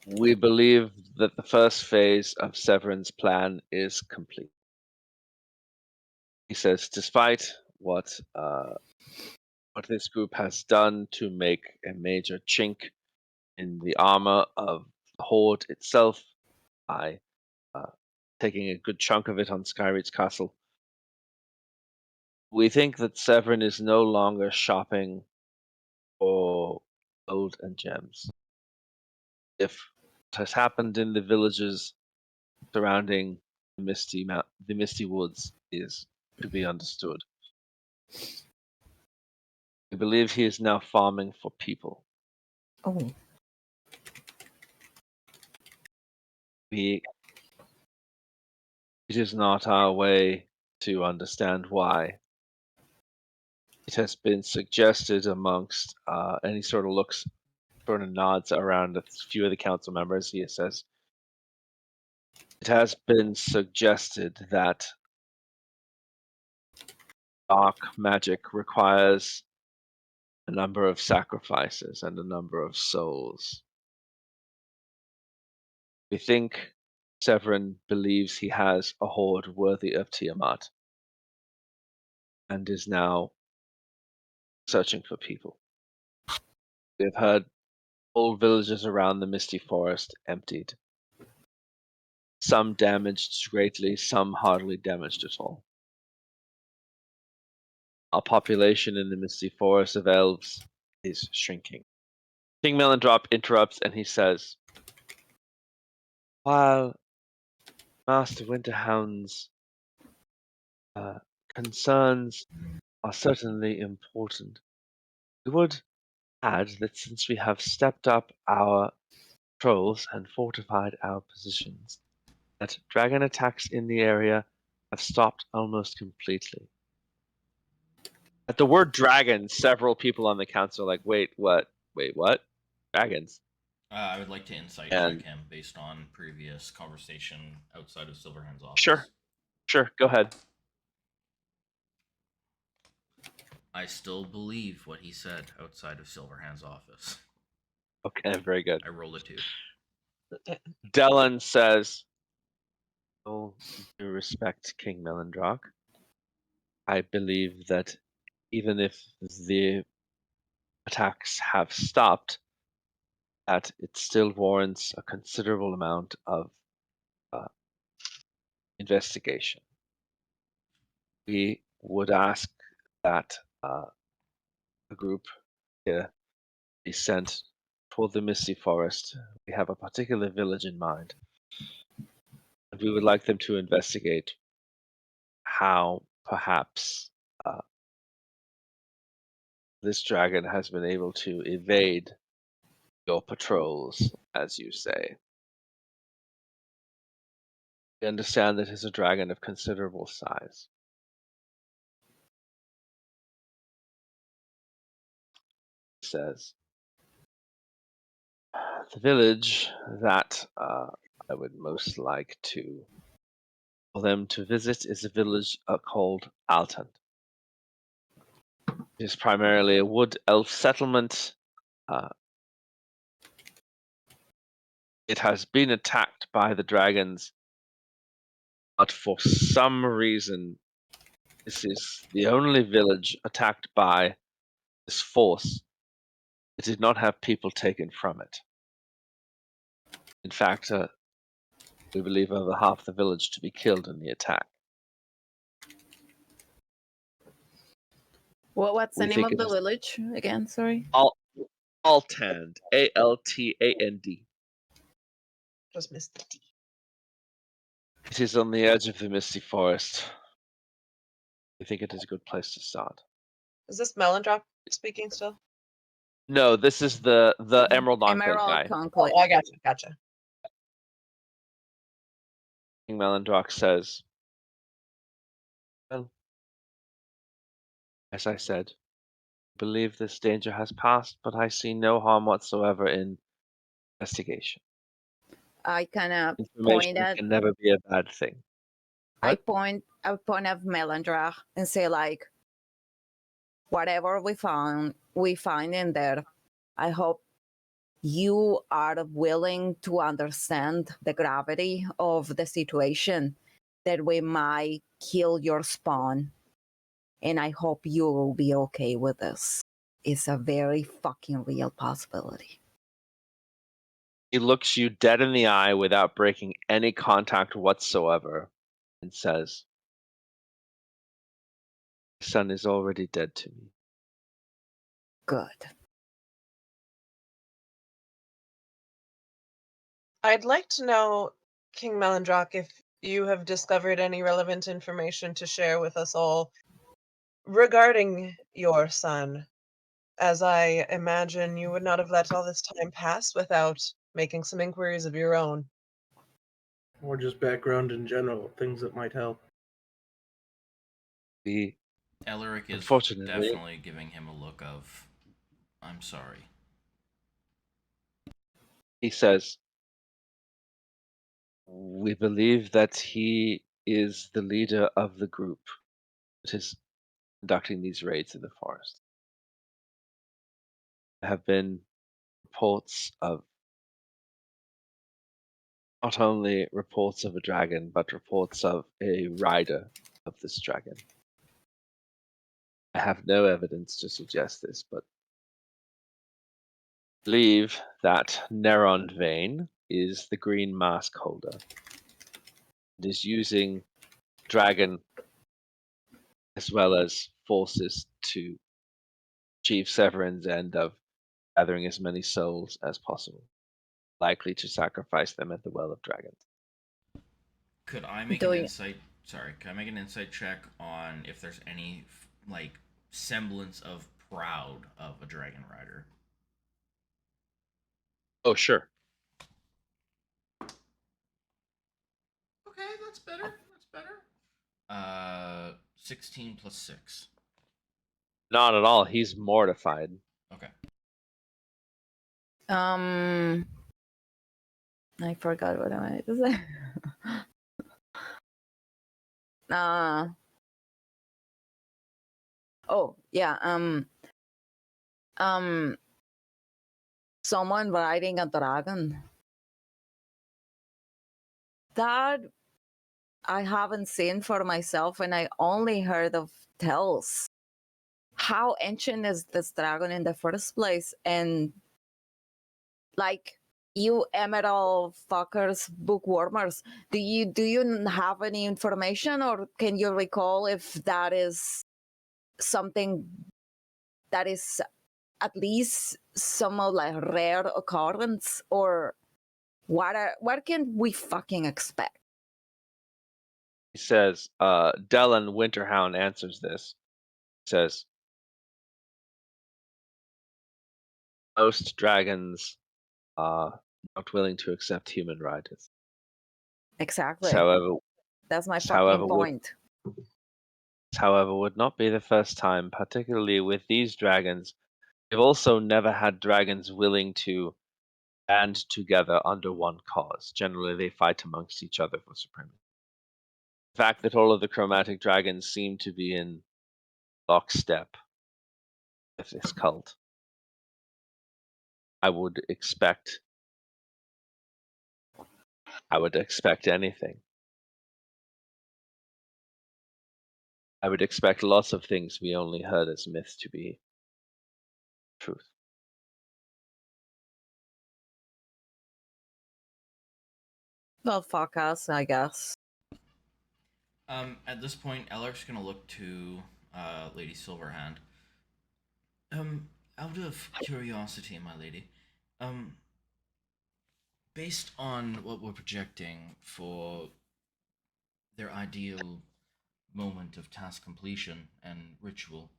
we believe that the first phase of Severin's plan is complete. He says, despite what this group has done to make a major chink in the armor of the Horde itself by taking a good chunk of it on Skyreach Castle, we think that Severin is no longer shopping for gold and gems. If what has happened in the villages surrounding the Misty Woods is to be understood, we believe he is now farming for people. Oh. It is not our way to understand why. It has been suggested amongst any sort of looks, sort of nods around a few of the council members. He says, it has been suggested that dark magic requires a number of sacrifices and a number of souls. We think Severin believes he has a horde worthy of Tiamat and is now searching for people. We have heard whole villages around the Misty Forest emptied. Some damaged greatly, some hardly damaged at all. Our population in the Misty Forest of elves is shrinking. King Melindrop interrupts and he says, while Master Winterhound's concerns are certainly important, we would add that since we have stepped up our patrols and fortified our positions, that dragon attacks in the area have stopped almost completely. At the word dragon, several people on the council are like, wait, what? Wait, what? Dragons? I would like to insight And- check him based on previous conversation outside of Silverhand's office. Sure, go ahead. I still believe what he said outside of Silverhand's office. Okay, very good. I rolled a 2. Dellan says, all due respect, King Melindrock, I believe that even if the attacks have stopped, that it still warrants a considerable amount of investigation. We would ask that a group here be sent toward the Misty Forest. We have a particular village in mind. And we would like them to investigate how perhaps this dragon has been able to evade your patrols, as you say. We understand that it's a dragon of considerable size. He says, the village that I would most like for them to visit is a village called Alton. It is primarily a wood elf settlement. It has been attacked by the dragons, but for some reason, this is the only village attacked by this force that did not have people taken from it. In fact, we believe over half the village to be killed in the attack. What's the We name think of it the is- village again? Sorry. Altand, Altand. Just missed the D. It is on the edge of the misty forest. I think it is a good place to start. Is this Melondrop speaking still? No, this is the Emerald Enclave Emerald guy. Conclave. Oh, I gotcha. King Melandrox says, "Well, as I said, I believe this danger has passed, but I see no harm whatsoever in investigation. I kind of Information point at can never be a bad thing." I What? point at Melandra and say like, whatever we find in there, I hope you are willing to understand the gravity of the situation, that we might kill your spawn, and I hope you will be okay with this. It's a very fucking real possibility. He looks you dead in the eye without breaking any contact whatsoever and says, "My son is already dead to me." Good. I'd like to know, King Melandrock, if you have discovered any relevant information to share with us all regarding your son, as I imagine you would not have let all this time pass without making some inquiries of your own. Or just background in general, things that might help. The Elric is Unfortunately- definitely giving him a look of, I'm sorry. He says, "We believe that he is the leader of the group that is conducting these raids in the forest. There have been reports of not only reports of a dragon, but reports of a rider of this dragon. I have no evidence to suggest this, but I believe that Neron Vane is the green mask holder. It is using dragon as well as forces to achieve Severin's end of gathering as many souls as possible, likely to sacrifice them at the Well of Dragons." Could I make Doing- an insight? Sorry, can I make an insight check on if there's any like semblance of proud of a dragon rider? Oh, sure. Okay, that's better. That's better. 16 plus 6. Not at all. He's mortified. Okay. I forgot what I wanted to say. Oh yeah. Someone riding a dragon. That I haven't seen for myself, and I only heard of tales. How ancient is this dragon in the first place? And like, you emerald fuckers, bookwormers, do you have any information, or can you recall if that is something that is at least somewhat like rare occurrence, or what can we fucking expect? He says, Dellen Winterhound answers this. He says, "Most dragons are not willing to accept human riders. Exactly. However, That's my this, fucking however, point. would not be the first time, particularly with these dragons. We've also never had dragons willing to band together under one cause. Generally, they fight amongst each other for supremacy. The fact that all of the chromatic dragons seem to be in lockstep with this cult, I would expect anything. I would expect lots of things we only heard as myths to be truth." Well, fuck us, I guess. At this point, Elric's gonna look to Lady Silverhand. Out of curiosity, my lady, based on what we're projecting for their ideal moment of task completion and ritual,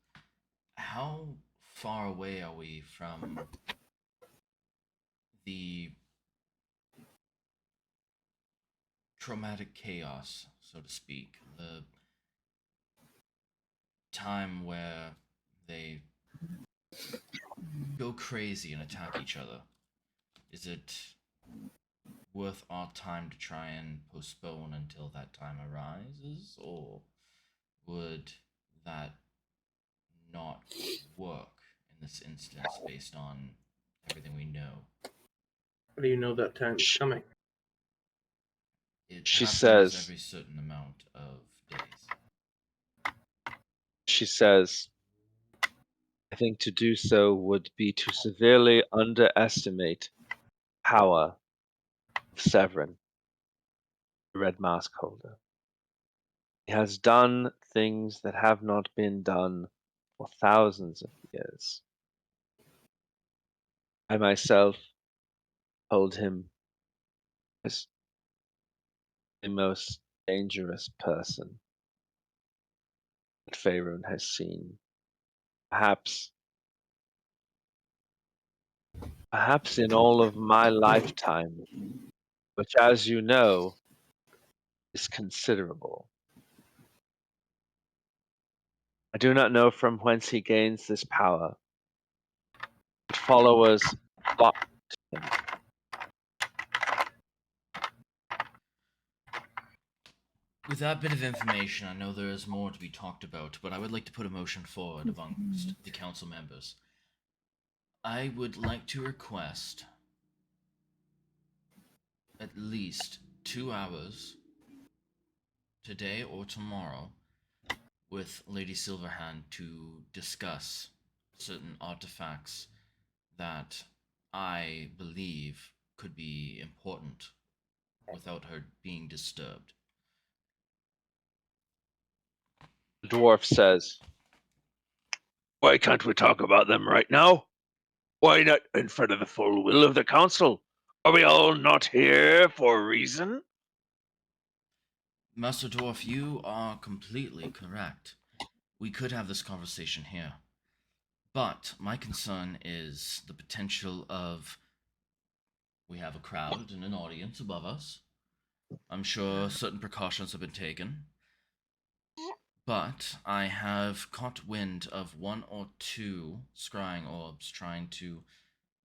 how far away are we from the traumatic chaos, so to speak, the time where they go crazy and attack each other? Is it worth our time to try and postpone until that time arises, or would that not work in this instance based on everything we know? How do you know that time's coming? It She happens says- every certain amount of days. She says, I think to do so would be to severely underestimate power of Severin, the Red Mask Holder. He has done things that have not been done for thousands of years. I myself hold him as the most dangerous person that Faerun has seen. Perhaps in all of my lifetime, which, as you know, is considerable. I do not know from whence he gains this power, but followers flock to him. With that bit of information, I know there is more to be talked about, but I would like to put a motion forward amongst the council members. I would like to request at least 2 hours today or tomorrow with Lady Silverhand to discuss certain artifacts that I believe could be important without her being disturbed. The dwarf says, why can't we talk about them right now? Why not in front of the full will of the council? Are we all not here for a reason? Master Dwarf, you are completely correct. We could have this conversation here. But my concern is the potential of... We have a crowd and an audience above us. I'm sure certain precautions have been taken. But I have caught wind of 1 or 2 scrying orbs trying to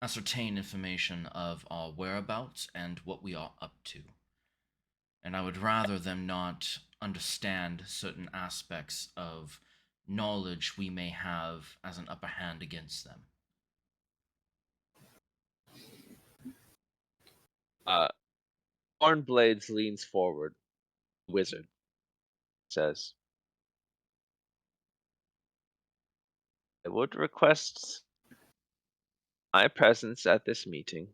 ascertain information of our whereabouts and what we are up to. And I would rather them not understand certain aspects of knowledge we may have as an upper hand against them. Hornblades leans forward. Wizard says, I would request my presence at this meeting.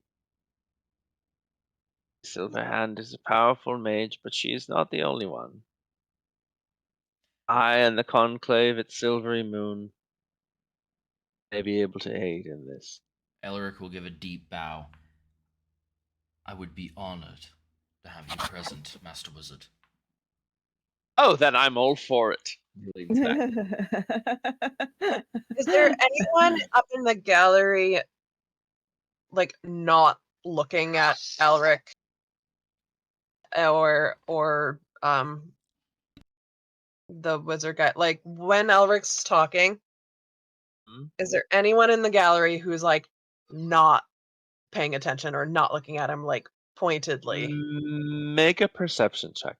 Silverhand is a powerful mage, but she is not the only one. I and the conclave at Silvery Moon may be able to aid in this. Elric will give a deep bow. I would be honored to have you present, Master Wizard. Oh, then I'm all for it. He leans back. Is there anyone up in the gallery, like, not looking at Elric or the wizard guy? Like, when Elric's talking, is there anyone in the gallery who's like not paying attention or not looking at him like pointedly? Make a perception check.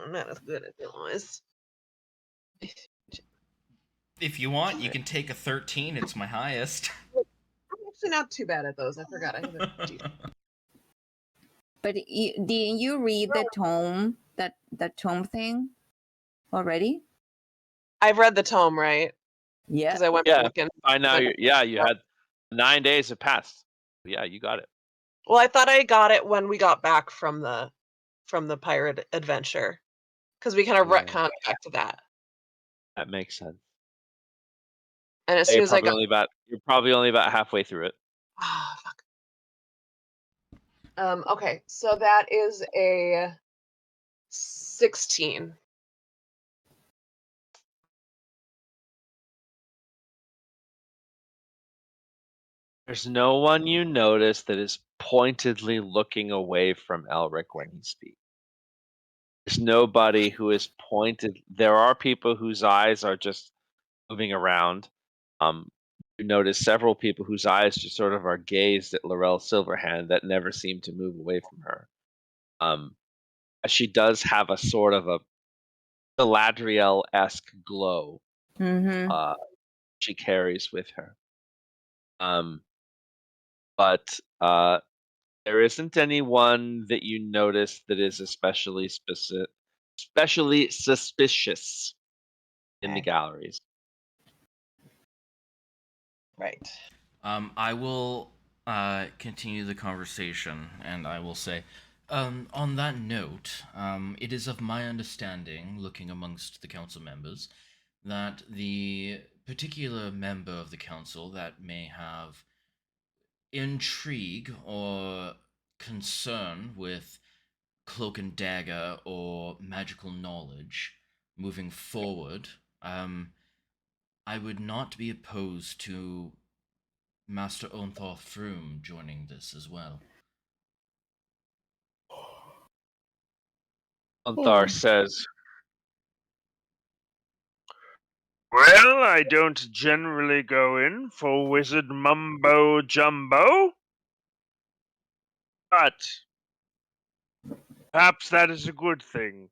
I'm not as good at noise. If you want, you can take a 13. It's my highest. I'm actually not too bad at those. I forgot I have a D. But didn't you read the tome, that tome thing already? I've read the tome, right? Yeah. Because I went Yeah. back and By now, Then- you had 9 days have passed. Yeah, you got it. well, I thought I got it when we got back from the pirate adventure, because we kind of Yeah. retconned back to that. That makes sense. And as soon as I got, You're probably only about halfway through it. ah, fuck. Okay, so that is a 16. There's no one you notice that is pointedly looking away from Elric when he speaks. There's nobody who is pointed. There are people whose eyes are just moving around. You notice several people whose eyes just sort of are gazed at Laurel Silverhand that never seem to move away from her. She does have a sort of a Galadriel-esque glow Mm-hmm. she carries with her. But there isn't anyone that you notice that is especially suspicious in the Okay. galleries. Right. I will continue the conversation, and I will say, on that note, it is of my understanding, looking amongst the council members, that the particular member of the council that may have intrigue or concern with cloak and dagger or magical knowledge moving forward, I would not be opposed to Master Onthor Froom joining this as well. Onthar says, "Well, I don't generally go in for wizard mumbo jumbo, but perhaps that is a good thing.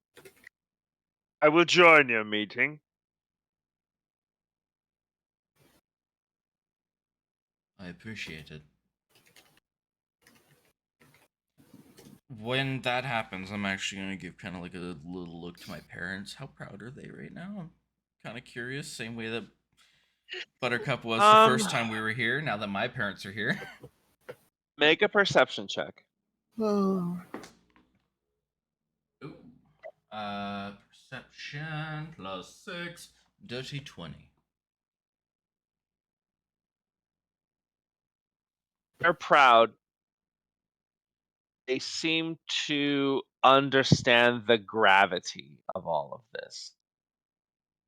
I will join your meeting." I appreciate it. When that happens, I'm actually going to give kind of like a little look to my parents. How proud are they right now? I'm kind of curious. Same way that Buttercup was the first time we were here, now that my parents are here. Make a perception check. Oh. Ooh. Perception +6, dirty 20. They're proud. They seem to understand the gravity of all of this.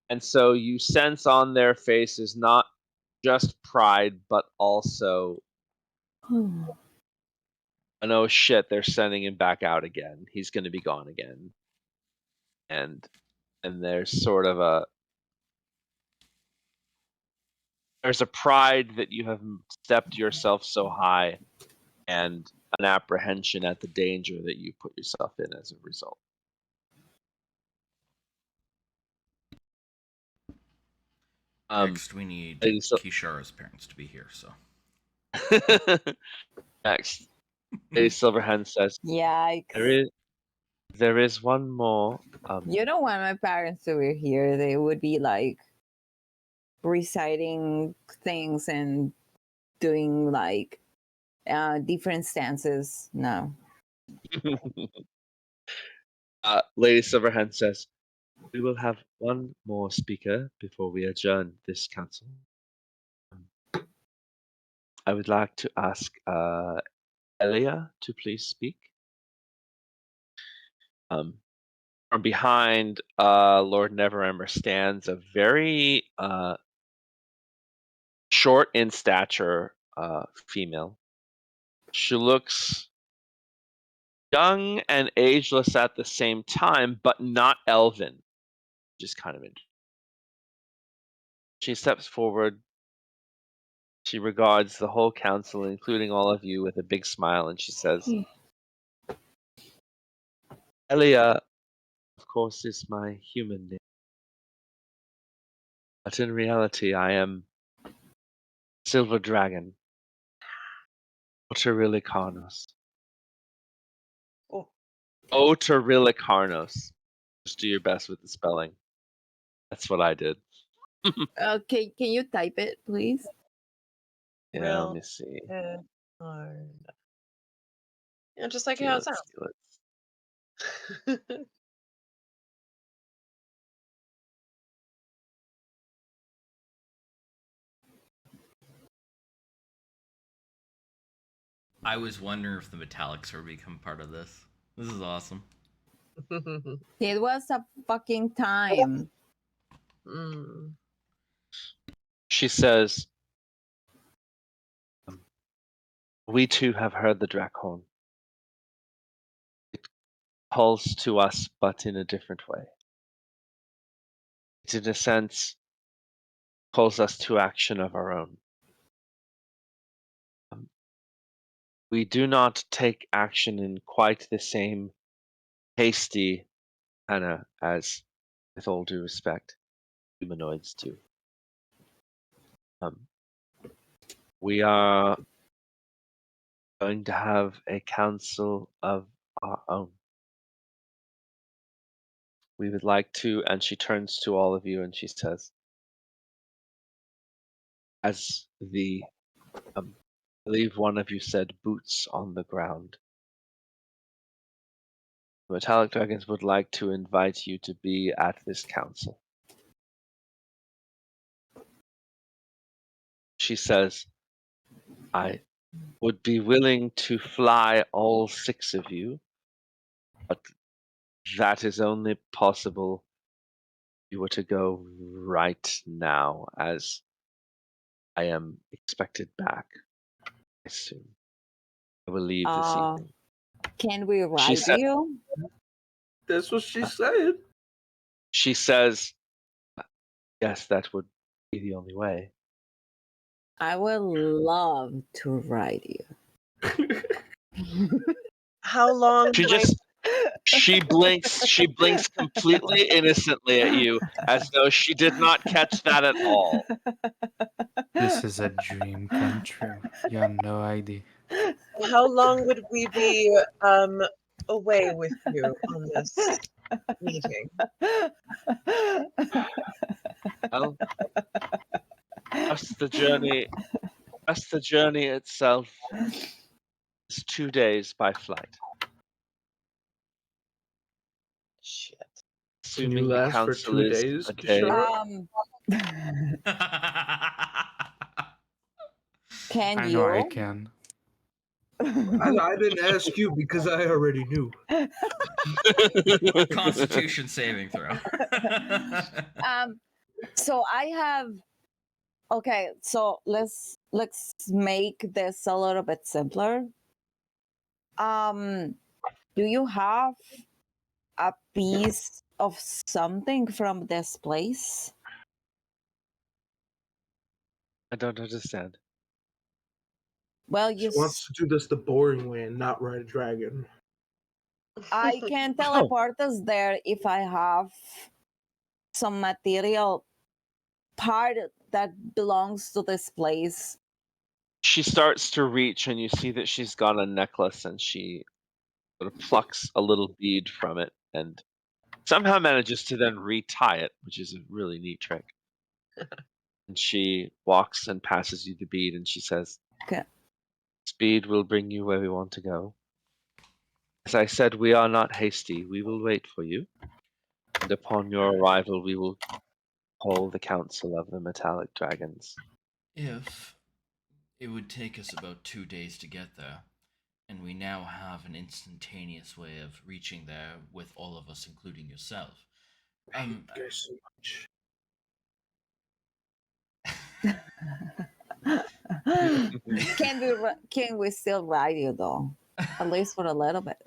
And so you sense on their faces not just pride, but also, oh shit, they're sending him back out again. He's going to be gone again. And there's sort of there's a pride that you have stepped yourself so high, and an apprehension at the danger that you put yourself in as a result. Next, we need Lady Sil- Kishara's parents to be here, so. Next, Lady Silverhand says, Yikes. there is one more. You know, when my parents were here, they would be like reciting things and doing like different stances. No. Lady Silverhand says, we will have one more speaker before we adjourn this council. I would like to ask Elia to please speak. From behind Lord Neverember stands a very short in stature female. She looks young and ageless at the same time, but not elven, which is kind of interesting. She steps forward. She regards the whole council, including all of you, with a big smile, and she says, Elia, of course, is my human name. But in reality, I am Silver Dragon, Otorilicarnos. Oh. Otorilicarnos. Just do your best with the spelling. That's what I did. Okay, can you type it, please? Yeah, let me see. Hard. Yeah, just like Okay, how it let's see. sounds. I was wondering if the Metallics were become part of this. This is awesome. It was a fucking time. Mm. She says, "We too have heard the Drakhorn. It calls to us, but in a different way. It, in a sense, calls us to action of our own. We do not take action in quite the same hasty manner as, with all due respect, humanoids do. We are going to have a council of our own. We would like to," and she turns to all of you and she says, as the, I believe one of you said, boots on the ground. The Metallic Dragons would like to invite you to be at this council. She says, "I would be willing to fly all 6 of you, but that is only possible if you were to go right now, as I am expected back soon. I will leave this evening." Can we She ride said, you? That's what she said. she says, "Yes, that would be the only way." I would love to ride you. How long? She just she blinks completely innocently at you, as though she did not catch that at all. This is a dream come true. You have no idea. How long would we be away with you on this meeting? Well, just the journey itself is 2 days by flight. Shit. Can you Assuming the last for council 2 is days, a day. Kishara? Can I know I you? can. I didn't ask you because I already knew. Constitution saving throw. So I have. Okay, so let's make this a little bit simpler. Do you have a piece of something from this place? I don't understand. Well, She wants to do this the boring way and not ride a dragon. I can teleport us there if I have some material part that belongs to this place. She starts to reach, and you see that she's got a necklace, and she sort of plucks a little bead from it and somehow manages to then retie it, which is a really neat trick. And she walks and passes you the bead, and she says, Okay. "This bead will bring you where we want to go. As I said, we are not hasty. We will wait for you. And upon your arrival, we will call the council of the Metallic Dragons." If it would take us about 2 days to get there, and we now have an instantaneous way of reaching there with all of us, including yourself. I hate you guys so much. Can we still ride you though? At least for a little bit.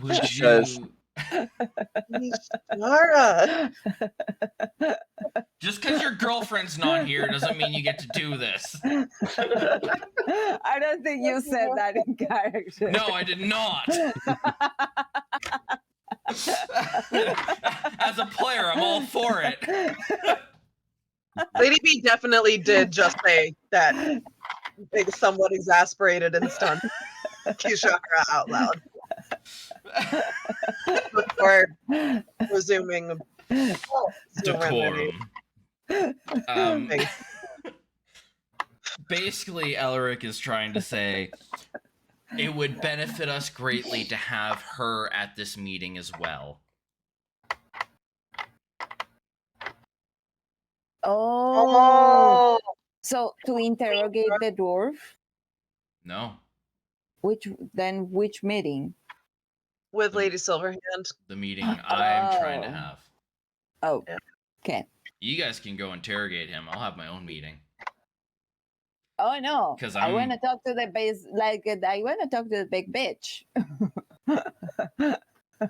Would She says- you? Mara! Just because your girlfriend's not here doesn't mean you get to do this. I don't think you said that in character. No, I did not. As a player, I'm all for it. Lady B definitely did just say that somewhat exasperated and stunned Kishara out loud. Before resuming serenity. Decorum. Basically, Elric is trying to say it would benefit us greatly to have her at this meeting as well. Oh. So to interrogate the dwarf? No. Which meeting? with The- Lady Silverhand. The meeting I'm trying to Oh. have. Oh, Yeah. okay. You guys can go interrogate him. I'll have my own meeting. Oh no, 'Cause I want to I'm- talk to the base. Like I want to talk to the big bitch.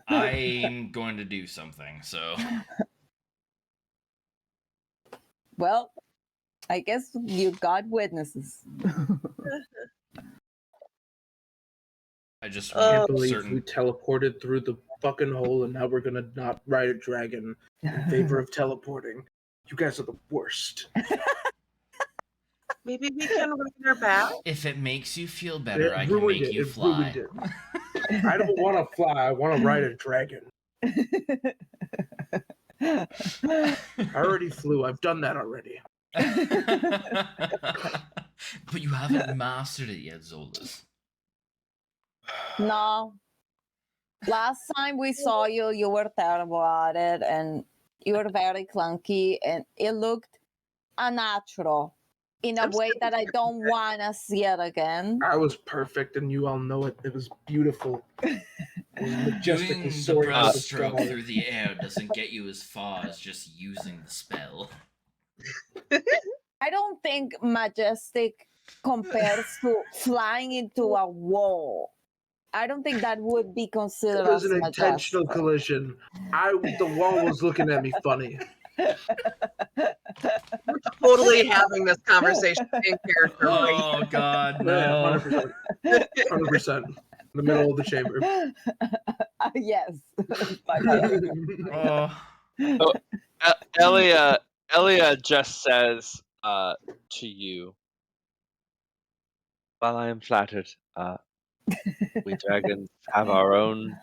I'm going to do something, so Well, I guess you got witnesses. I just I want can't believe certain. we teleported through the fucking hole and now we're gonna not ride a dragon in favor of teleporting. You guys are the worst. Maybe we can ride her back. If it makes you feel better, I can ruined make it. you It fly. ruined it. I don't want to fly. I want to ride a dragon. I already flew. I've done that already. But you haven't mastered it yet, Zolas. No. Last time we saw you, you were terrible at it, and you were very clunky, and it looked unnatural in a I'm way still that I don't want to see it again. I was perfect, and you all know it. It was beautiful. I was Doing majestically the soaring out of the breaststroke sky. through the air doesn't get you as far as just using the spell. I don't think majestic compares to flying into a wall. I don't think that would be It considered was as an intentional majestic. collision. The wall was looking at me funny. We're totally having this conversation in character right Oh God, Yeah, no! 100%. In the middle of the chamber. Yes. Fuck yeah. Oh, Elia just says to you, while I am flattered, we dragons have our own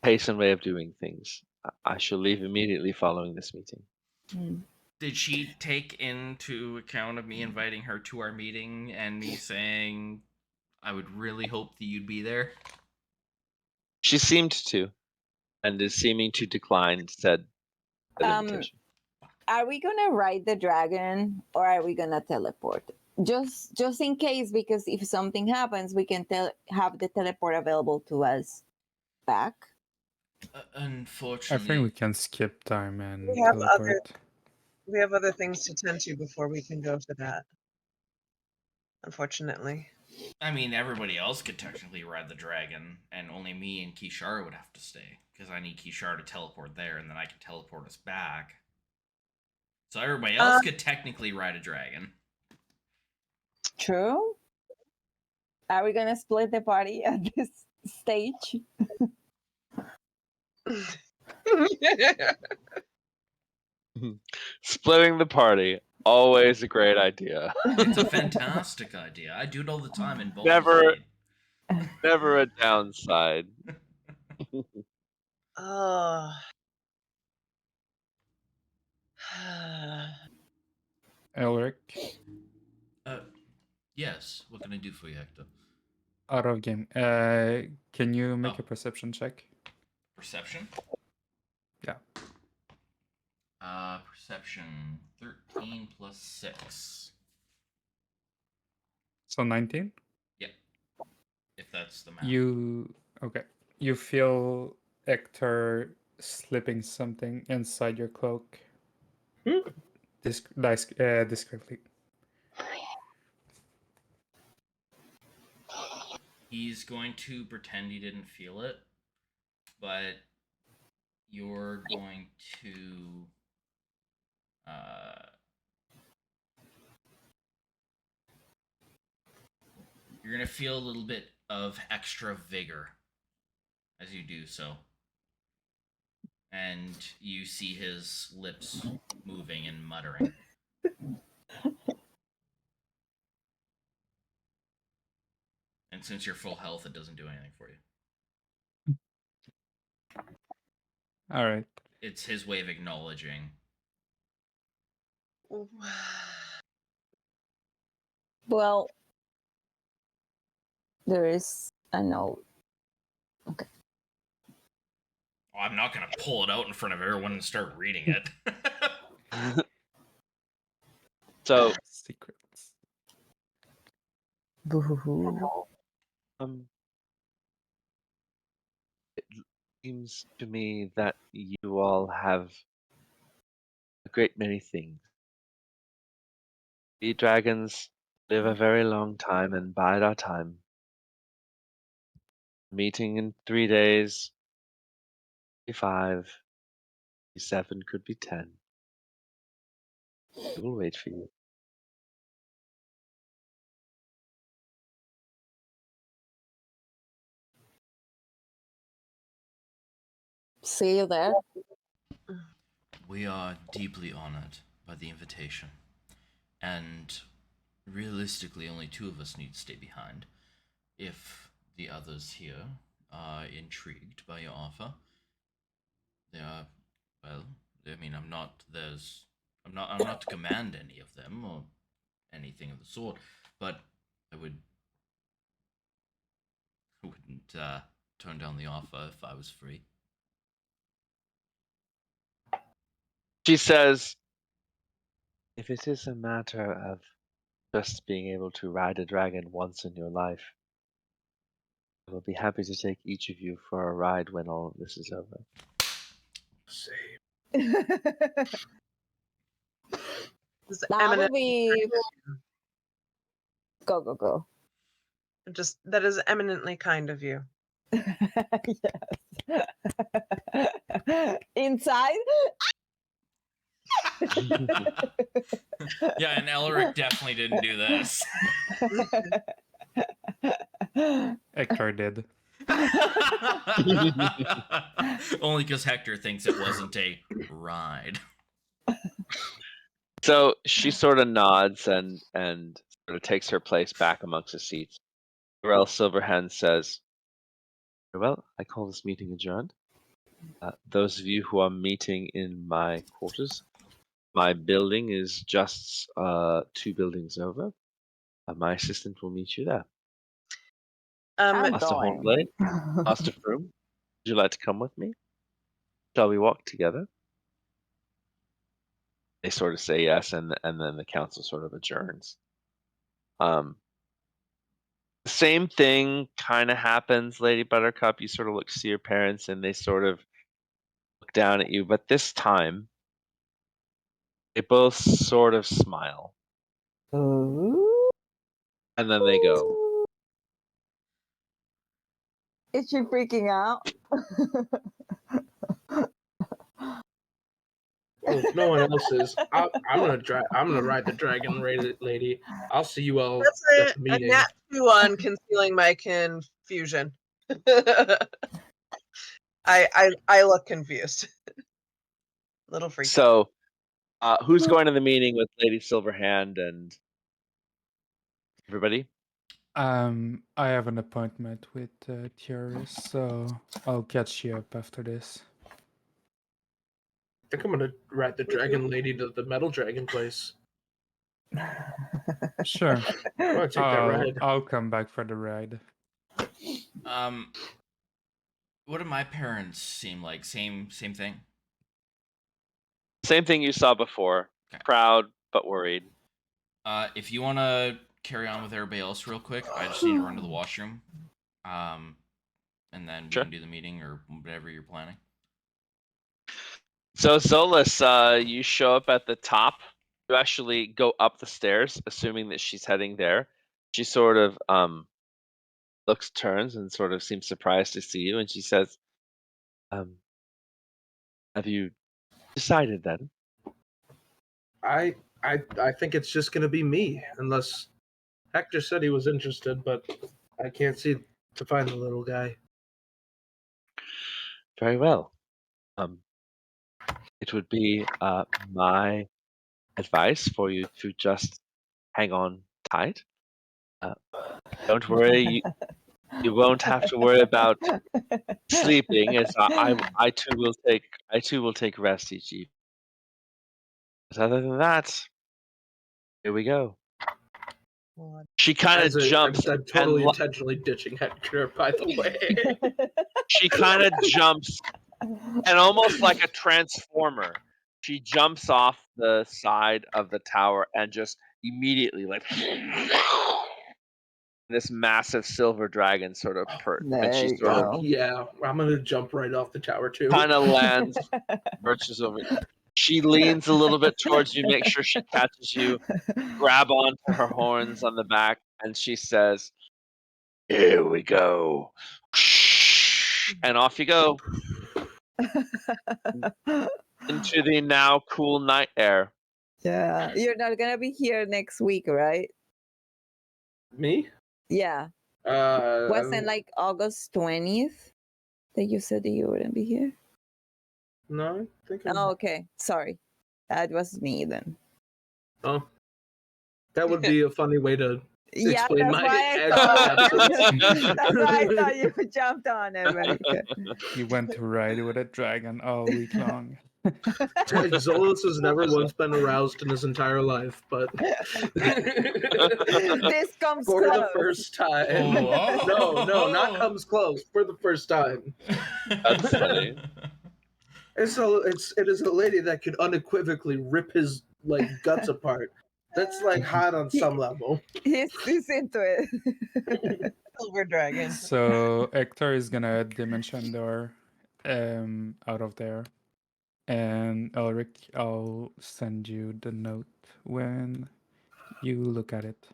pace and way of doing things. I shall leave immediately following this meeting. did she take into account of me inviting her to our meeting and me saying I would really hope that you'd be there? She seemed to, and is seeming to decline said invitation. Are we gonna ride the dragon or are we gonna teleport? Just in case, because if something happens, we can have the teleport available to us back. I Unfortunately, think we can skip time and We have teleport. We have other things to tend to before we can go to that. Unfortunately. I mean, everybody else could technically ride the dragon, and only me and Kishara would have to stay because I need Kishara to teleport there, and then I can teleport us back. So everybody else could technically ride a dragon. True. Are we gonna split the party at this stage? Splitting the party, always a great idea. It's a fantastic idea. I do it all the time in Baldur's Never- Gate. Never a downside. Oh. Elric, Yes. What can I do for you, Hector? out of game. Can you make Oh. a perception check? Perception? Yeah. Perception 13 plus 6. So 19? If that's the math. Okay. You feel Hector slipping something inside your cloak. Discreetly. He's going to pretend he didn't feel it, but you're going to you're going to feel a little bit of extra vigor as you do so. And you see his lips moving and muttering. And since you're full health, it doesn't do anything for you. All right. It's his way of acknowledging. Well, there is a note. Oh, I'm not going to pull it out in front of everyone and start reading it. So, Secrets. Boo-hoo-hoo. Seems to me that you all have a great many things. We dragons live a very long time and bide our time. Meeting in 3 days, 5, 7, could be 10. We'll wait for you. See you there. We are deeply honored by the invitation. And realistically, only 2 of us need to stay behind. If the others here are intrigued by your offer, they are, well, I mean, I'm not to command any of them or anything of the sort, but I wouldn't turn down the offer if I was free. She says, if it is a matter of just being able to ride a dragon once in your life, I will be happy to take each of you for a ride when all of this is over. Same. Is That eminent, would be. Go. that is eminently kind of you. Yes. Inside. Yeah, and Elric definitely didn't do this. Hector did. Only because Hector thinks it wasn't a ride. So she sort of nods and sort of takes her place back amongst the seats. Rel Silverhand says, well, I call this meeting adjourned. Those of you who are meeting in my quarters, my building is just 2 buildings over. My assistant will meet you there. I'm Master going. Hornblade, Master Froom, would you like to come with me? Shall we walk together? They sort of say yes, and then the council sort of adjourns. The same thing kind of happens, Lady Buttercup. You sort of look to see your parents, and they sort of look down at you, but this time they both sort of smile, Ooh. and then they go. Is she freaking out? Oh, if no one else is, I'm gonna ride the dragon lady. I'll see you all That's at the a meeting. nat 2 on concealing my confusion. I look confused. Little freaked out. So, who's going to the meeting with Lady Silverhand and everybody? I have an appointment with Tiaris, so I'll catch you up after this. I think I'm gonna ride the dragon lady to the metal dragon place. Sure. I want to take that ride. I'll come back for the ride. What do my parents seem like? Same thing? Same thing you saw before. Okay. Proud but worried. If you want to carry on with everybody else real quick, I just need to run to the washroom. And then we Sure. can do the meeting or whatever you're planning. So Zolas, you show up at the top. You actually go up the stairs, assuming that she's heading there. She sort of turns, and sort of seems surprised to see you, and she says, have you decided then? I think it's just gonna be me, unless Hector said he was interested, but I can't see to find the little guy. Very well. It would be my advice for you to just hang on tight. Don't worry, you won't have to worry about sleeping, as I too will take rest each evening. But other than that, here we go. She kind of jumps. I'm totally and intentionally ditching Hector, by the way. she kind of jumps, and almost like a transformer, she jumps off the side of the tower and just immediately, like, this massive silver dragon sort of perch, and There she you sort of go. Yeah, I'm gonna jump right off the tower too. kind of lands, perches over. She leans a little bit towards you, make sure she catches you, grab onto her horns on the back, and she says, "Here we go," and off you go into the now cool night air. Yeah, you're not gonna be here next week, right? Me? Yeah, wasn't like August 20th that you said that you wouldn't be here? No, I think I'm. Oh, okay. Sorry, that was me then. Oh, that would be a funny way to Yeah, explain that's my why I absence. thought. That's why I thought you jumped on it. Right? You went to ride with a dragon all week long. Zolos has never once been aroused in his entire life, but This comes for close. the first time. Oh, No, not comes close. For the first time. That's funny. It is a lady that could unequivocally rip his like guts apart. That's like hot on some level. He's into it. Silver dragon. So Hector is gonna dimension door out of there. And Elric, I'll send you the note when you look at it.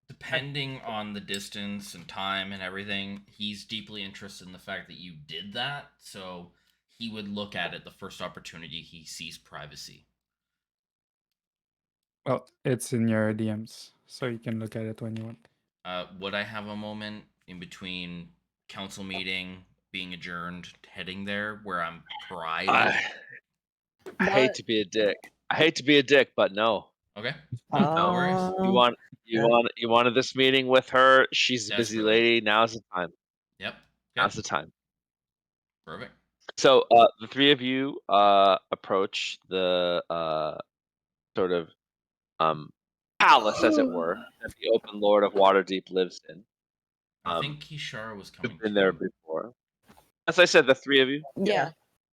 Depending on the distance and time and everything, he's deeply interested in the fact that you did that, so he would look at it the first opportunity he sees privacy. Well, it's in your DMs, so you can look at it when you want. Would I have a moment in between council meeting, being adjourned, heading there, where I'm private? I hate to be a dick. But no. Okay, no worries. You wanted this meeting with her. She's a busy Desperately. lady. Now's the time. Yep. Now's the time. Perfect. So the three of you approach the sort of palace, as it were, that the Open Lord of Waterdeep lives in. I think Kishara was coming. You've been there before. As I said, the three of you. Yeah.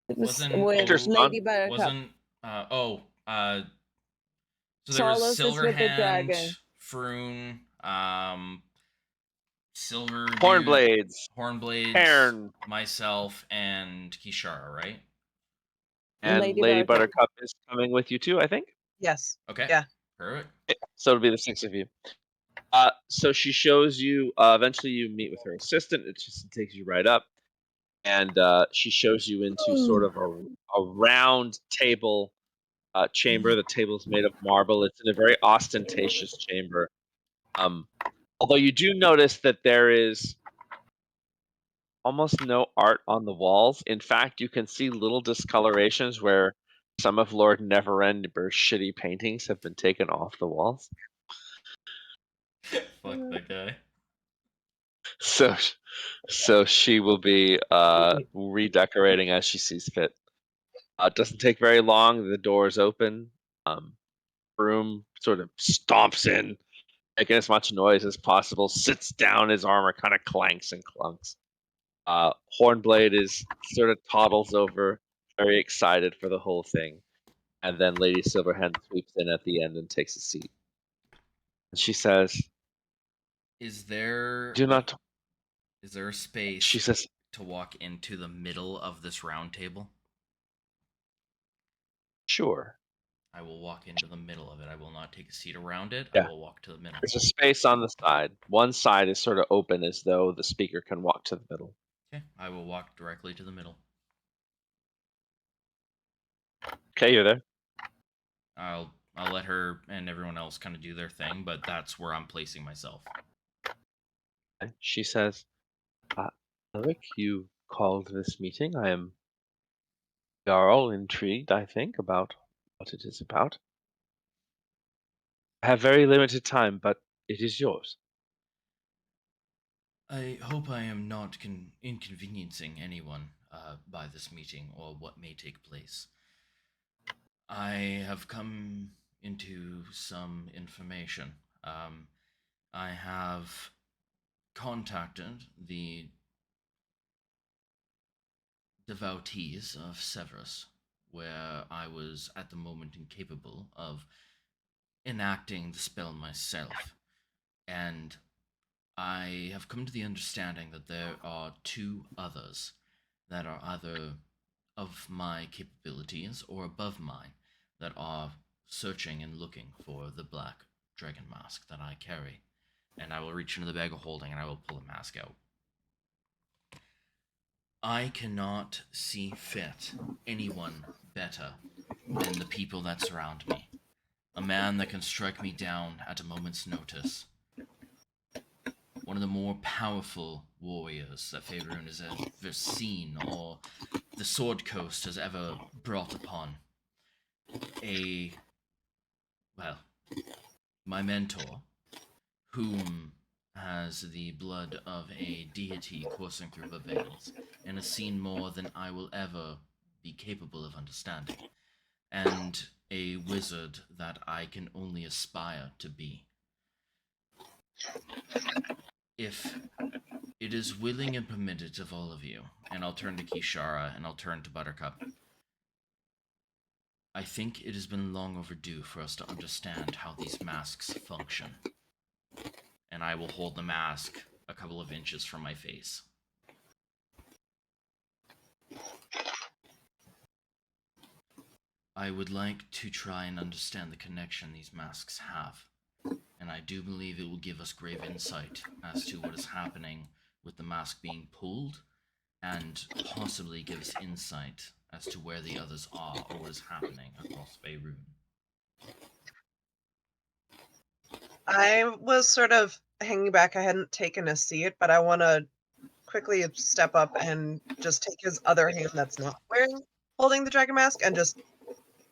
It was Wasn't with Victor's Lady son? Buttercup. Wasn't so there was Solos is with the Silverhand, dragon. Froon, Silver Dude, Hornblades. Hornblades, Cairn. myself, and Kishara, right? And Lady Lady Buttercup. Buttercup is coming with you too, I think. Yes. Okay. Yeah. Perfect. So it'll be the 6 of you. So she shows you. Eventually, you meet with her assistant. It just takes you right up, and she shows you into sort of a round table chamber. The table's made of marble. It's in a very ostentatious chamber. Although you do notice that there is almost no art on the walls. In fact, you can see little discolorations where some of Lord Neverendber's shitty paintings have been taken off the walls. Fuck that guy. So she will be redecorating as she sees fit. It doesn't take very long. The doors open. Broom sort of stomps in, making as much noise as possible. Sits down. His armor kind of clanks and clunks. Hornblade is sort of toddles over, very excited for the whole thing, and then Lady Silverhand sweeps in at the end and takes a seat. And she says, Is there "Do not." Is there a space She says, to walk into the middle of this round table? "Sure." I will walk into the middle of it. I will not take a seat around it. Yeah. I will walk to the middle. There's a space on the side. One side is sort of open, as though the speaker can walk to the middle. Okay, I will walk directly to the middle. Okay, you're there. I'll let her and everyone else kind of do their thing, but that's where I'm placing myself. Okay. She says, "Eric, you called this meeting. We are all intrigued, I think, about what it is about. I have very limited time, but it is yours." I hope I am not inconveniencing anyone by this meeting or what may take place. I have come into some information. I have contacted the devotees of Severus, where I was at the moment incapable of enacting the spell myself. And I have come to the understanding that there are two others that are either of my capabilities or above mine that are searching and looking for the black dragon mask that I carry. And I will reach into the bag of holding and I will pull a mask out. I cannot see fit anyone better than the people that surround me. A man that can strike me down at a moment's notice. One of the more powerful warriors that Faerun has ever seen or the Sword Coast has ever brought upon. My mentor, whom has the blood of a deity coursing through her veins, and has seen more than I will ever be capable of understanding, and a wizard that I can only aspire to be. If it is willing and permitted of all of you, and I'll turn to Kishara and I'll turn to Buttercup, I think it has been long overdue for us to understand how these masks function. And I will hold the mask a couple of inches from my face. I would like to try and understand the connection these masks have, and I do believe it will give us grave insight as to what is happening with the mask being pulled, and possibly give us insight as to where the others are or what is happening across Faerun. I was sort of hanging back. I hadn't taken a seat, but I want to quickly step up and just take his other hand that's not holding the dragon mask and just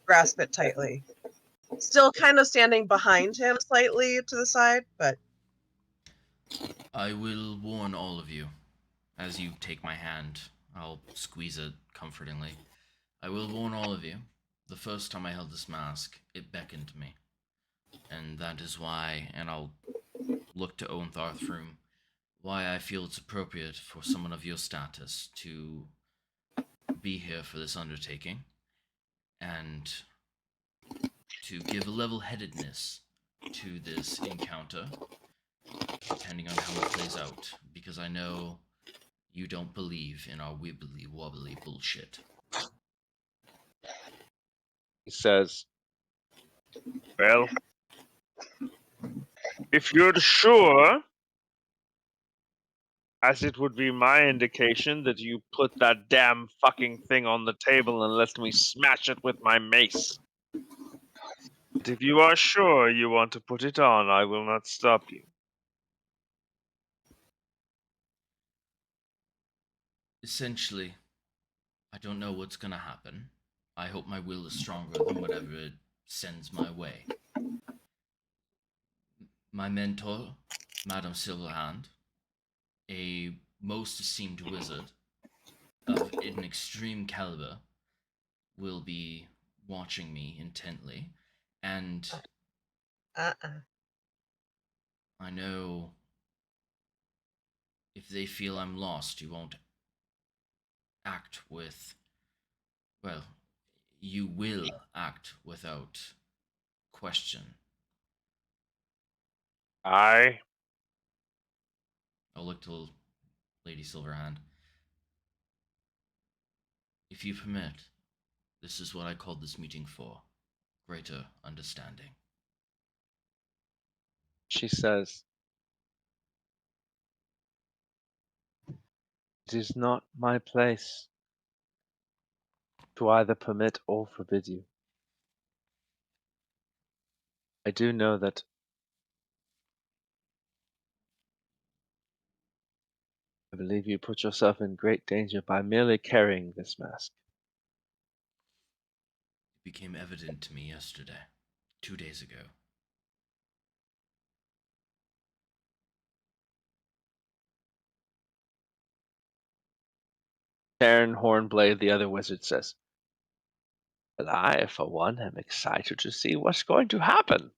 grasp it tightly. Still kind of standing behind him slightly to the side, but... I will warn all of you, as you take my hand, I'll squeeze it comfortingly. I will warn all of you, the first time I held this mask, it beckoned to me. And that is why, and I'll look to Oentharr Throom, why I feel it's appropriate for someone of your status to be here for this undertaking, and to give a level-headedness to this encounter, depending on how it plays out, because I know you don't believe in our wibbly-wobbly bullshit. He says, well, if you're sure, as it would be my indication that you put that damn fucking thing on the table and let me smash it with my mace. But if you are sure you want to put it on, I will not stop you. Essentially, I don't know what's gonna happen. I hope my will is stronger than whatever it sends my way. My mentor, Madame Silverhand, a most esteemed wizard of an extreme caliber, will be watching me intently, and I know if they feel I'm lost, you won't act with, well, you will act without question. Aye. I'll look to Lady Silverhand. If you permit, this is what I called this meeting for. Greater understanding. She says, it is not my place to either permit or forbid you. I do know that I believe you put yourself in great danger by merely carrying this mask. It became evident to me yesterday, 2 days ago. Terran Hornblade, the other wizard, says, but I, for one, am excited to see what's going to happen.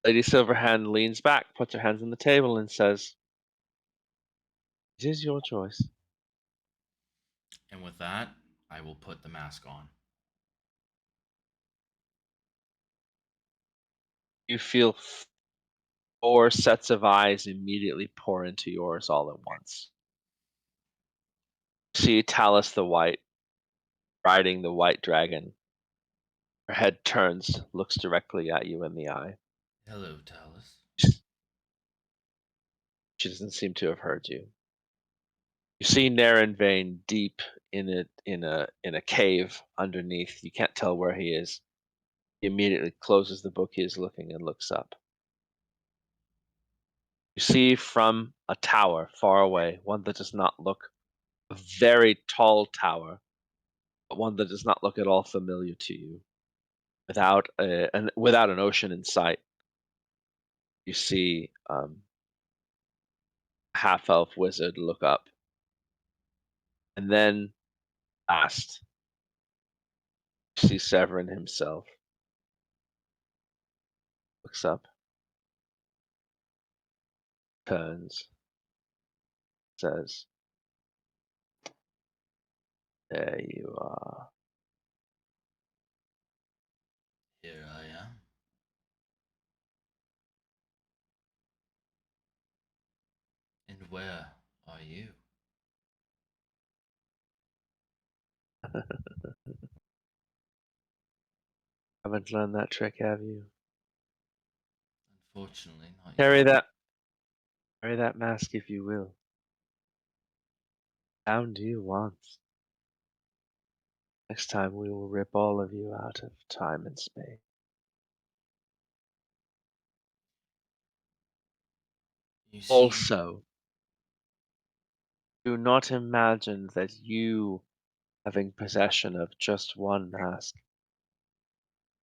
Lady Silverhand leans back, puts her hands on the table, and says, it is your choice. And with that, I will put the mask on. You feel 4 sets of eyes immediately pour into yours all at once. See Talus the White riding the white dragon. Her head turns, looks directly at you in the eye. Hello, Talus. She doesn't seem to have heard you. You see Naren Vane deep in a cave underneath. You can't tell where he is. He immediately closes the book he is looking and looks up. You see from a tower far away, one that does not look a very tall tower, but one that does not look at all familiar to you. Without an ocean in sight, you see a half-elf wizard look up, and then last, you see Severin himself looks up, turns, says, "There you are." Here I am. And where are you? Haven't learned that trick, have you? Unfortunately, not Carry yet. that mask if you will. Found you once. Next time we will rip all of you out of time and space. You see, Also, do not imagine that you having possession of just one mask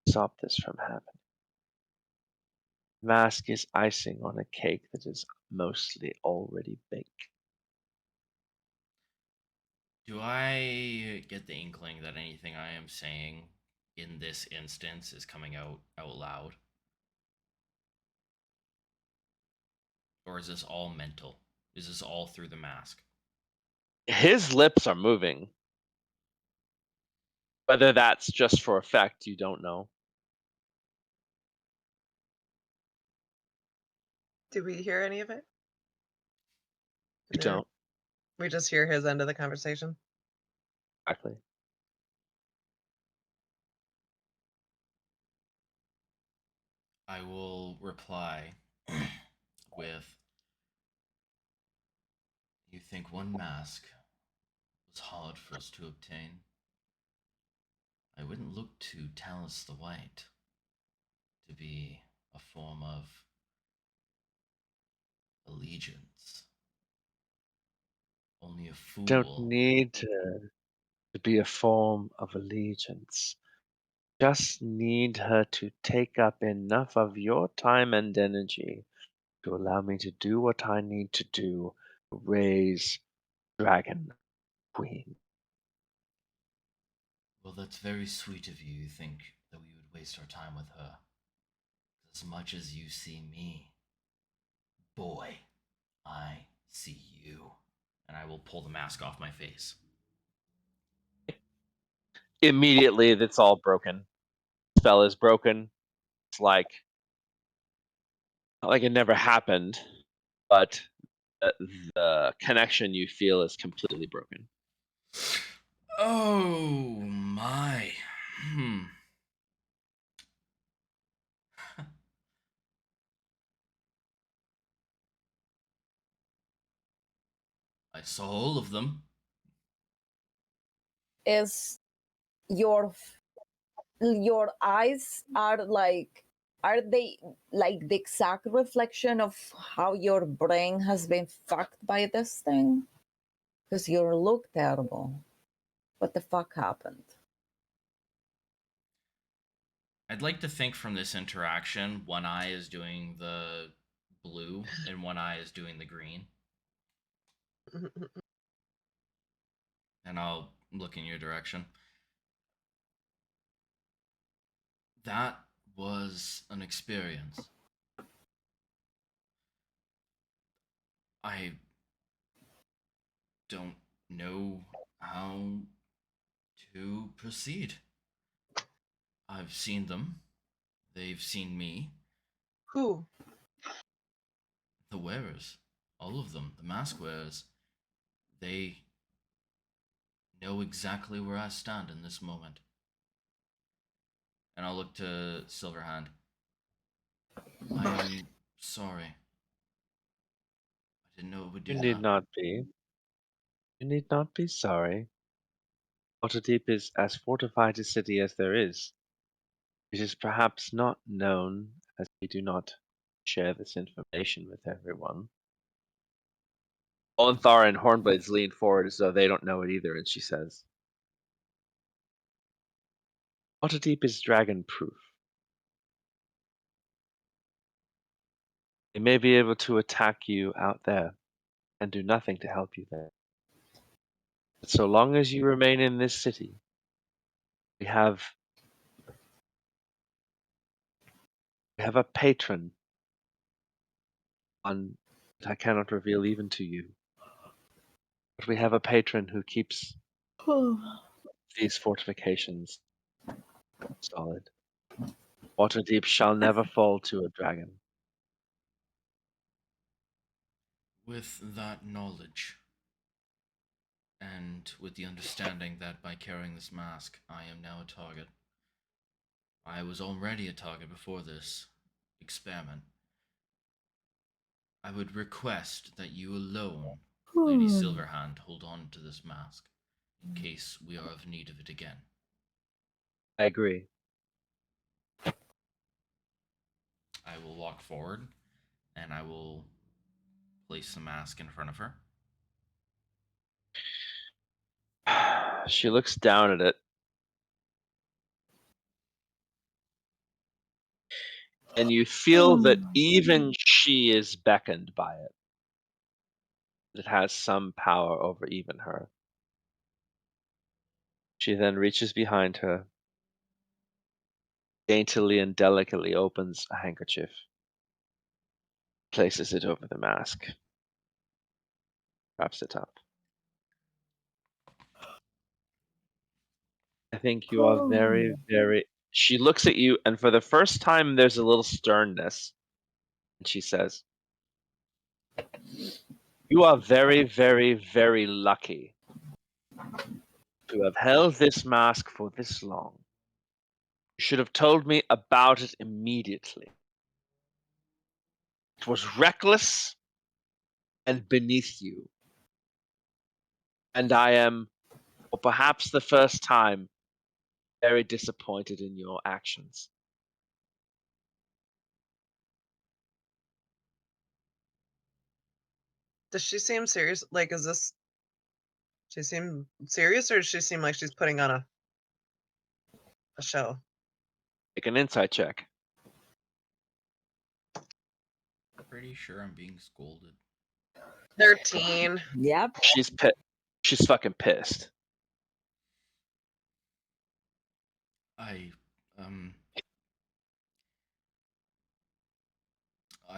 stop this from happening. Mask is icing on a cake that is mostly already baked. do I get the inkling that anything I am saying in this instance is coming out loud? Or is this all mental? Is this all through the mask? His lips are moving. Whether that's just for effect, you don't know. Do we hear any of it? You No. don't. We just hear his end of the conversation. Exactly. I will reply with, you think one mask was hard for us to obtain? I wouldn't look to Talus the White to be a form of allegiance. Only a fool. Don't need to be a form of allegiance. Just need her to take up enough of your time and energy to allow me to do what I need to do to raise Dragon Queen. Well, that's very sweet of you. You think that we would waste our time with her. As much as you see me, boy, I see you. And I will pull the mask off my face. Immediately, it's all broken. Spell is broken. It's like not like it never happened, but the connection you feel is completely broken. Oh my. I saw all of them. Is your eyes are they like the exact reflection of how your brain has been fucked by this thing? Because you look terrible. What the fuck happened? I'd like to think from this interaction, one eye is doing the blue and one eye is doing the green. And I'll look in your direction. That was an experience. I don't know how to proceed. I've seen them. They've seen me. Who? The wearers, all of them, the mask wearers, they know exactly where I stand in this moment. And I'll look to Silverhand. I am sorry. I didn't know it would do You that. need not be. You need not be sorry. Waterdeep is as fortified a city as there is. It is perhaps not known, as we do not share this information with everyone. Olenthar and Hornblades lean forward as though they don't know it either, and she says, Waterdeep is dragon-proof. They may be able to attack you out there, and do nothing to help you there. But so long as you remain in this city, we have a patron on that I cannot reveal even to you. But we have a patron who keeps these fortifications solid. Waterdeep shall never fall to a dragon. With that knowledge, and with the understanding that by carrying this mask, I am now a target. I was already a target before this experiment. I would request that you alone, Lady Silverhand, hold on to this mask, in case we are of need of it again. I agree. I will walk forward, and I will place the mask in front of her. She looks down at it. And you feel that even she is beckoned by it. It has some power over even her. She then reaches behind her, daintily and delicately opens a handkerchief, places it over the mask, wraps it up. I think you are very, very... She looks at you, and for the first time, there's a little sternness. And she says, you are very, very, very lucky to have held this mask for this long. You should have told me about it immediately. It was reckless and beneath you. And I am, for perhaps the first time, very disappointed in your actions. Does she seem serious? Like, is this? She seem serious, or does she seem like she's putting on a show? Make an insight check. Pretty sure I'm being scolded. 13. Yep. She's she's fucking pissed. I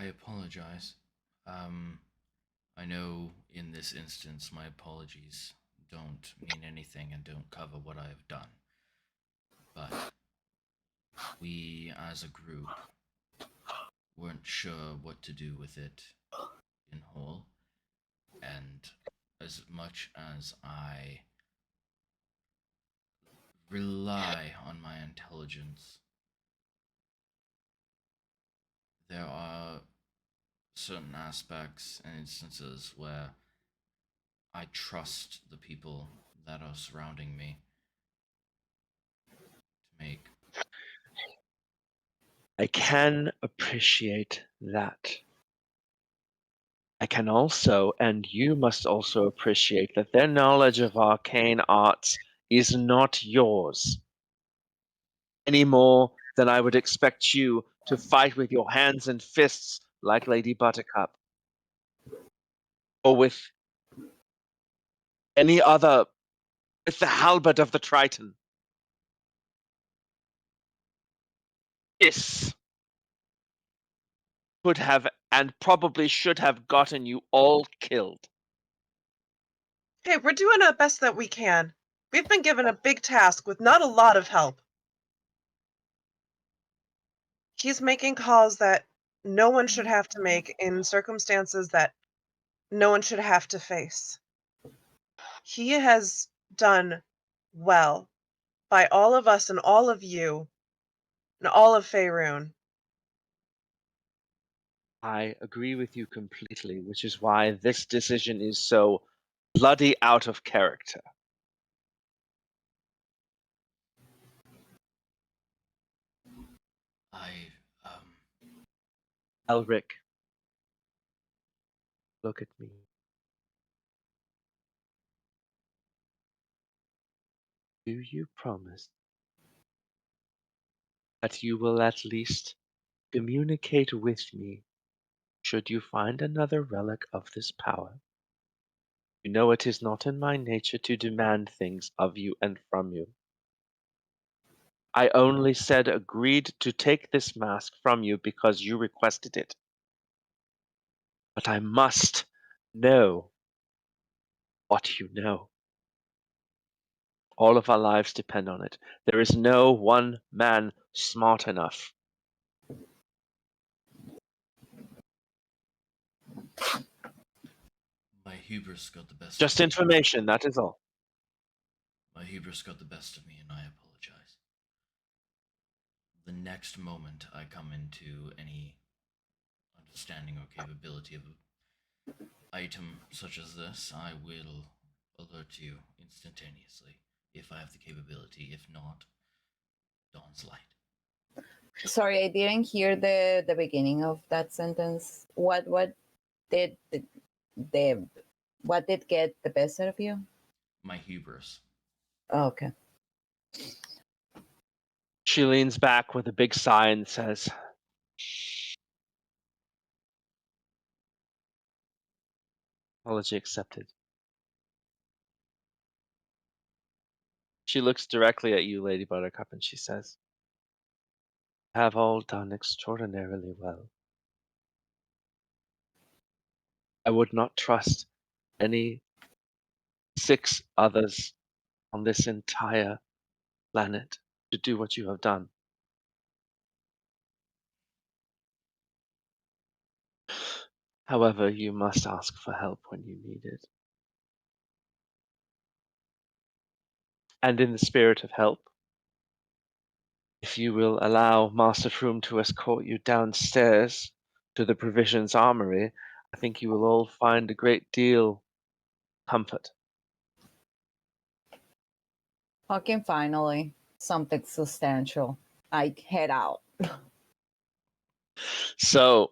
apologize. I know in this instance my apologies don't mean anything and don't cover what I have done. But we as a group weren't sure what to do with it in whole. And as much as I rely on my intelligence, there are certain aspects and instances where I trust the people that are surrounding me to make. I can appreciate that. I can also, and you must also appreciate that their knowledge of arcane arts is not yours. Any more than I would expect you to fight with your hands and fists like Lady Buttercup. Or with any other, with the halberd of the Triton. This could have and probably should have gotten you all killed. Hey, we're doing the best that we can. We've been given a big task with not a lot of help. He's making calls that no one should have to make in circumstances that no one should have to face. He has done well by all of us and all of you and all of Faerun. I agree with you completely, which is why this decision is so bloody out of character. I Elric, look at me. Do you promise that you will at least communicate with me should you find another relic of this power? You know it is not in my nature to demand things of you and from you. I only said agreed to take this mask from you because you requested it. But I must know what you know. All of our lives depend on it. There is no one man smart enough. my hubris got the best Just of me. information, that is all. My hubris got the best of me, and I apologize. The next moment I come into any understanding or capability of an item such as this, I will alert you instantaneously if I have the capability. If not, Dawn's light. Sorry, I didn't hear the beginning of that sentence. What did the what did get the best out of you? My hubris. Oh, okay. She leans back with a big sigh and says, apology accepted. She looks directly at you, Lady Buttercup, and she says, have all done extraordinarily well. I would not trust any 6 others on this entire planet to do what you have done. However, you must ask for help when you need it. And in the spirit of help, if you will allow Master Froom to escort you downstairs to the provisions armory, I think you will all find a great deal comfort. Fucking finally, something substantial. I head out. So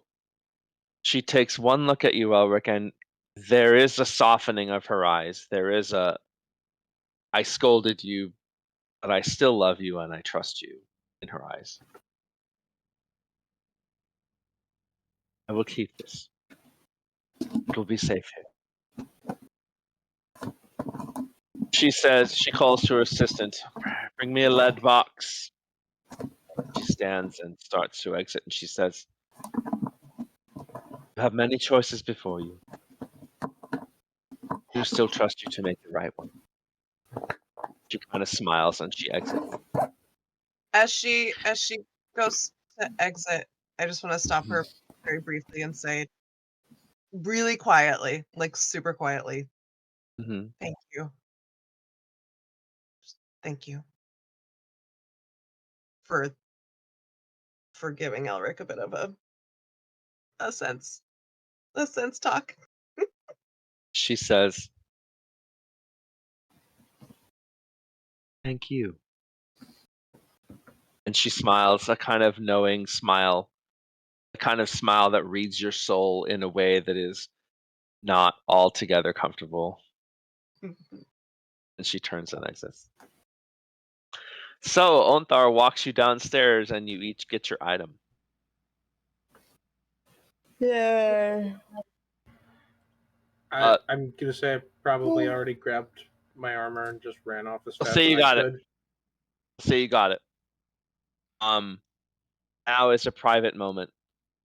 she takes one look at you, Elric, and there is a softening of her eyes. There is a, I scolded you, but I still love you and I trust you in her eyes. I will keep this. It will be safe here. She says, she calls to her assistant, bring me a lead box. She stands and starts to exit, and she says, you have many choices before you. I do still trust you to make the right one. She kind of smiles and she exits. As she goes to exit, I just want to stop her very briefly and say, really quietly, like super quietly, Mm-hmm. thank you. Thank you for giving Elric a bit of a sense talk. She says, thank you. And she smiles, a kind of knowing smile, a kind of smile that reads your soul in a way that is not altogether comfortable. And she turns and exits. So Onthar walks you downstairs and you each get your item. Yeah. I'm gonna say I probably already grabbed my armor and just ran off as I'll fast say as you I got it. could. Say you got it. Now is a private moment.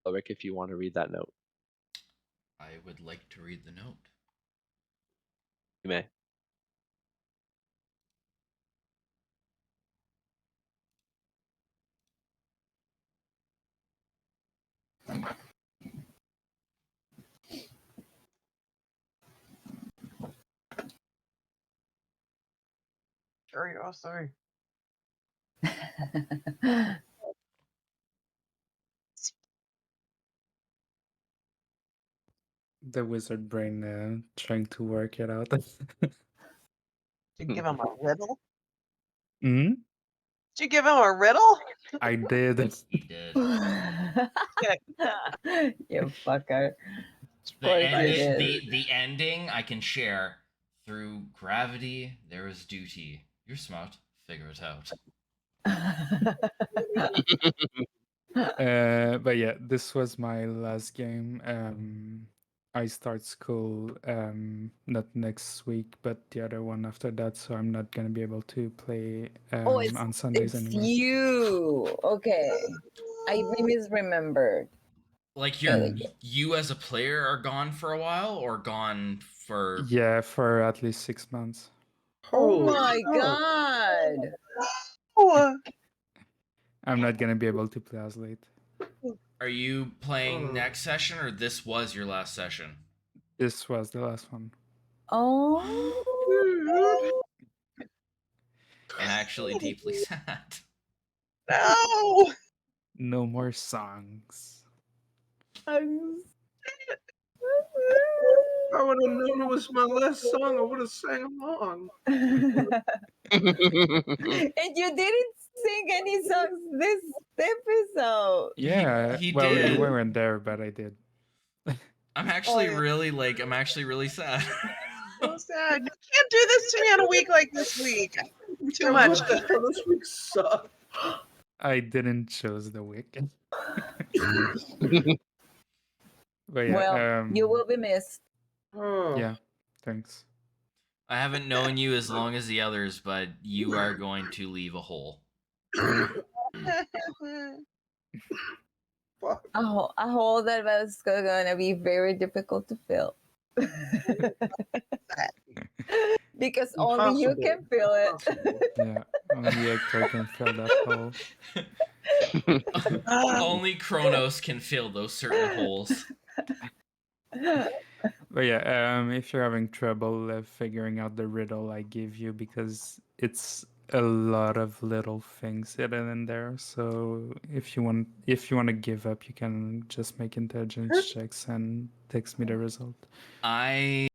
Ulrich, if you want to read that note, I would like to read the note. you may. Sorry. The wizard brain trying to work it out. Did you give him a riddle? Hmm? Did you give him a riddle? I did. He did. You fucker. The course I ending, did. the ending I can share. Through gravity, there is duty. You're smart. Figure it out. But yeah, this was my last game. I start school not next week, but the other one after that, so I'm not gonna be able to play Oh, it's on Sundays it's anymore. you. Okay. I misremembered. Like Yeah. you as a player are gone for a while, or gone for. Yeah, for at least 6 months. Oh Holy my fuck. god. Oh, I'm not gonna be able to play as late. Are you playing Oh. next session, or this was your last session? This was the last one. Oh. I'm actually deeply sad. no. No more songs. I'm- I would have known it was my last song. I would have sang along. And you didn't sing any songs this episode. Yeah, he well, did. you weren't there, but I did. I'm actually yeah. I'm actually really sad. So sad. You can't do this to me on a week like this week. Too much. This week sucked. I didn't choose the weekend. But yeah, Well, you will be missed. Oh. yeah, thanks. I haven't known you as long as the others, but you are going to leave a hole. Fuck. A hole that was gonna be very difficult to fill. Because only you can Impossible. feel it. Impossible. Yeah, only Hector can fill that hole. Only Kronos can fill those certain holes. But yeah, if you're having trouble figuring out the riddle I give you, because it's a lot of little things hidden in there. So if you want to give up, you can just make intelligence checks and text me the result. I